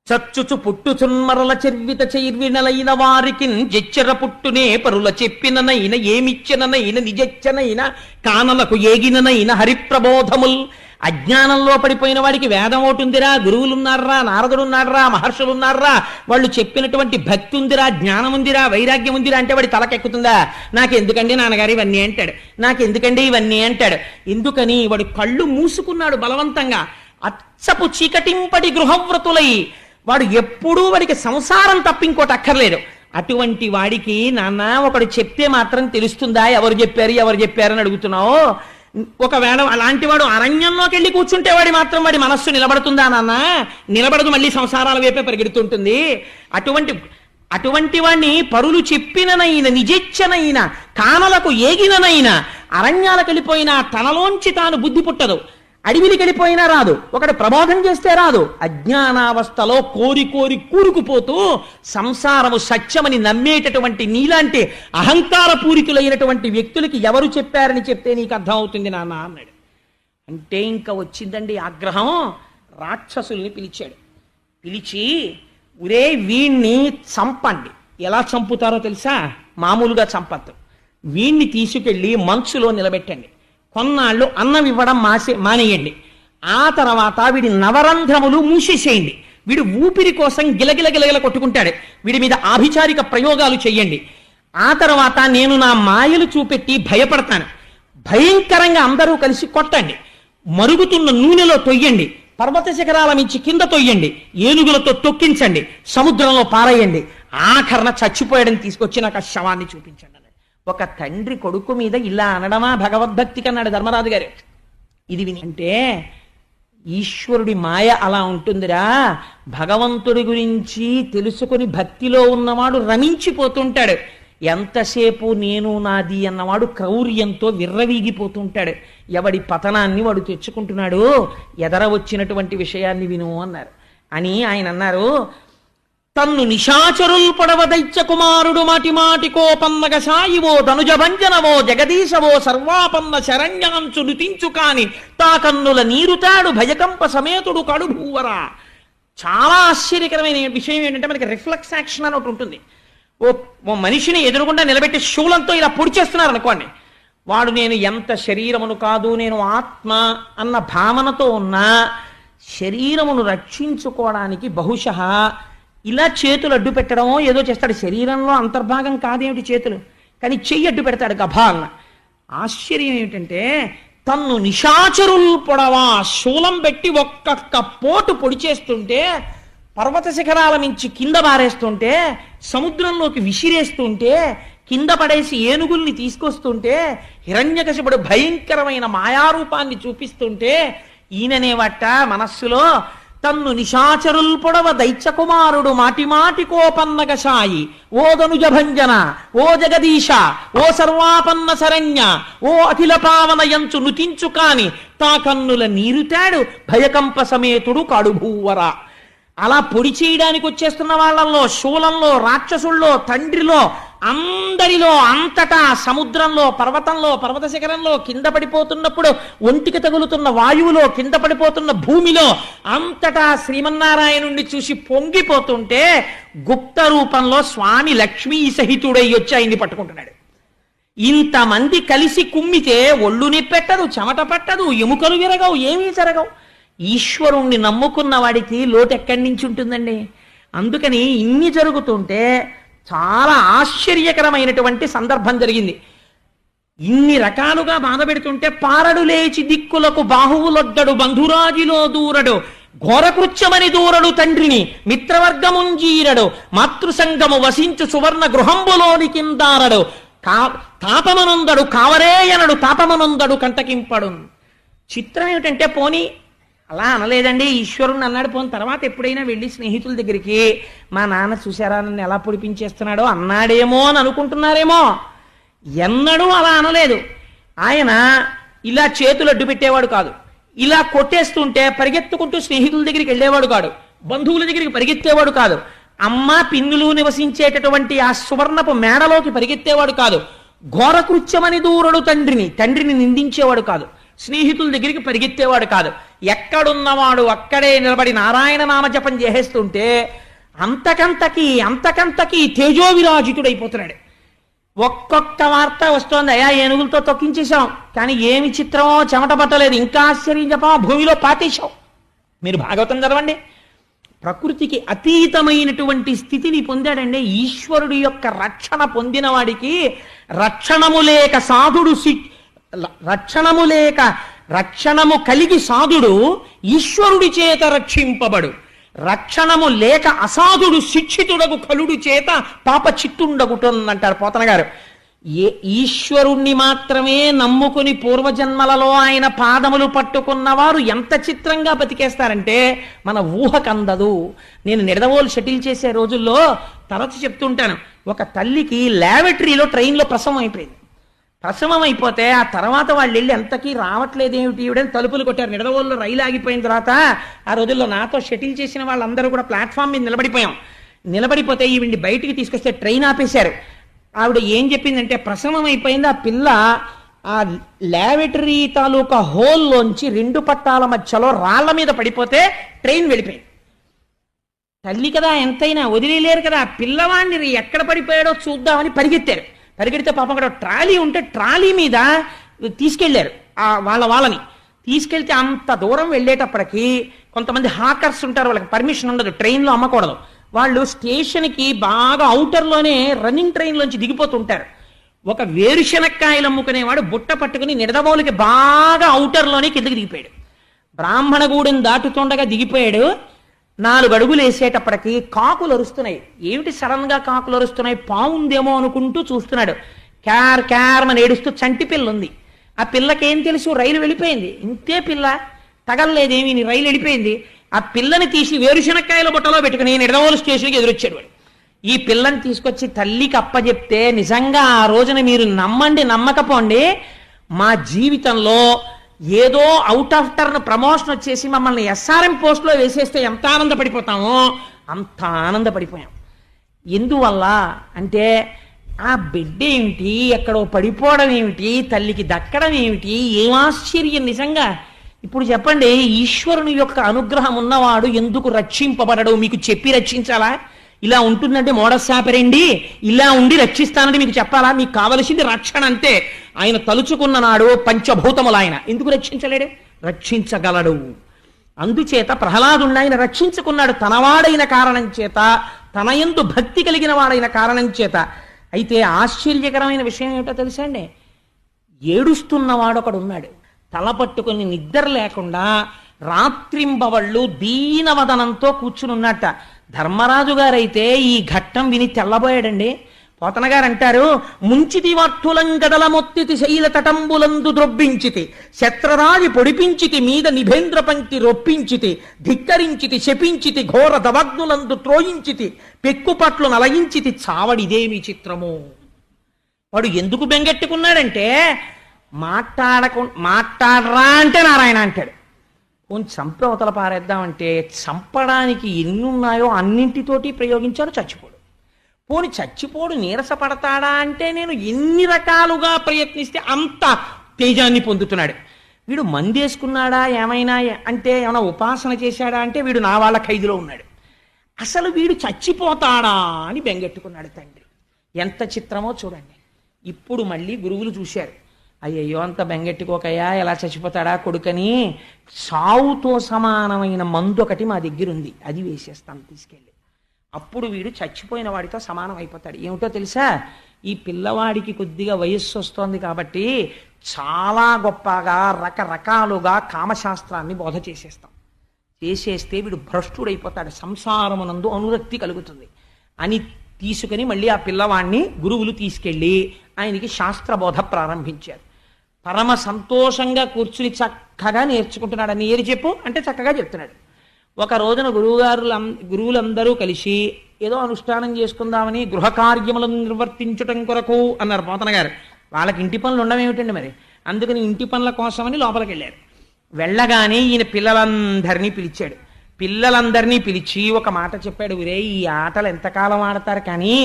చచ్చుచు పుట్టుచున్మరల చెర్విత చైర్వినలైన వారికి జెచ్చెర పుట్టునే పరుల చెప్పిననైన ఏమిచ్చిననైన నిజచ్చనైన కానలకు ఏగిననైన హరిప్రబోధముల్. అజ్ఞానంలో పడిపోయిన వాడికి వేదం ఒకటిందిరా, గురువులున్నారా, నారదుడున్నారా, మహర్షులున్నారా, వాళ్ళు చెప్పినటువంటి భక్తి ఉందిరా, జ్ఞానం ఉందిరా, వైరాగ్యం ఉందిరా అంటే వాడి తలకెక్కుతుందా? నాకెందుకండి నాన్నగారు ఇవన్నీ అంటాడు, నాకెందుకండి ఇవన్నీ అంటాడు. ఎందుకని? వాడు కళ్ళు మూసుకున్నాడు బలవంతంగా. అచ్చపు చీకటింపటి గృహవ్రతులై వాడు ఎప్పుడూ వాడికి సంసారం తప్ప ఇంకోటి అక్కర్లేదు. అటువంటి వాడికి నాన్న ఒకడు చెప్తే మాత్రం తెలుస్తుందా ఎవరు చెప్పారు అని అడుగుతున్నావు. ఒకవేళ అలాంటి వాడు అరణ్యంలోకి వెళ్ళి కూర్చుంటే వాడి మనస్సు నిలబడుతుందా నాన్న? నిలబడదు, మళ్ళీ సంసారాల వైపే పరిగెడుతుంటుంది. అటువంటి వాడిని పరులు చెప్పిననైనా నిజెచ్చనైనా కానలకు ఏగిననైనా అరణ్యాలకు వెళ్ళిపోయినా తనలోంచి తాను బుద్ధి పుట్టదు. అడవికి వెళ్ళిపోయినా రాదు. ఒకడు ప్రబోధం చేస్తే రాదు. అజ్ఞానావస్థలో కోరి కూరుకుపోతూ సంసారము సత్యమని నమ్మేటటువంటి నీలాంటి అహంకార పూరితులైనటువంటి వ్యక్తులకి ఎవరు చెప్పారని చెప్తే నీకు అర్థం అవుతుంది నాన్న అన్నాడు. అంటే ఇంకా వచ్చిందండి ఆగ్రహం. రాక్షసుల్ని పిలిచాడు. పిలిచి, ఒరే వీణ్ణి చంపండి. ఎలా చంపుతారో తెలుసా? మామూలుగా చంపద్దు. వీణ్ణి తీసుకెళ్ళి మంచులో నిలబెట్టండి. కొన్నాళ్ళు అన్నం ఇవ్వడం మానేయండి. ఆ తర్వాత వీడి నవరంధ్రములు మూసేసేయండి. వీడు ఊపిరి కోసం గిలగిల కొట్టుకుంటాడు. వీడి మీద ఆభిచారిక ప్రయోగాలు చెయ్యండి. ఆ తర్వాత నేను నా మాయలు చూపెట్టి భయపడతాను. భయంకరంగా అందరూ కలిసి కొట్టండి. మరుగుతున్న నూనెలో తొయ్యండి. పర్వత శిఖరాల మించి కింద తొయ్యండి. ఏనుగులతో తొక్కించండి. సముద్రంలో పారేయండి. ఆఖరణ చచ్చిపోయాడని తీసుకొచ్చి నాకు ఆ శవాన్ని చూపించండి. ఒక తండ్రి కొడుకు మీద ఇలా అనడమా భగవద్భక్తి కన్నాడు ధర్మరాజు గారు. ఇది విని అంటే ఈశ్వరుడి మాయ అలా ఉంటుందిరా. భగవంతుడి గురించి తెలుసుకుని భక్తిలో ఉన్నవాడు రమించిపోతుంటాడు. ఎంతసేపు నేను నాది అన్నవాడు క్రౌర్యంతో విర్రవీగిపోతుంటాడు. ఎవడి పతనాన్ని వాడు తెచ్చుకుంటున్నాడు. ఎదర వచ్చినటువంటి విషయాన్ని విను అన్నారు. అని ఆయన అన్నారు, తన్ను నిశాచరుల్ పొడవ దైత్య కుమారుడు మాటి మాటి కోపన్నగ సాయివో ధనుజ భంజనవో జగదీశవో సర్వాపన్న శరణ్యాంచు నుతించు కాని తా కన్నుల నీరుతాడు భయకంప సమేతుడు కడుభూవరా. చాలా ఆశ్చర్యకరమైన విషయం ఏంటంటే, మనకి రిఫ్లెక్స్ యాక్షన్ అని ఒకటి ఉంటుంది. ఓ మనిషిని ఎదురుగుండా నిలబెట్టి శూలంతో ఇలా పొడి చేస్తున్నారు అనుకోండి, వాడు నేను ఎంత శరీరమును కాదు నేను ఆత్మ అన్న భావనతో ఉన్నా శరీరమును రక్షించుకోవడానికి బహుశः ఇలా చేతులు అడ్డు పెట్టడమో ఏదో చేస్తాడు. శరీరంలో అంతర్భాగం కాదేమిటి చేతులు, కానీ చెయ్యి అడ్డు పెడతాడు గభా అన్న. ఆశ్చర్యం ఏమిటంటే, తన్ను నిశాచరుల్ పొడవా శూలం పెట్టి ఒక్కొక్క పోటు పొడి చేస్తుంటే, పర్వత శిఖరాల నుంచి కింద బారేస్తుంటే, సముద్రంలోకి విసిరేస్తుంటే, కింద పడేసి ఏనుగుల్ని తీసుకొస్తుంటే, హిరణ్యకశిపుడు భయంకరమైన మాయారూపాన్ని చూపిస్తుంటే, ఈయననేవట మనస్సులో తన్ను నిశాచరుల్ పొడవ దైత్య కుమారుడు మాటి మాటి కోపన్నగ సాయి ఓ ధనుజ భంజన ఓ జగదీశ ఓ సర్వాపన్న శరణ్య ఓ అఖిల పావన యంచు నుతించు కాని తా కన్నుల నీరుతాడు భయకంప సమేతుడు కడుభూవర. అలా పొడి చేయడానికి వచ్చేస్తున్న వాళ్ళల్లో, శూలంలో, రాక్షసుల్లో, తండ్రిలో, అందరిలో, అంతటా, సముద్రంలో, పర్వతంలో, పర్వత శిఖరంలో, కింద పడిపోతున్నప్పుడు ఒంటికి తగులుతున్న వాయువులో, కింద పడిపోతున్న భూమిలో, అంతటా శ్రీమన్నారాయణుణ్ణి చూసి పొంగిపోతుంటే గుప్త రూపంలో స్వామి లక్ష్మీ సహితుడై వచ్చి ఆయన్ని పట్టుకుంటున్నాడు. ఇంతమంది కలిసి కుమ్మితే ఒళ్ళు నిప్పెట్టదు, చెమట పట్టదు, ఎముకలు విరగవు, ఏమీ జరగవు. ఈశ్వరుణ్ణి నమ్ముకున్న వాడికి లోటు ఎక్కడి నుంచి ఉంటుందండి? అందుకని ఇన్ని జరుగుతుంటే చాలా ఆశ్చర్యకరమైనటువంటి సందర్భం జరిగింది. ఇన్ని రకాలుగా బాధ పెడుతుంటే పారడు లేచి దిక్కులకు బాహువులొద్దడు బంధురాజిలో దూరడు ఘోరకృత్యమని దూరడు తండ్రిని మిత్రవర్గముంజీరడు మాతృసంగము వసించు సువర్ణ గృహంబులోని కిందారడు తాపమనుందడు కావరేయనడు తాపమనుందడు కంటకింపడు. చిత్రం ఏమిటంటే, పోనీ అలా అనలేదండి, ఈశ్వరుని అన్నాడు. పోని తర్వాత ఎప్పుడైనా వెళ్ళి స్నేహితుల దగ్గరికి మా నాన్న చూశారా నన్ను ఎలా పొడిపించేస్తున్నాడో అన్నాడేమో అని అనుకుంటున్నారేమో. ఎన్నడూ అలా అనలేదు. ఆయన ఇలా చేతులు అడ్డు పెట్టేవాడు కాదు, ఇలా కొట్టేస్తుంటే పరిగెత్తుకుంటూ స్నేహితుల దగ్గరికి వెళ్ళేవాడు కాదు, బంధువుల దగ్గరికి పరిగెత్తేవాడు కాదు, అమ్మ పిన్నులు నివసించేటటువంటి ఆ సువర్ణపు మేడలోకి పరిగెత్తేవాడు కాదు, ఘోరకృత్యమని దూరడు తండ్రిని నిందించేవాడు కాదు, స్నేహితుల దగ్గరికి పరిగెత్తేవాడు కాదు. ఎక్కడున్నవాడు అక్కడే నిలబడి నారాయణ నామజపం చేసేస్తుంటే అంతకంతకి తేజోవిరాజితుడైపోతున్నాడు. ఒక్కొక్క వార్త వస్తోంది, అయా ఏనుగులతో తొక్కించేశాం, కానీ ఏమి చిత్రమో చెమట పట్టలేదు, ఇంకా ఆశ్చర్యం చెప్పమా భూమిలో పాతేశాం. మీరు భాగవతం చదవండి. ప్రకృతికి అతీతమైనటువంటి స్థితిని పొందాడండి. ఈశ్వరుడి యొక్క రక్షణ పొందిన వాడికి రక్షణము కలిగి సాధుడు ఈశ్వరుడి చేత రక్షింపబడు, రక్షణము లేక అసాధుడు శిక్షితుడగు కలుడు చేత పాప చిత్తుండగుటంటారు పోతన గారు. ఈశ్వరుణ్ణి మాత్రమే నమ్ముకుని పూర్వజన్మలలో ఆయన పాదములు పట్టుకున్నవారు ఎంత చిత్రంగా బతికేస్తారంటే మన ఊహకందదు. నేను నిడదవోలు షటిల్ చేసే రోజుల్లో తరచు చెప్తుంటాను, ఒక తల్లికి ల్యాబొరేటరీలో ట్రైన్లో ప్రసవం అయిపోయింది. ప్రసవం అయిపోతే ఆ తర్వాత వాళ్ళు వెళ్ళి ఎంతకీ రావట్లేదేమిటి ఈవిడని తలుపులు కొట్టారు. నిడదవోల్లో రైలు ఆగిపోయిన తర్వాత ఆ రోజుల్లో నాతో షటిల్ చేసిన వాళ్ళందరూ కూడా ప్లాట్ఫామ్ మీద నిలబడిపోతే ఈవిడ్ని బయటికి తీసుకొస్తే ట్రైన్ ఆపేశారు. ఆవిడ ఏం చెప్పిందంటే, ప్రసవం అయిపోయింది, ఆ పిల్ల ఆ ల్యాబొరేటరీ తాలూకా హోల్లోంచి 2 పట్టాల మధ్యలో రాళ్ల మీద పడిపోతే ట్రైన్ వెళ్ళిపోయింది. తల్లి కదా, ఎంతైనా వదిలేలేరు కదా, పిల్లవాడిని ఎక్కడ పడిపోయాడో చూద్దామని పరిగెడితే పాపం అక్కడ ట్రాలీ ఉంటే ట్రాలీ మీద తీసుకెళ్లారు. వాళ్ళని తీసుకెళ్తే అంత దూరం వెళ్ళేటప్పటికి కొంతమంది హాకర్స్ ఉంటారు, వాళ్ళకి పర్మిషన్ ఉండదు, ట్రైన్లో అమ్మకూడదు. వాళ్ళు స్టేషన్కి బాగా అవుటర్లోనే రన్నింగ్ ట్రైన్లోంచి దిగిపోతుంటారు. ఒక వేరుశనక్కాయలు అమ్ముకునేవాడు బుట్ట పట్టుకుని నిడదవోలుకి బాగా అవుటర్లోనే కిందకి దిగిపోయాడు. బ్రాహ్మణగూడెం దాటుతుండగా దిగిపోయాడు. 4 అడుగులు వేసేటప్పటికి కాకులు అరుస్తున్నాయి. ఏమిటి సడన్ గా కాకులు అరుస్తున్నాయి, పావుందేమో అనుకుంటూ చూస్తున్నాడు. క్యార్ అని ఏడుస్తూ చంటి పిల్ల ఉంది. ఆ పిల్లకేం తెలుసు, రైలు వెళ్ళిపోయింది. ఇంతే పిల్ల తగలలేదేమి, నీ రైలు వెళ్ళిపోయింది. ఆ పిల్లని తీసి వేరుశనక్కాయల బుట్టలో పెట్టుకుని నిడదవోలు స్టేషన్కి ఎదురొచ్చాడు వాడు. ఈ పిల్లని తీసుకొచ్చి తల్లికి అప్పచెప్తే నిజంగా ఆ రోజున మీరు నమ్మండి నమ్మకపోండి, మా జీవితంలో ఏదో అవుట్ ఆఫ్ టర్న్ ప్రమోషన్ వచ్చేసి మమ్మల్ని ఎస్ఆర్ఎం పోస్ట్లో వేసేస్తే ఎంత ఆనందపడిపోతామో అంత ఆనందపడిపోయాం. ఎందువల్ల అంటే ఆ బిడ్డ ఏమిటి, ఎక్కడో పడిపోవడం ఏమిటి, తల్లికి దక్కడం ఏమిటి, ఏం ఆశ్చర్యం నిజంగా. ఇప్పుడు చెప్పండి, ఈశ్వరుని యొక్క అనుగ్రహం ఉన్నవాడు ఎందుకు రక్షింపబడడు? మీకు చెప్పి రక్షించాలా? ఇలా ఉంటుందంటే మోడసాపరండి, ఇలా ఉండి రక్షిస్తానని మీకు చెప్పాలా? మీకు కావలసింది రక్షణ అంతే. ఆయన తలుచుకున్న నాడు పంచభూతములు ఆయన ఎందుకు రక్షించలేడు? రక్షించగలడు. అందుచేత ప్రహ్లాదుని ఆయన రక్షించుకున్నాడు, తనవాడైన కారణం చేత, తన యందు భక్తి కలిగిన వాడైన కారణం చేత. అయితే ఆశ్చర్యకరమైన విషయం ఏమిటో తెలుసా అండి? ఏడుస్తున్నవాడు ఒకడు ఉన్నాడు, తల పట్టుకుని నిద్ర లేకుండా రాత్రింబవళ్ళు దీనవదనంతో కూర్చుని ఉన్నట్ట. ధర్మరాజు గారైతే ఈ ఘట్టం విని తెల్లబోయాడండి. పోతన గారు అంటారు, ముంచితి వార్తులం గదల మొత్తితి శైల తటంబులందు ద్రొబ్బించితి, శత్రరాజి పొడిపించితి మీద నిభేంద్ర పంక్తి రొప్పించితి, ధిక్కరించితి శపించితి ఘోర దవగ్నులందు త్రోయించితి, పెక్కుపట్లు నలగించితి, చావడిదేమి చిత్రము. వాడు ఎందుకు బెంగెట్టుకున్నాడంటే మాట్లాడరా అంటే నారాయణ అంటాడు. కొంచెం చంపవతల పారేద్దామంటే చంపడానికి ఎన్ని ఉన్నాయో అన్నింటితోటి ప్రయోగించాడు, చచ్చిపోడు. పోని చచ్చిపోడు నీరసపడతాడా అంటే నేను ఎన్ని రకాలుగా ప్రయత్నిస్తే అంత తేజాన్ని పొందుతున్నాడు. వీడు మందేసుకున్నాడా ఏమైనా అంటే, ఏమైనా ఉపాసన చేశాడా అంటే వీడు నా వాళ్ళ ఖైదులో ఉన్నాడు. అసలు వీడు చచ్చిపోతాడా అని బెంగెట్టుకున్నాడు తండ్రి. ఎంత చిత్రమో చూడండి. ఇప్పుడు మళ్ళీ గురువులు చూశారు, అయ్యయ్యో అంత బెంగెట్టుకోకయ్యా, ఎలా చచ్చిపోతాడా కొడుకని, సావుతో సమానమైన మందు ఒకటి మా దగ్గర ఉంది, అది వేసేస్తాను తీసుకెళ్ళి. అప్పుడు వీడు చచ్చిపోయిన వాడితో సమానం అయిపోతాడు. ఏమిటో తెలుసా? ఈ పిల్లవాడికి కొద్దిగా వయస్సు వస్తోంది కాబట్టి చాలా గొప్పగా రకరకాలుగా కామశాస్త్రాన్ని బోధ చేసేస్తాం. చేసేస్తే వీడు భ్రష్టుడైపోతాడు, సంసారమునందు అనురక్తి కలుగుతుంది అని తీసుకుని మళ్ళీ ఆ పిల్లవాడిని గురువులు తీసుకెళ్ళి ఆయనకి శాస్త్రబోధ ప్రారంభించారు. పరమ సంతోషంగా కూర్చుని చక్కగా నేర్చుకుంటున్నాడు. అని ఏది చెప్పు అంటే చక్కగా చెప్తున్నాడు. ఒక రోజున గురువులందరూ కలిసి ఏదో అనుష్ఠానం చేసుకుందామని గృహ కార్యములను నిర్వర్తించటం కొరకు అన్నారు పోతన గారు. వాళ్ళకి ఇంటి పనులు ఉండమేమిటండి మరి, అందుకని ఇంటి పనుల కోసమని లోపలికి వెళ్ళారు. వెళ్ళగానే ఈయన పిల్లలందరినీ పిలిచాడు. పిల్లలందరినీ పిలిచి ఒక మాట చెప్పాడు, ఒరే ఈ ఆటలు ఎంతకాలం ఆడతారు, కానీ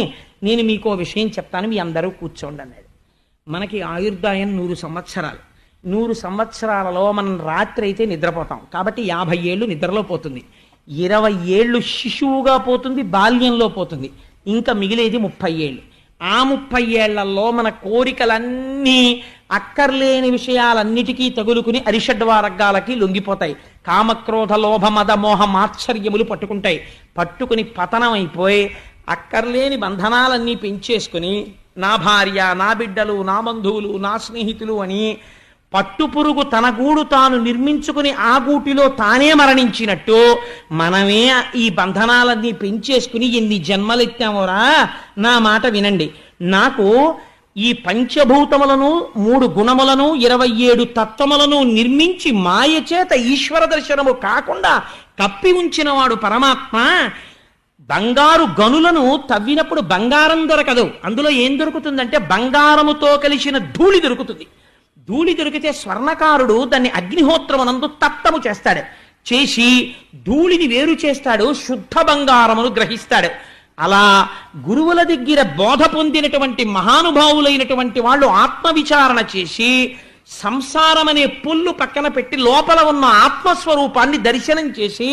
నేను మీకు ఓ విషయం చెప్తాను, మీ అందరూ కూర్చోండి అన్నాడు. మనకి ఆయుర్దాయం 100 సంవత్సరాలు. 100 సంవత్సరాలలో మనం రాత్రి అయితే నిద్రపోతాం కాబట్టి 50 ఏళ్ళు నిద్రలో పోతుంది, 20 ఏళ్ళు శిశువుగా పోతుంది, బాల్యంలో పోతుంది, ఇంకా మిగిలేది 30 ఏళ్ళు. ఆ 30 ఏళ్లలో మన కోరికలన్నీ అక్కర్లేని విషయాలన్నిటికీ తగులుకుని అరిషడ్వారగాలకి లొంగిపోతాయి. కామక్రోధ లోభ మద మోహ మాత్సర్యములు పట్టుకుంటాయి. పట్టుకుని పతనం అయిపోయి అక్కర్లేని బంధనాలన్నీ పెంచేసుకుని నా భార్య, నా బిడ్డలు, నా బంధువులు, నా స్నేహితులు అని పట్టుపురుగు తన గూడు తాను నిర్మించుకుని ఆ గూటిలో తానే మరణించినట్టు మనమే ఈ బంధనాలన్నీ పెంచేసుకుని ఎన్ని జన్మలెత్తామోరా. నా మాట వినండి, నాకు ఈ పంచభూతములను 3 గుణములను 27 తత్వములను నిర్మించి మాయ చేత ఈశ్వర దర్శనము కాకుండా కప్పి ఉంచిన వాడు పరమాత్మ. బంగారు గనులను తవ్వినప్పుడు బంగారం దొరకదు, అందులో ఏం దొరుకుతుందంటే బంగారముతో కలిసిన ధూళి దొరుకుతుంది. ధూళి దొరికితే స్వర్ణకారుడు దాన్ని అగ్నిహోత్రమునందు తప్తము చేస్తాడు, చేసి ధూళిని వేరు చేస్తాడు, శుద్ధ బంగారమును గ్రహిస్తాడు. అలా గురువుల దగ్గర బోధ పొందినటువంటి మహానుభావులైనటువంటి వాళ్ళు ఆత్మవిచారణ చేసి సంసారం అనే పుల్లు పక్కన పెట్టి లోపల ఉన్న ఆత్మస్వరూపాన్ని దర్శనం చేసి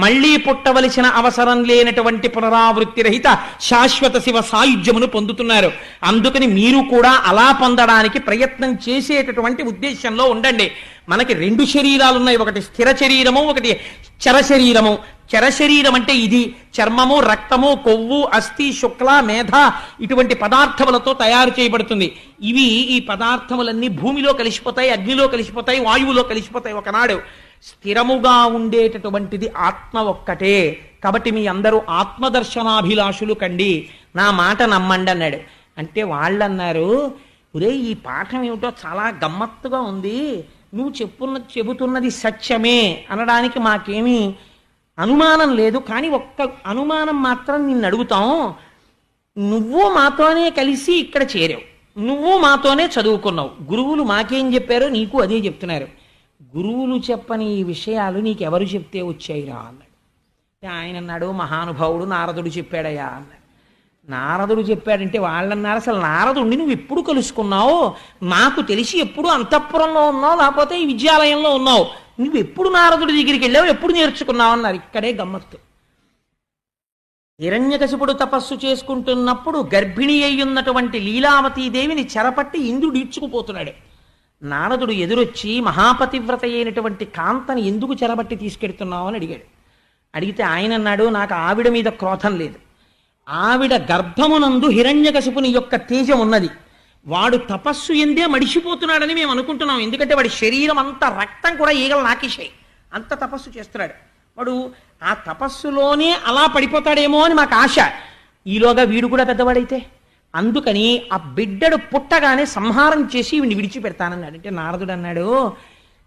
మళ్లీ పుట్టవలసిన అవసరం లేనటువంటి పునరావృత్తి రహిత శాశ్వత శివ సాయుధ్యమును పొందుతున్నారు. అందుకని మీరు కూడా అలా పొందడానికి ప్రయత్నం చేసేటటువంటి ఉద్దేశంలో ఉండండి. మనకి 2 శరీరాలు ఉన్నాయి, ఒకటి స్థిర శరీరము, ఒకటి చర శరీరము. చర శరీరం అంటే ఇది చర్మము, రక్తము, కొవ్వు, అస్థి, శుక్ల, మేధ ఇటువంటి పదార్థములతో తయారు చేయబడుతుంది. ఇవి ఈ పదార్థములన్నీ భూమిలో కలిసిపోతాయి, అగ్నిలో కలిసిపోతాయి, వాయువులో కలిసిపోతాయి. ఒకనాడు స్థిరముగా ఉండేటటువంటిది ఆత్మ ఒక్కటే. కాబట్టి మీ అందరూ ఆత్మదర్శనాభిలాషులు కండి, నా మాట నమ్మండి అన్నాడు. అంటే వాళ్ళు అన్నారు, ఒరే ఈ పాఠం ఏమిటో చాలా గమ్మత్తుగా ఉంది, నువ్వు చెబుతున్నది సత్యమే అనడానికి మాకేమీ అనుమానం లేదు. కానీ ఒక్క అనుమానం మాత్రం నిన్ను అడుగుతాం. నువ్వు మాతోనే కలిసి ఇక్కడ చేరావు, నువ్వు మాతోనే చదువుకున్నావు, గురువులు మాకేం చెప్పారో నీకు అదే చెప్తున్నారు. గురువులు చెప్పని ఈ విషయాలు నీకెవరు చెప్తే వచ్చాయిరా అన్నాడు. ఆయన అన్నాడు, మహానుభావుడు నారదుడు చెప్పాడయ్యా అన్నాడు. నారదుడు చెప్పాడంటే వాళ్ళన్నారు, అసలు నారదుడిని నువ్వు ఎప్పుడు కలుసుకున్నావు? నాకు తెలిసి ఎప్పుడు అంతఃపురంలో ఉన్నావు, లేకపోతే ఈ విద్యాలయంలో ఉన్నావు. నువ్వు ఎప్పుడు నారదుడి దగ్గరికి వెళ్ళావు, ఎప్పుడు నేర్చుకున్నావు అన్నారు. ఇక్కడే గమ్మత్తు. హిరణ్యకశిపుడు తపస్సు చేసుకుంటున్నప్పుడు గర్భిణి అయ్యున్నటువంటి లీలావతీదేవిని చెరపట్టి ఇంద్రుడు ఈడ్చుకుపోతున్నాడు. నారదుడు ఎదురొచ్చి మహాపతివ్రత అయినటువంటి కాంతని ఎందుకు చెరబట్టి తీసుకెడుతున్నావు అని అడిగాడు. అడిగితే ఆయన అన్నాడు, నాకు ఆవిడ మీద క్రోధం లేదు. ఆవిడ గర్భమునందు హిరణ్యకశిపుని యొక్క తేజం ఉన్నది. వాడు తపస్సు ఎందే మడిసిపోతున్నాడని మేము అనుకుంటున్నాం. ఎందుకంటే వాడి శరీరం అంతా రక్తం కూడా ఈగలు నాకేశాయి, అంత తపస్సు చేస్తున్నాడు. వాడు ఆ తపస్సులోనే అలా పడిపోతాడేమో అని మాకు ఆశ. ఈలోగా వీడు కూడా పెద్దవాడైతే అందుకని ఆ బిడ్డడు పుట్టగానే సంహారం చేసి వీడిని విడిచిపెడతానన్నాడు. అంటే నారదుడు అన్నాడు,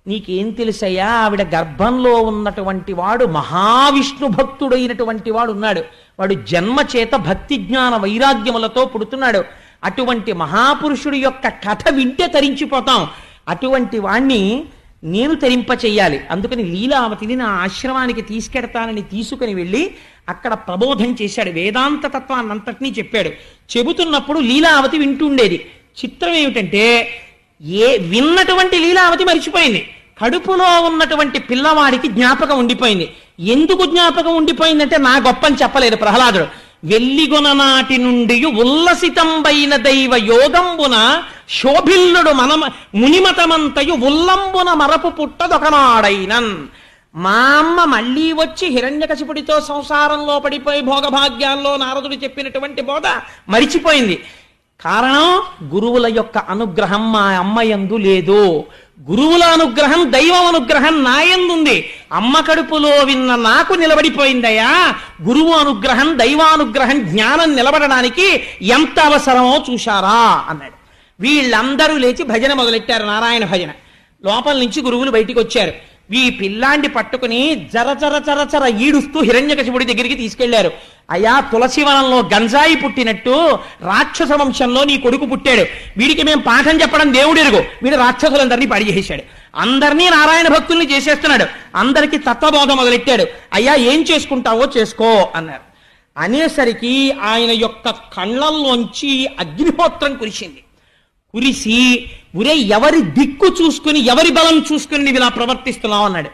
నీకేం తెలుసయ్యా, ఆవిడ గర్భంలో ఉన్నటువంటి వాడు మహావిష్ణు భక్తుడైనటువంటి వాడు ఉన్నాడు. వాడు జన్మ చేత భక్తి జ్ఞాన వైరాగ్యములతో పుడుతున్నాడు. అటువంటి మహాపురుషుడి యొక్క కథ వింటే తరించిపోతాం. అటువంటి వాణ్ణి నేను తరింప చెయ్యాలి. అందుకని లీలావతిని నా ఆశ్రమానికి తీసుకెడతానని తీసుకుని వెళ్ళి అక్కడ ప్రబోధం చేశాడు. వేదాంత తత్వాన్నంతటినీ చెప్పాడు. చెబుతున్నప్పుడు లీలావతి వింటుండేది. చిత్రం ఏమిటంటే విన్నటువంటి లీలావతి మరిచిపోయింది. కడుపులో ఉన్నటువంటి పిల్లవాడికి జ్ఞాపకం ఉండిపోయింది. ఎందుకు జ్ఞాపకం ఉండిపోయిందంటే నా గొప్పని చెప్పలేదు ప్రహ్లాదుడు. వెల్లిగొన నాటి నుండి ఉల్లసితంబైన దైవ యోగంబున శోభిల్లుడు మునిమతమంతయు ఉల్లంబున మరపు పుట్టదొకనాడైనన్. మా అమ్మ మళ్ళీ వచ్చి హిరణ్యకశిపుడితో సంసారంలో పడిపోయి భోగభాగ్యాల్లో నారదుడు చెప్పినటువంటి బోధ మరిచిపోయింది. కారణం గురువుల యొక్క అనుగ్రహం మా అమ్మయందు లేదు. గురువుల అనుగ్రహం, దైవం అనుగ్రహం నాయందుంది. అమ్మ కడుపులో విన్న నాకు నిలబడిపోయిందయ్యా. గురువు అనుగ్రహం, దైవానుగ్రహం, జ్ఞానం నిలబడడానికి ఎంత అవసరమో చూశారా అన్నాడు. వీళ్ళందరూ లేచి భజన మొదలెట్టారు, నారాయణ భజన. లోపల నుంచి గురువులు బయటికి వచ్చారు. ఈ పిల్లాండి పట్టుకుని జర ఈడుస్తూ హిరణ్యకశిపుడి దగ్గరికి తీసుకెళ్లారు. అయ్యా, తులసివనంలో గంజాయి పుట్టినట్టు రాక్షస వంశంలో నీ కొడుకు పుట్టాడు. వీడికి మేము పాఠం చెప్పడం దేవుడెరుగు. వీడు రాక్షసులందరినీ పాడి చేశాడు, అందరినీ నారాయణ భక్తుల్ని చేసేస్తున్నాడు, అందరికీ తత్వబోధ మొదలెట్టాడు. అయ్యా, ఏం చేసుకుంటావో చేసుకో అన్నారు. అనేసరికి ఆయన యొక్క కళ్ళల్లోంచి అగ్నిహోత్రం కురిసింది. కురిసి, ఉరే ఎవరి దిక్కు చూసుకుని, ఎవరి బలం చూసుకుని నీవు ఇలా ప్రవర్తిస్తున్నావు అన్నాడు.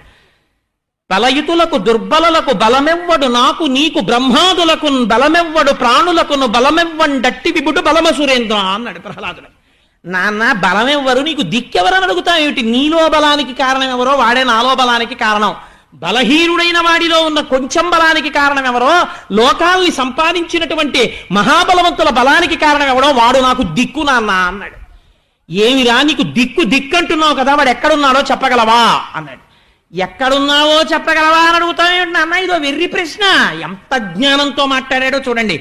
బలయుతులకు దుర్బలులకు బలమెవ్వడు, నాకు నీకు బ్రహ్మాదులకు బలమెవ్వడు, ప్రాణులకును బలమెవ్వండట్టి విభుడు బలమ సురేంద్ర అన్నాడు ప్రహ్లాదుడు. నాన్న, బలమెవ్వరు, నీకు దిక్కెవరని అడుగుతావు ఏమిటి? నీలో బలానికి కారణం ఎవరో వాడే నాలో బలానికి కారణం. బలహీనుడైన వాడిలో ఉన్న కొంచెం బలానికి కారణం ఎవరో, లోకాల్ని సంపాదించినటువంటి మహాబలవంతుల బలానికి కారణం ఎవడో వాడు నాకు దిక్కు నాన్న అన్నాడు. ఏమిరా నీకు దిక్కంటున్నావు కదా, వాడు ఎక్కడున్నాడో చెప్పగలవా అన్నాడు. ఎక్కడున్నావో చెప్పగలవా అని అడుగుతావేమిటి నాన్న? ఇదో వెర్రి ప్రశ్న. ఎంత జ్ఞానంతో మాట్లాడాడో చూడండి.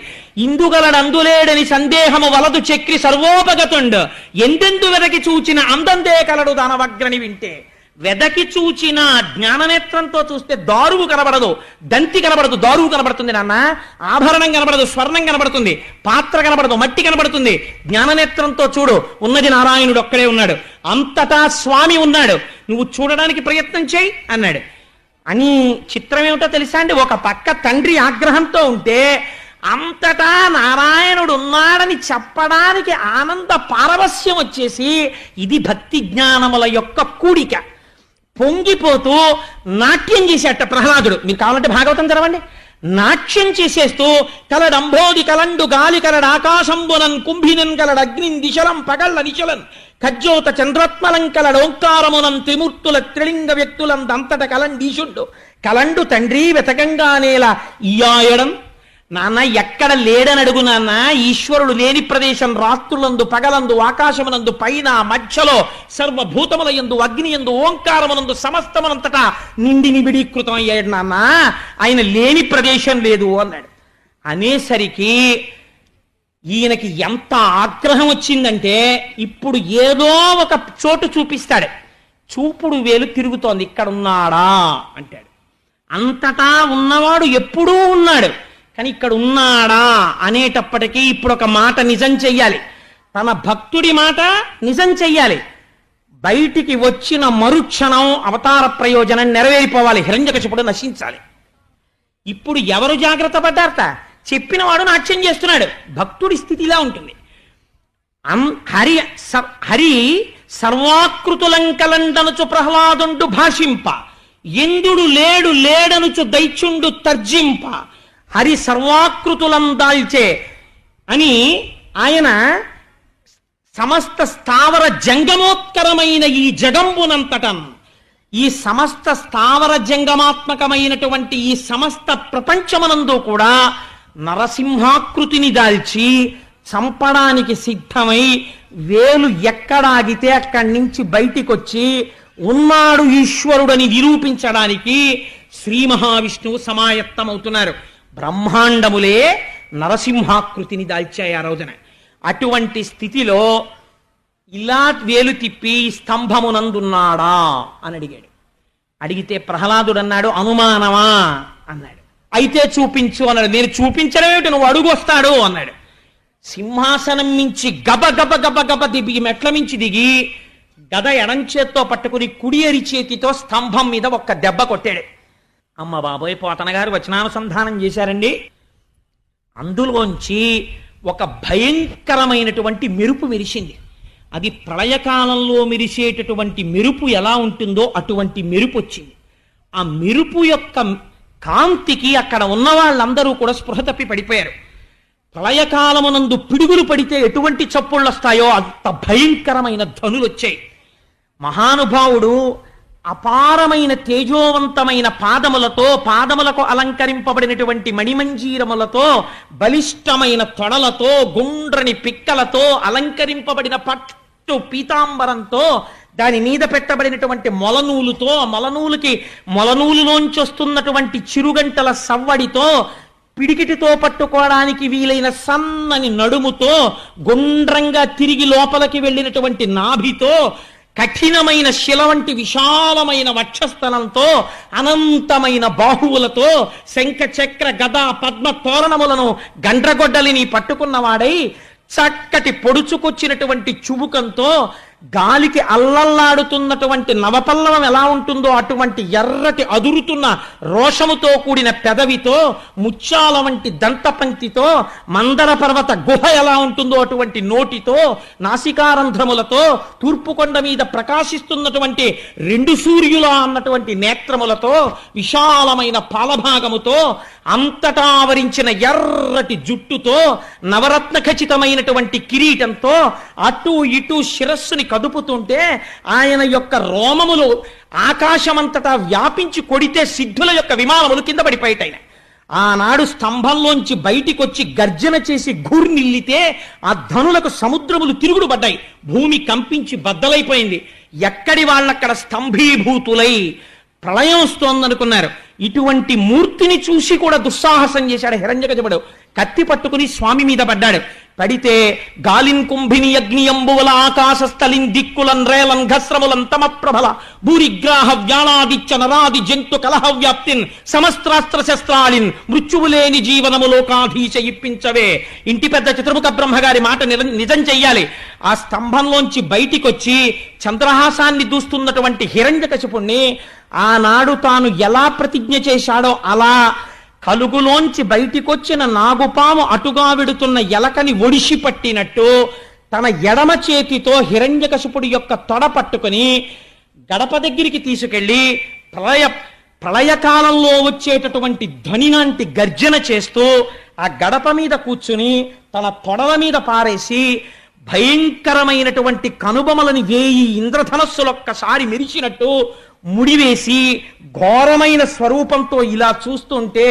ఇందుగలడందులేడని సందేహము వలదు చక్రి సర్వోపగతుండు, ఎందెందు వెదకి చూచిన అందందే కలడు దానవగ్రని వింటే. వెదకి చూచిన జ్ఞాననేత్రంతో చూస్తే దారువు కనబడదు, దంతి కనబడదు, దారువు కనబడుతుంది నాన్న. ఆభరణం కనబడదు, స్వర్ణం కనబడుతుంది, పాత్ర కనబడదు, మట్టి కనబడుతుంది. జ్ఞాననేత్రంతో చూడు, ఉన్నది నారాయణుడు ఒక్కడే ఉన్నాడు, అంతటా స్వామి ఉన్నాడు, నువ్వు చూడడానికి ప్రయత్నం చేయి అన్నాడు. అని చిత్రం ఏమిటో తెలుసా అండి? ఒక పక్క తండ్రి ఆగ్రహంతో ఉంటే అంతటా నారాయణుడు ఉన్నాడని చెప్పడానికి ఆనంద పారవస్యం వచ్చేసి, ఇది భక్తి జ్ఞానముల యొక్క కూడిక. పొంగిపోతూ నాట్యం చేసేట ప్రహ్లాదుడు. మీరు కావాలంటే భాగవతం చదవండి. నాట్యం చేసేస్తూ కలడంబోది కలండు గాలి కలడు ఆకాశంబునన్ కుంభినన్ కలడు అగ్నిన్ దిశలం పగళ్ళ నిశలన్ ఖజ్జోత చంద్రత్మలం కలడు ఓంకారమునం త్రిమూర్తుల త్రిలింగ వ్యక్తులం దంతట కలండీశుండు కలండు తండ్రి వెతకంగానేలా ఇయాయడం. నాన్న, ఎక్కడ లేడని అడుగు నాన్న. ఈశ్వరుడు లేని ప్రదేశం రాత్రులందు పగలందు ఆకాశమునందు పైన మధ్యలో సర్వభూతములయందు అగ్నియందు ఓంకారమునందు సమస్తమునంతటా నిండి నిబిడీకృతం అయ్యాడు నాన్న. ఆయన లేని ప్రదేశం లేదు అన్నాడు. అనేసరికి ఈయనకి ఎంత ఆగ్రహం వచ్చిందంటే ఇప్పుడు ఏదో ఒక చోటు చూపిస్తాడు. చూపుడు వేలు తిరుగుతోంది, ఇక్కడ ఉన్నాడా అంటాడు. అంతటా ఉన్నవాడు ఎప్పుడూ ఉన్నాడు, కానీ ఇక్కడ ఉన్నాడా అనేటప్పటికీ ఇప్పుడు ఒక మాట నిజం చెయ్యాలి, తన భక్తుడి మాట నిజం చెయ్యాలి. బయటికి వచ్చిన మరుక్షణం అవతార ప్రయోజనం నెరవేరిపోవాలి, హిరణ్యకశిపుడు నశించాలి. ఇప్పుడు ఎవరు జాగ్రత్త పడ్డారట? చెప్పినవాడు నాట్యం చేస్తున్నాడు. భక్తుడి స్థితి ఇలా ఉంటుంది. హరి సర్వాకృతులంకలండనుచు ప్రహ్లాదుండు భాషింప, ఇంద్రుడు లేడు లేడనుచు దైత్యుండు తర్జింప, హరి సర్వాకృతులందాల్చే అని ఆయన సమస్త స్థావర జంగమోత్కరమైన ఈ జగంబునంతటం, ఈ సమస్త స్థావర జంగమాత్మకమైనటువంటి ఈ సమస్త ప్రపంచమనందు కూడా నరసింహాకృతిని దాల్చి చంపడానికి సిద్ధమై వేలు ఎక్కడాగితే అక్కడి నుంచి బయటికి వచ్చి ఉన్నాడు ఈశ్వరుడని నిరూపించడానికి శ్రీ మహావిష్ణువు సమాయత్తమవుతున్నారు. బ్రహ్మాండములే నరసింహాకృతిని దాల్చాయి ఆ రోజున. అటువంటి స్థితిలో ఇలా వేలు తిప్పి స్తంభమునందున్నాడా అని అడిగాడు. అడిగితే ప్రహ్లాదుడు అన్నాడు, అనుమానమా అన్నాడు. అయితే చూపించు అన్నాడు. నేను చూపించడం ఏమిటి, నువ్వు అడుగు వస్తాడు అన్నాడు. సింహాసనం మించి గబ గబ గబ గబ దిగి మెట్ల మించి దిగి గద ఎడంచేత్తో పట్టుకుని కుడి అరి చేతితో స్తంభం మీద ఒక్క దెబ్బ కొట్టాడు. అమ్మ బాబోయ్, పోతన గారు వచనానుసంధానం చేశారండి. అందులోంచి ఒక భయంకరమైనటువంటి మెరుపు మెరిసింది. అది ప్రళయకాలంలో మెరిసేటటువంటి మెరుపు ఎలా ఉంటుందో అటువంటి మెరుపు వచ్చింది. ఆ మెరుపు యొక్క కాంతికి అక్కడ ఉన్న వాళ్ళందరూ కూడా స్పృహ తప్పి పడిపోయారు. ప్రళయకాలమునందు పిడుగులు పడితే ఎటువంటి చప్పుళ్ళు వస్తాయో అంత భయంకరమైన ధ్వనులు వచ్చాయి. మహానుభావుడు అపారమైన తేజోవంతమైన పాదములతో, పాదములకు అలంకరింపబడినటువంటి మణిమంజీరములతో, బలిష్టమైన తొడలతో, గుండ్రని పిక్కలతో అలంకరింపబడిన పట్టు పీతాంబరంతో, దాని మీద పెట్టబడినటువంటి మొలనూలుతో, మొలనూలులోంచి వస్తున్నటువంటి చిరుగంటల సవ్వడితో, పిడికిటితో పట్టుకోవడానికి వీలైన సన్నని నడుముతో, గుండ్రంగా తిరిగి లోపలికి వెళ్ళినటువంటి నాభితో, కఠినమైన శిల వంటి విశాలమైన వక్షస్థలంతో, అనంతమైన బాహువులతో, శంఖ చక్ర గద పద్మ తోరణములను గండ్రగొడ్డలిని పట్టుకున్నవాడై, చక్కటి పొడుచుకొచ్చినటువంటి చుబుకంతో, గాలికి అల్లల్లాడుతున్నటువంటి నవపల్లవం ఎలా ఉంటుందో అటువంటి ఎర్రటి అదురుతున్న రోషముతో కూడిన పెదవితో, ముత్యాల వంటి దంతపంక్తితో, మందర పర్వత గుహ ఎలా ఉంటుందో అటువంటి నోటితో, నాసికారంధ్రములతో, తూర్పు కొండ మీద ప్రకాశిస్తున్నటువంటి రెండు సూర్యుల అన్నటువంటి నేత్రములతో, విశాలమైన పాలభాగముతో, అంతటా ఆవరించిన ఎర్రటి జుట్టుతో, నవరత్న ఖచ్చితమైనటువంటి కిరీటంతో, అటు ఇటు శిరస్సుని కదుపుతుంటే ఆయన యొక్క రోమములు ఆకాశమంతటా వ్యాపించి కొడితే సిద్ధుల యొక్క విమానములు కింద పడిపోయాయి. ఆనాడు స్తంభంలోంచి బయటికి వచ్చి గర్జన చేసి ఘూర్నిల్లితే ఆ ధనులకు సముద్రములు తిరుగుడు పడ్డాయి. భూమి కంపించి బద్దలైపోయింది. ఎక్కడి వాళ్ళక్కడ స్తంభీభూతులై ప్రళయం వస్తోందనుకున్నారు. ఇటువంటి మూర్తిని చూసి కూడా దుస్సాహసం చేశాడు హిరణ్యకశిపుడు. కత్తి పట్టుకుని స్వామి మీద పడ్డాడు. పడితే గాలిన్ కుంభిని అగ్నియంబువల ఆకాశస్థలిన్ దిక్కులన్ రేలన్ ఘస్రములన్ తమ ప్రభల భూరిగ్రాహ వ్యాళాదిత్య నరాది జంతు కలహ వ్యాప్తిన్ సమస్త్రాస్త్ర శస్త్రాలిన్ మృత్యువులేని జీవనము లోకాధీశ ఇప్పించవే. ఇంటి పెద్ద చతుర్ముఖ బ్రహ్మగారి మాట నిజం చెయ్యాలి. ఆ స్తంభంలోంచి బయటికొచ్చి చంద్రహాసాన్ని దూస్తున్నటువంటి హిరణ్యకశిపుణ్ణి ఆనాడు తాను ఎలా ప్రతిజ్ఞ చేశాడో అలా కలుగులోంచి బయటికొచ్చిన నాగుపాము అటుగా విడుతున్న ఎలకని ఒడిసి పట్టినట్టు తన ఎడమ చేతితో హిరణ్యకశిపుడి యొక్క తొడ పట్టుకుని గడప దగ్గరికి తీసుకెళ్లి ప్రళయకాలంలో వచ్చేటటువంటి ధ్వని లాంటి గర్జన చేస్తూ ఆ గడప మీద కూర్చుని తన తొడల మీద పారేసి భయంకరమైనటువంటి కనుబొమలని వేయి ఇంద్రధనస్సులొక్కసారి మెరిచినట్టు ముడివేసి ఘోరమైన స్వరూపంతో ఇలా చూస్తుంటే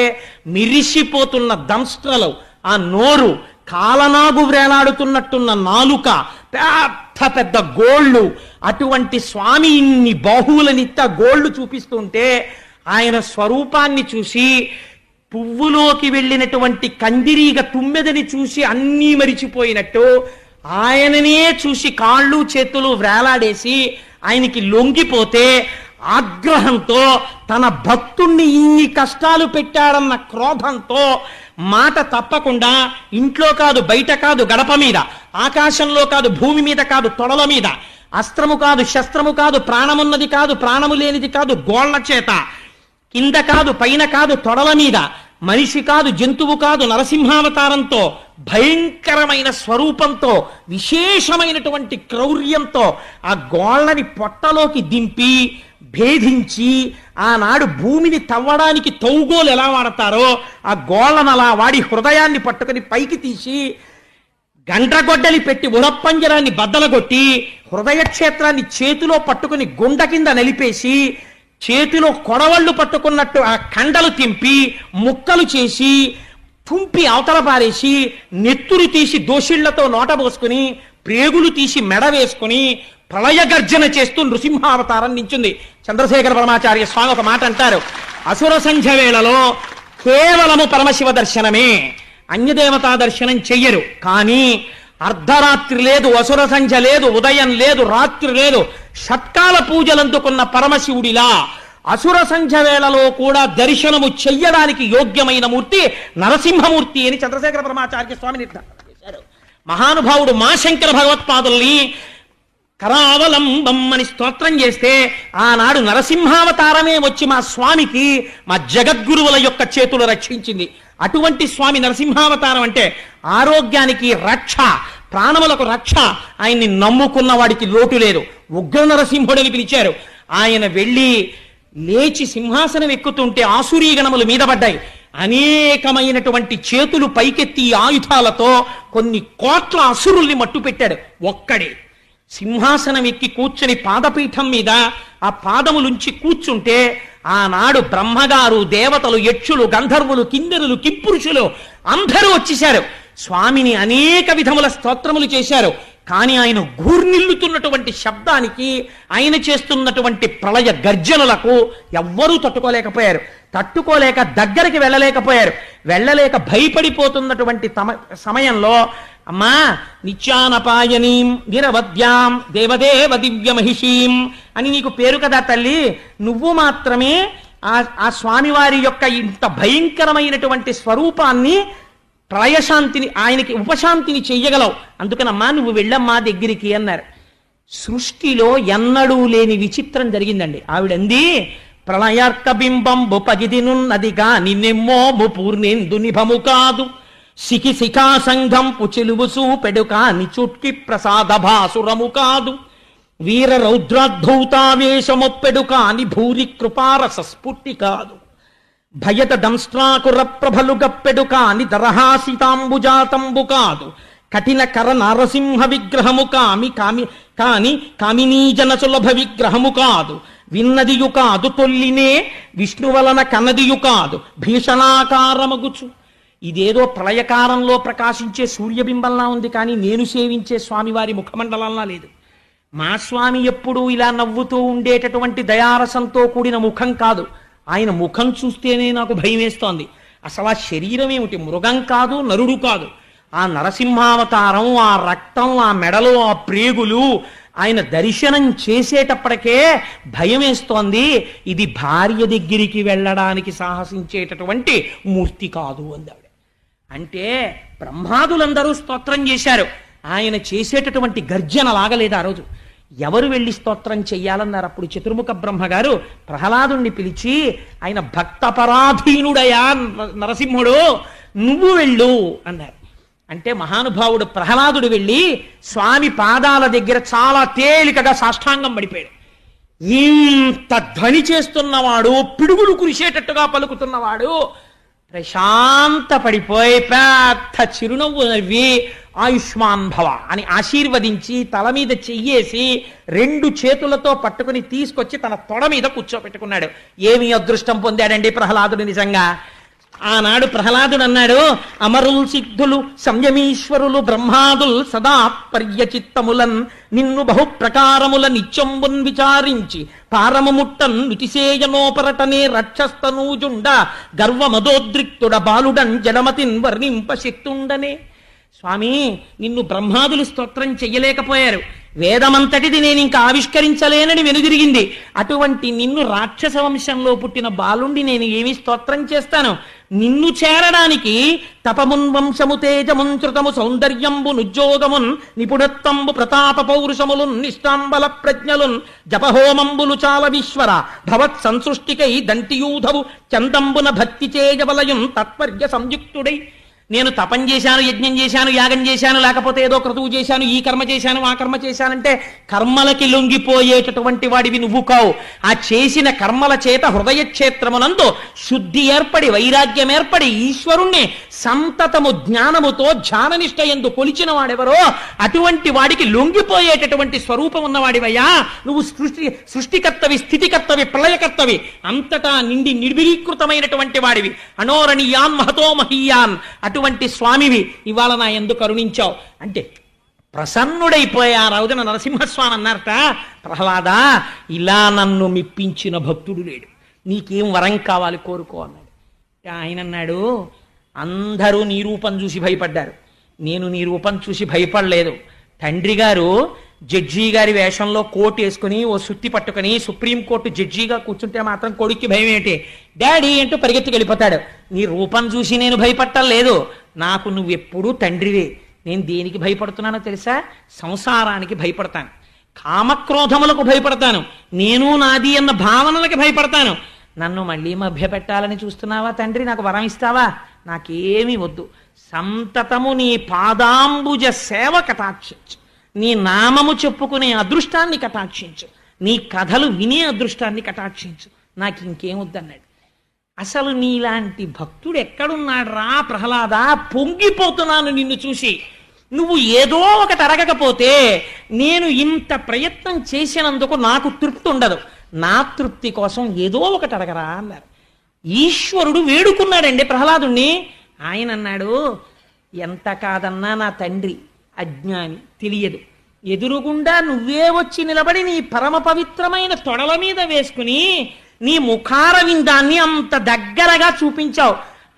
మిరిసిపోతున్న దంస్ట్రలు, ఆ నోరు, కాలనాగు వేలాడుతున్నట్టున్న నాలుక, పెద్ద పెద్ద గోళ్ళు, అటువంటి స్వామి ఇన్ని బాహువులనిత్త గోళ్ళు చూపిస్తుంటే ఆయన స్వరూపాన్ని చూసి పువ్వులోకి వెళ్ళినటువంటి కందిరీగ తుమ్మెదని చూసి అన్నీ మరిచిపోయినట్టు ఆయననే చూసి కాళ్ళు చేతులు వేలాడేసి ఆయనకి లొంగిపోతే ఆగ్రహంతో తన భక్తుణ్ణి ఇన్ని కష్టాలు పెట్టాడన్న క్రోధంతో మాట తప్పకుండా ఇంట్లో కాదు, బయట కాదు, గడప మీద, ఆకాశంలో కాదు, భూమి మీద కాదు, తొడల మీద, అస్త్రము కాదు, శస్త్రము కాదు, ప్రాణమున్నది కాదు, ప్రాణము లేనిది కాదు, గోళ్ల చేత, కింద కాదు, పైన కాదు, తొడల మీద, మనిషి కాదు, జంతువు కాదు, నరసింహావతారంతో, భయంకరమైన స్వరూపంతో, విశేషమైనటువంటి క్రౌర్యంతో ఆ గోళ్ళని పొట్టలోకి దింపి భేదించి, ఆనాడు భూమిని తవ్వడానికి తౌగోలు ఎలా వాడతారో ఆ గోళ్ళను అలా వాడి హృదయాన్ని పట్టుకుని పైకి తీసి గండ్రగొడ్డలి పెట్టి ఉరప్పంజరాన్ని బద్దలగొట్టి హృదయ క్షేత్రాన్ని చేతిలో పట్టుకుని గుండ కింద నలిపేసి చేతిలో కొడవళ్ళు పట్టుకున్నట్టు ఆ కండలు తింపి ముక్కలు చేసి తుంపి అవతల పారేసి నెత్తురు తీసి దోషిళ్లతో నోట పోసుకుని ప్రేగులు తీసి మెడ వేసుకుని ప్రళయ గర్జన చేస్తూ నృసింహావతారం నించుంది. చంద్రశేఖర పరమాచార్య స్వామి ఒక మాట అంటారు, అసుర సంధ్య వేళలో కేవలము పరమశివ దర్శనమే, అన్యదేవతా దర్శనం చెయ్యరు. కానీ అర్ధరాత్రి లేదు, అసుర సంధ్య లేదు, ఉదయం లేదు, రాత్రి లేదు, షట్కాల పూజలు అందుకున్న పరమశివుడిలా అసుర సంధ్య వేళలో కూడా దర్శనము చెయ్యడానికి యోగ్యమైన మూర్తి నరసింహమూర్తి అని చంద్రశేఖర పరమాచార్య స్వామి నిర్ధారణ చేశారు. మహానుభావుడు మా శంకర భగవత్పాదుల్ని కరావలంబం అని స్తోత్రం చేస్తే ఆనాడు నరసింహావతారమే వచ్చి మా స్వామికి మా జగద్గురువుల యొక్క చేతులు రక్షించింది. అటువంటి స్వామి నరసింహావతారం అంటే ఆరోగ్యానికి రక్ష, ప్రాణములకు రక్ష. ఆయన్ని నమ్ముకున్న వాడికి లోటు లేదు. ఉగ్ర నరసింహుడని పిలిచారు. ఆయన వెళ్ళి లేచి సింహాసనం ఎక్కుతుంటే ఆసురీ గణములు మీద పడ్డాయి. అనేకమైనటువంటి చేతులు పైకెత్తి ఆయుధాలతో కొన్ని కోట్ల అసురుల్ని మట్టు పెట్టాడు. ఒక్కడే సింహాసనం ఎక్కి కూర్చుని పాదపీఠం మీద ఆ పాదములుంచి కూర్చుంటే ఆనాడు బ్రహ్మగారు, దేవతలు, యక్షులు, గంధర్వులు, కిన్నెరులు, కింపురుషులు అందరూ వచ్చేశారు. స్వామిని అనేక విధముల స్తోత్రములు చేశారు. కానీ ఆయన గూర్నిల్లుతున్నటువంటి శబ్దానికి, ఆయన చేస్తున్నటువంటి ప్రళయ గర్జనలకు ఎవ్వరూ తట్టుకోలేకపోయారు. తట్టుకోలేక దగ్గరికి వెళ్ళలేకపోయారు. వెళ్ళలేక భయపడిపోతున్నటువంటి సమయంలో అమ్మా నిత్యానపాయనీం నిరవద్యాం దేవదేవ దివ్య మహిషీం అని నీకు పేరు కదా తల్లి, నువ్వు మాత్రమే ఆ స్వామివారి యొక్క ఇంత భయంకరమైనటువంటి స్వరూపాన్ని ప్రళయశాంతిని, ఆయనకి ఉపశాంతిని చెయ్యగలవు. అందుకనమ్మా నువ్వు వెళ్ళమ్మా దగ్గరికి అన్నారు. సృష్టిలో ఎన్నడూ లేని విచిత్రం జరిగిందండి. ఆవిడంది, ప్రళయార్క బింబంబు పగిదినున్నదిగా నిన్నెమ్మోము పూర్ణేందు నిభము కాదు, సికి శిఖా సంఘం పుచిలువు సూపెడుక నిచుట్కి ప్రసాద భాసురము కాదు, వీర రౌద్రాద్ధౌతావేశమొప్పెడుక అని భూరి కృపారస స్ఫుట్టి కాదు, భయత దంస్ట్రాకుర ప్రభలు గప్పెడు కాని దరహాసితాంబుజాతంబు కాదు, కఠిన కర నారసింహ విగ్రహము కాని కామినీజన సులభ విగ్రహము కాదు, విన్నదియు కాదు తొల్లినే విష్ణు వలన కన్నదియు కాదు భీషణాకారమగుచు. ఇదేదో ప్రళయకారంలో ప్రకాశించే సూర్యబింబంలా ఉంది, కానీ నేను సేవించే స్వామివారి ముఖమండలంలా లేదు. మా స్వామి ఎప్పుడూ ఇలా నవ్వుతూ ఉండేటటువంటి దయారసంతో కూడిన ముఖం కాదు. ఆయన ముఖం చూస్తేనే నాకు భయం వేస్తోంది. అసలు ఆ శరీరం ఏమిటి? మృగం కాదు, నరుడు కాదు. ఆ నరసింహావతారం, ఆ రక్తం, ఆ మెడలో ఆ ప్రేగులు, ఆయన దర్శనం చేసేటప్పటికే భయం వేస్తోంది. ఇది భార్య దగ్గరికి వెళ్ళడానికి సాహసించేటటువంటి మూర్తి కాదు అంది ఆవిడ. అంటే బ్రహ్మాదులందరూ స్తోత్రం చేశారు. ఆయన చేసేటటువంటి గర్జన లాగలేదు ఆ రోజు. ఎవరు వెళ్ళి స్తోత్రం చెయ్యాలన్నారు? అప్పుడు చతుర్ముఖ బ్రహ్మగారు ప్రహ్లాదుణ్ణి పిలిచి, ఆయన భక్తపరాధీనుడయా నరసింహుడు, నువ్వు వెళ్ళు అన్నారు. అంటే మహానుభావుడు ప్రహ్లాదుడు వెళ్ళి స్వామి పాదాల దగ్గర చాలా తేలికగా సాష్టాంగం పడిపోయాడు. ఇంత ధ్వని చేస్తున్నవాడు, పిడుగులు కురిసేటట్టుగా పలుకుతున్నవాడు ప్రశాంత పడిపోయి పెద్ద చిరునవ్వు నవ్వి ఆయుష్మాన్ భవ అని ఆశీర్వదించి తల మీద చెయ్యేసి 2 చేతులతో పట్టుకుని తీసుకొచ్చి తన తొడ మీద కూర్చోపెట్టుకున్నాడు. ఏమి అదృష్టం పొందాడండి ప్రహ్లాదుడు నిజంగా. ఆనాడు ప్రహ్లాదుడు అన్నాడు, అమరుల్ సిద్ధులు సంయమీశ్వరులు బ్రహ్మాదుల్ సదా పర్యచిత్తములన్ నిన్ను బహు ప్రకారముల నిత్యంబున్ విచారించి పారము ముట్టన్ నుతిసేయనోపరటనే రక్షస్తనూజుండ గర్వమదోద్రిక్తుడ బాలుడన్ జడమతిన్ వర్ణింప శక్తుండనే. స్వామి నిన్ను బ్రహ్మాదులు స్తోత్రం చెయ్యలేకపోయారు, వేదమంతటిది నేను ఇంకా ఆవిష్కరించలేనని వెనుదిరిగింది, అటువంటి నిన్ను రాక్షస వంశంలో పుట్టిన బాలుండి నేను ఏమి స్తోత్రం చేస్తాను? నిన్ను చేరడానికి తపమున్ వంశము తేజమున్ శ్రుతము సౌందర్యంబు నుజ్జోగమున్ నిపుణత్వంబు ప్రతాప పౌరుషములున్ నిష్టాంబల ప్రజ్ఞలున్ జపహోమంబులు చాల విశ్వర భవత్ సంసృష్టికై దంటియూధవు చందంబున భక్తి చేయవలయం తత్పర్య సంయుక్తుడై. నేను తపం చేశాను, యజ్ఞం చేశాను, యాగం చేశాను, లేకపోతే ఏదో క్రతువు చేశాను, ఈ కర్మ చేశాను, ఆ కర్మ చేశానంటే కర్మలకి లొంగిపోయేటటువంటి వాడివి నువ్వు కావు. ఆ చేసిన కర్మల చేత హృదయ క్షేత్రమునందు శుద్ధి ఏర్పడి వైరాగ్యం ఏర్పడి ఈశ్వరుణ్ణి సంతతము జ్ఞానముతో ధ్యాననిష్ట యందు కొలిచిన వాడెవరో అటువంటి వాడికి లొంగిపోయేటటువంటి స్వరూపం ఉన్నవాడివయ్యా నువ్వు. సృష్టికర్తవి, స్థితికర్తవి, ప్రళయకర్తవి, అంతటా నిండి నిర్విరీకృతమైనటువంటి వాడివి. అనోరణీయాన్ మహతో మహీయాన్ అటువంటి స్వామివి ఇవాళ నా యందు కరుణించావు అంటే ప్రసన్నుడైపోయా. రోజున నరసింహస్వామి అన్నారట, ప్రహ్లాద ఇలా నన్ను మెప్పించిన భక్తుడు లేడు, నీకేం వరం కావాలి కోరుకో అన్నాడు. ఆయన అన్నాడు, అందరూ నీ రూపం చూసి భయపడ్డారు, నేను నీ రూపం చూసి భయపడలేదు. తండ్రి గారు జడ్జి గారి వేషంలో కోట్ వేసుకుని ఓ సుత్తి పట్టుకుని సుప్రీంకోర్టు జడ్జిగా కూర్చుంటే మాత్రం కొడుక్కి భయం ఏంటి? డాడీ అంటూ పరిగెత్తుకు వెళ్ళిపోతాడు. నీ రూపం చూసి నేను భయపట్టలేదు, నాకు నువ్వెప్పుడూ తండ్రివే. నేను దేనికి భయపడుతున్నానో తెలుసా? సంసారానికి భయపడతాను, కామక్రోధములకు భయపడతాను, నేను నాది అన్న భావనలకి భయపడతాను. నన్ను మళ్ళీ మభ్యపెట్టాలని చూస్తున్నావా తండ్రి? నాకు వరం ఇస్తావా? నాకేమీ వద్దు, సంతతము నీ పాదాంబుజ సేవ కటాక్షించు, నీ నామము చెప్పుకునే అదృష్టాన్ని కటాక్షించు, నీ కథలు వినే అదృష్టాన్ని కటాక్షించు, నాకు ఇంకేం వద్దన్నాడు. అసలు నీలాంటి భక్తుడు ఎక్కడున్నాడు రా ప్రహ్లాద? పొంగిపోతున్నాను నిన్ను చూసి. నువ్వు ఏదో ఒకటి అరగకపోతే నేను ఇంత ప్రయత్నం చేసినందుకు నాకు తృప్తి ఉండదు, నా తృప్తి కోసం ఏదో ఒకటి అడగరా అన్నారు. ఈశ్వరుడు వేడుకున్నాడండి ప్రహ్లాదుణ్ణి. ఆయన అన్నాడు, ఎంత కాదన్నా నా తండ్రి అజ్ఞాని, తెలియదు, ఎదురుగుండా నువ్వే వచ్చి నిలబడి నీ పరమ పవిత్రమైన తొడల మీద వేసుకుని నీ ముఖారవిందాన్ని అంత దగ్గరగా చూపించావు.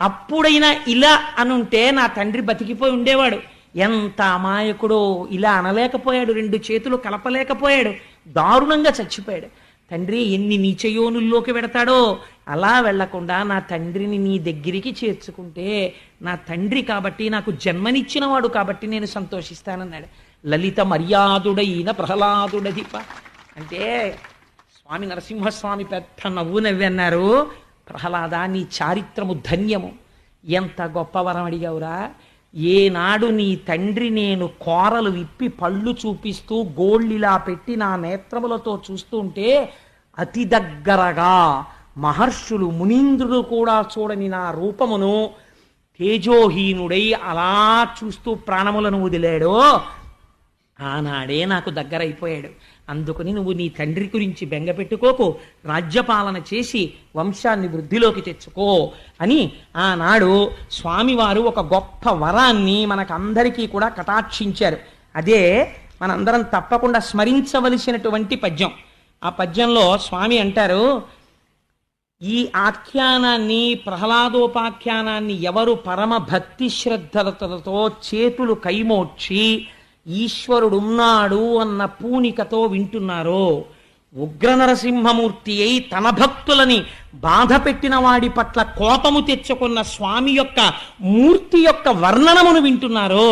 అప్పుడైనా ఇలా అనుంటే నా తండ్రి బతికిపోయి ఉండేవాడు. ఎంత అమాయకుడో, ఇలా అనలేకపోయాడు, రెండు చేతులు కలపలేకపోయాడు, దారుణంగా చచ్చిపోయాడు. తండ్రి ఎన్ని నీచయోనుల్లోకి వెడతాడో అలా వెళ్లకుండా నా తండ్రిని నీ దగ్గరికి చేర్చుకుంటే, నా తండ్రి కాబట్టి, నాకు జన్మనిచ్చినవాడు కాబట్టి నేను సంతోషిస్తానన్నాడు. లలిత మర్యాదుడైన ప్రహ్లాదుడధిప అంటే స్వామి నరసింహస్వామి పెద్ద నవ్వు నవ్వి అన్నారు, ప్రహ్లాద నీ చారిత్రము ధన్యము, ఎంత గొప్ప వరం అడిగావురా. ఏనాడు నీ తండ్రి నేను కోరలు విప్పి పళ్ళు చూపిస్తూ గోళ్ళిలా పెట్టి నా నేత్రములతో చూస్తూ ఉంటే అతి దగ్గరగా మహర్షులు మునీంద్రుడు కూడా చూడని నా రూపమును తేజోహీనుడై అలా చూస్తూ ప్రాణములను వదిలాడో ఆనాడే నాకు దగ్గరైపోయాడు. అందుకని నువ్వు నీ తండ్రి గురించి బెంగ పెట్టుకోకు, రాజ్యపాలన చేసి వంశాన్ని వృద్ధిలోకి తెచ్చుకో అని ఆనాడు స్వామివారు ఒక గొప్ప వరాన్ని మనకందరికీ కూడా కటాక్షించారు. అదే మనందరం తప్పకుండా స్మరించవలసినటువంటి పద్యం. ఆ పద్యంలో స్వామి అంటారు, ఈ ఆఖ్యానాన్ని ప్రహ్లాదోపాఖ్యానాన్ని ఎవరు పరమ భక్తి శ్రద్ధలతో చేతులు కైమోడ్చి ఈశ్వరుడున్నాడు అన్న పూనికతో వింటున్నారో, ఉగ్ర నరసింహమూర్తి అయి తన భక్తులని బాధ పెట్టిన వాడి పట్ల కోపము తెచ్చుకున్న స్వామి యొక్క మూర్తి యొక్క వర్ణనమును వింటున్నారో,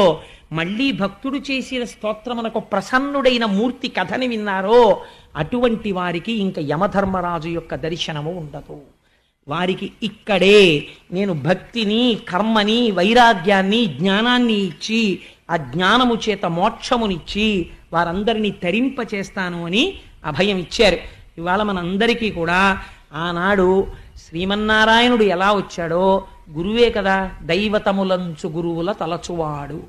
మళ్ళీ భక్తుడు చేసిన స్తోత్రమునకు ప్రసన్నుడైన మూర్తి కథని విన్నారో, అటువంటి వారికి ఇంకా యమధర్మరాజు యొక్క దర్శనము ఉండదు. వారికి ఇక్కడే నేను భక్తిని, కర్మని, వైరాగ్యాన్ని, జ్ఞానాన్ని ఇచ్చి ఆ జ్ఞానము చేత మోక్షమునిచ్చి వారందరినీ తరింపచేస్తాను అని అభయం ఇచ్చారు. ఇవాళ మనందరికీ కూడా ఆనాడు శ్రీమన్నారాయణుడు ఎలా వచ్చాడో గురువే కదా, దైవతములంచు గురువుల తలచువాడు,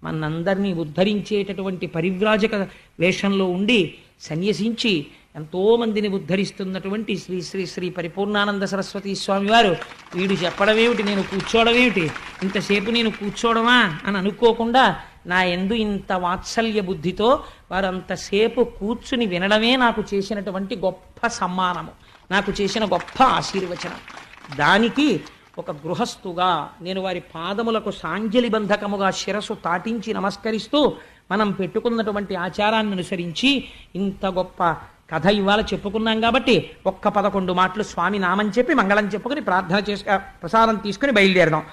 మనందరినీ ఉద్ధరించేటటువంటి పరివ్రాజక వేషంలో ఉండి సన్యసించి ఎంతోమందిని ఉద్ధరిస్తున్నటువంటి శ్రీ శ్రీ శ్రీ పరిపూర్ణానంద సరస్వతి స్వామి వారు వీడు చెప్పడమేమిటి, నేను కూర్చోవడమేమిటి, ఇంతసేపు నేను కూర్చోవడమా అని అనుకోకుండా నా యందు ఇంత వాత్సల్య బుద్ధితో వారు అంతసేపు కూర్చుని వినడమే నాకు చేసినటువంటి గొప్ప సమ్మానము, నాకు చేసిన గొప్ప ఆశీర్వచనం. దానికి ఒక గృహస్థుగా నేను వారి పాదములకు సాంజలి బంధకముగా శిరస్సు తాటించి నమస్కరిస్తూ మనం పెట్టుకున్నటువంటి ఆచారాన్ని అనుసరించి ఇంత గొప్ప కథ ఇవాళ చెప్పుకున్నాం కాబట్టి ఒక్క 11 మాటలు స్వామి నామం చెప్పి మంగళం చెప్పుకుని ప్రార్థన చేసి ప్రసాదం తీసుకుని బయలుదేరదాం.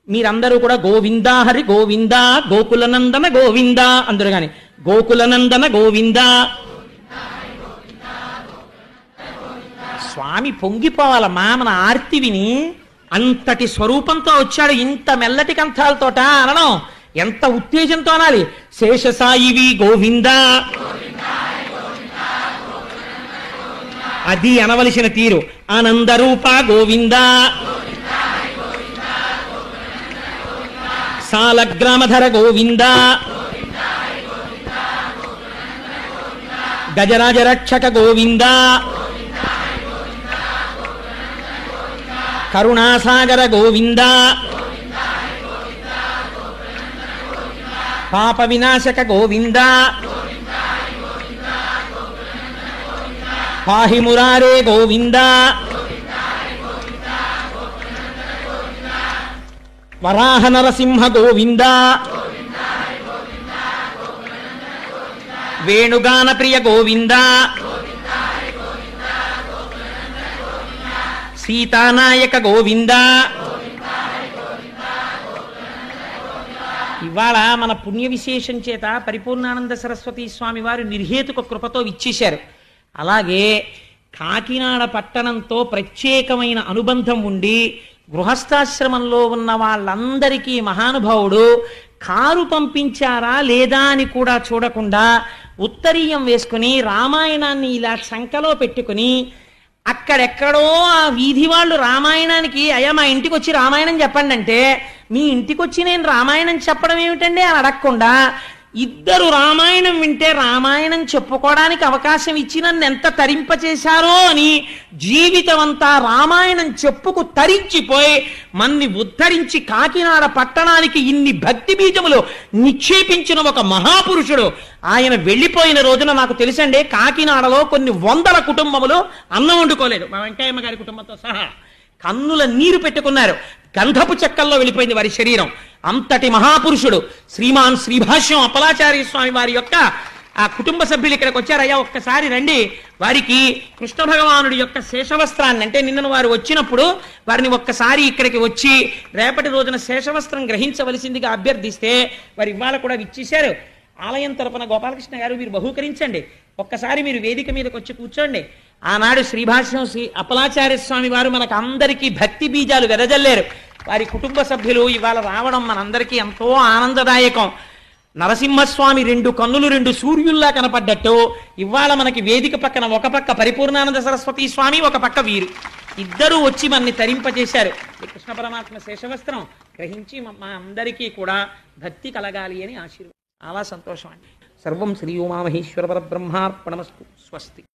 మీరందరూ కూడా గోవిందా హరి గోవిందా గోకులనందన గోవిందా అందరూ కానీ గోకులనందన గోవిందా. స్వామి పొంగిపోవాలమ్మా మన ఆర్తి విని. అంతటి స్వరూపంతో వచ్చాడు, ఇంత మెల్లటి కంఠాలతోట అనడం ఎంత ఉత్తేజంతో అనాలి. శేషసాయివి గోవిందా అది అనవలసిన తీరు. ఆనందరూప గోవిందా సాలగ్రామధర గోవిందా గజరాజ రక్షక గోవిందా కరుణాసాగర గోవిందా పాప వినాశక గోవిందా పాహి మురారే గోవిందా వరాహ నరసింహ గోవిందా వేణుగాన ప్రియ గోవిందా సీతానాయక గోవిందా. ఇవాళ మన పుణ్య విశేషం చేత పరిపూర్ణానంద సరస్వతి స్వామి వారు నిర్హేతుక కృపతో ఇచ్చేశారు. అలాగే కాకినాడ పట్టణంతో ప్రత్యేకమైన అనుబంధం ఉండి గృహస్థాశ్రమంలో ఉన్న వాళ్ళందరికీ మహానుభావుడు కారు పంపించారా లేదా అని కూడా చూడకుండా ఉత్తరీయం వేసుకుని రామాయణాన్ని ఇలా చంకలో పెట్టుకుని అక్కడెక్కడో ఆ వీధి వాళ్ళు రామాయణానికి అయ్యా మా ఇంటికి వచ్చి రామాయణం చెప్పండి అంటే మీ ఇంటికి వచ్చి నేను రామాయణం చెప్పడం ఏమిటండి అని అడగకుండా ఇద్దరు రామాయణం వింటే రామాయణం చెప్పుకోవడానికి అవకాశం ఇచ్చి నన్ను ఎంత తరింపచేశారో అని జీవితం అంతా రామాయణం చెప్పుకు తరించిపోయి మన్ని ఉద్ధరించి కాకినాడ పట్టణానికి ఇన్ని భక్తి బీజములు నిక్షేపించిన ఒక మహాపురుషుడు. ఆయన వెళ్ళిపోయిన రోజున నాకు తెలుసండి కాకినాడలో కొన్ని 100 కుటుంబములు అన్నం వండుకోలేదు, మా వెంకయ్యమ్మ గారి కుటుంబంతో సహా. కన్నుల నీరు పెట్టుకున్నారు, గంధపు చెక్కల్లో వెళ్ళిపోయింది వారి శరీరం. అంతటి మహాపురుషుడు శ్రీమాన్ శ్రీభాష్యం అప్పలాచార్య స్వామి వారి యొక్క ఆ కుటుంబ సభ్యులు ఇక్కడికి వచ్చారయ్యా ఒక్కసారి రండి. వారికి కృష్ణ భగవానుడి యొక్క శేషవస్త్రాన్ని అంటే నిన్నను వారు వచ్చినప్పుడు వారిని ఒక్కసారి ఇక్కడికి వచ్చి రేపటి రోజున శేషవస్త్రం గ్రహించవలసిందిగా అభ్యర్థిస్తే వారు ఇవాళ కూడా విచ్చేశారు. ఆలయం తరపున గోపాలకృష్ణ గారు మీరు బహూకరించండి, ఒక్కసారి మీరు వేదిక మీదకి వచ్చి కూర్చోండి. ఆనాడు శ్రీభాష్యం శ్రీ అప్పలాచార్య స్వామి వారు మనకు అందరికీ భక్తి బీజాలు వెదజల్లారు. వారి కుటుంబ సభ్యులు ఇవాళ రావడం మనందరికీ ఎంతో ఆనందదాయకం. నరసింహస్వామి 2 కన్నులు 2 సూర్యుల్లా కనపడ్డట్టు ఇవాళ మనకి వేదిక పక్కన ఒక పక్క పరిపూర్ణానంద సరస్వతి స్వామి, ఒక పక్క వీరు ఇద్దరూ వచ్చి మనని తరింపజేశారు. కృష్ణ పరమాత్మ శేషవస్త్రం గ్రహించి మా అందరికీ కూడా భక్తి కలగాలి అని ఆశీర్వాదం. చాలా సంతోషం అండి. సర్వం శ్రీ ఉమామహేశ్వర పరబ్రహ్మార్పణమస్తు. స్వస్తి.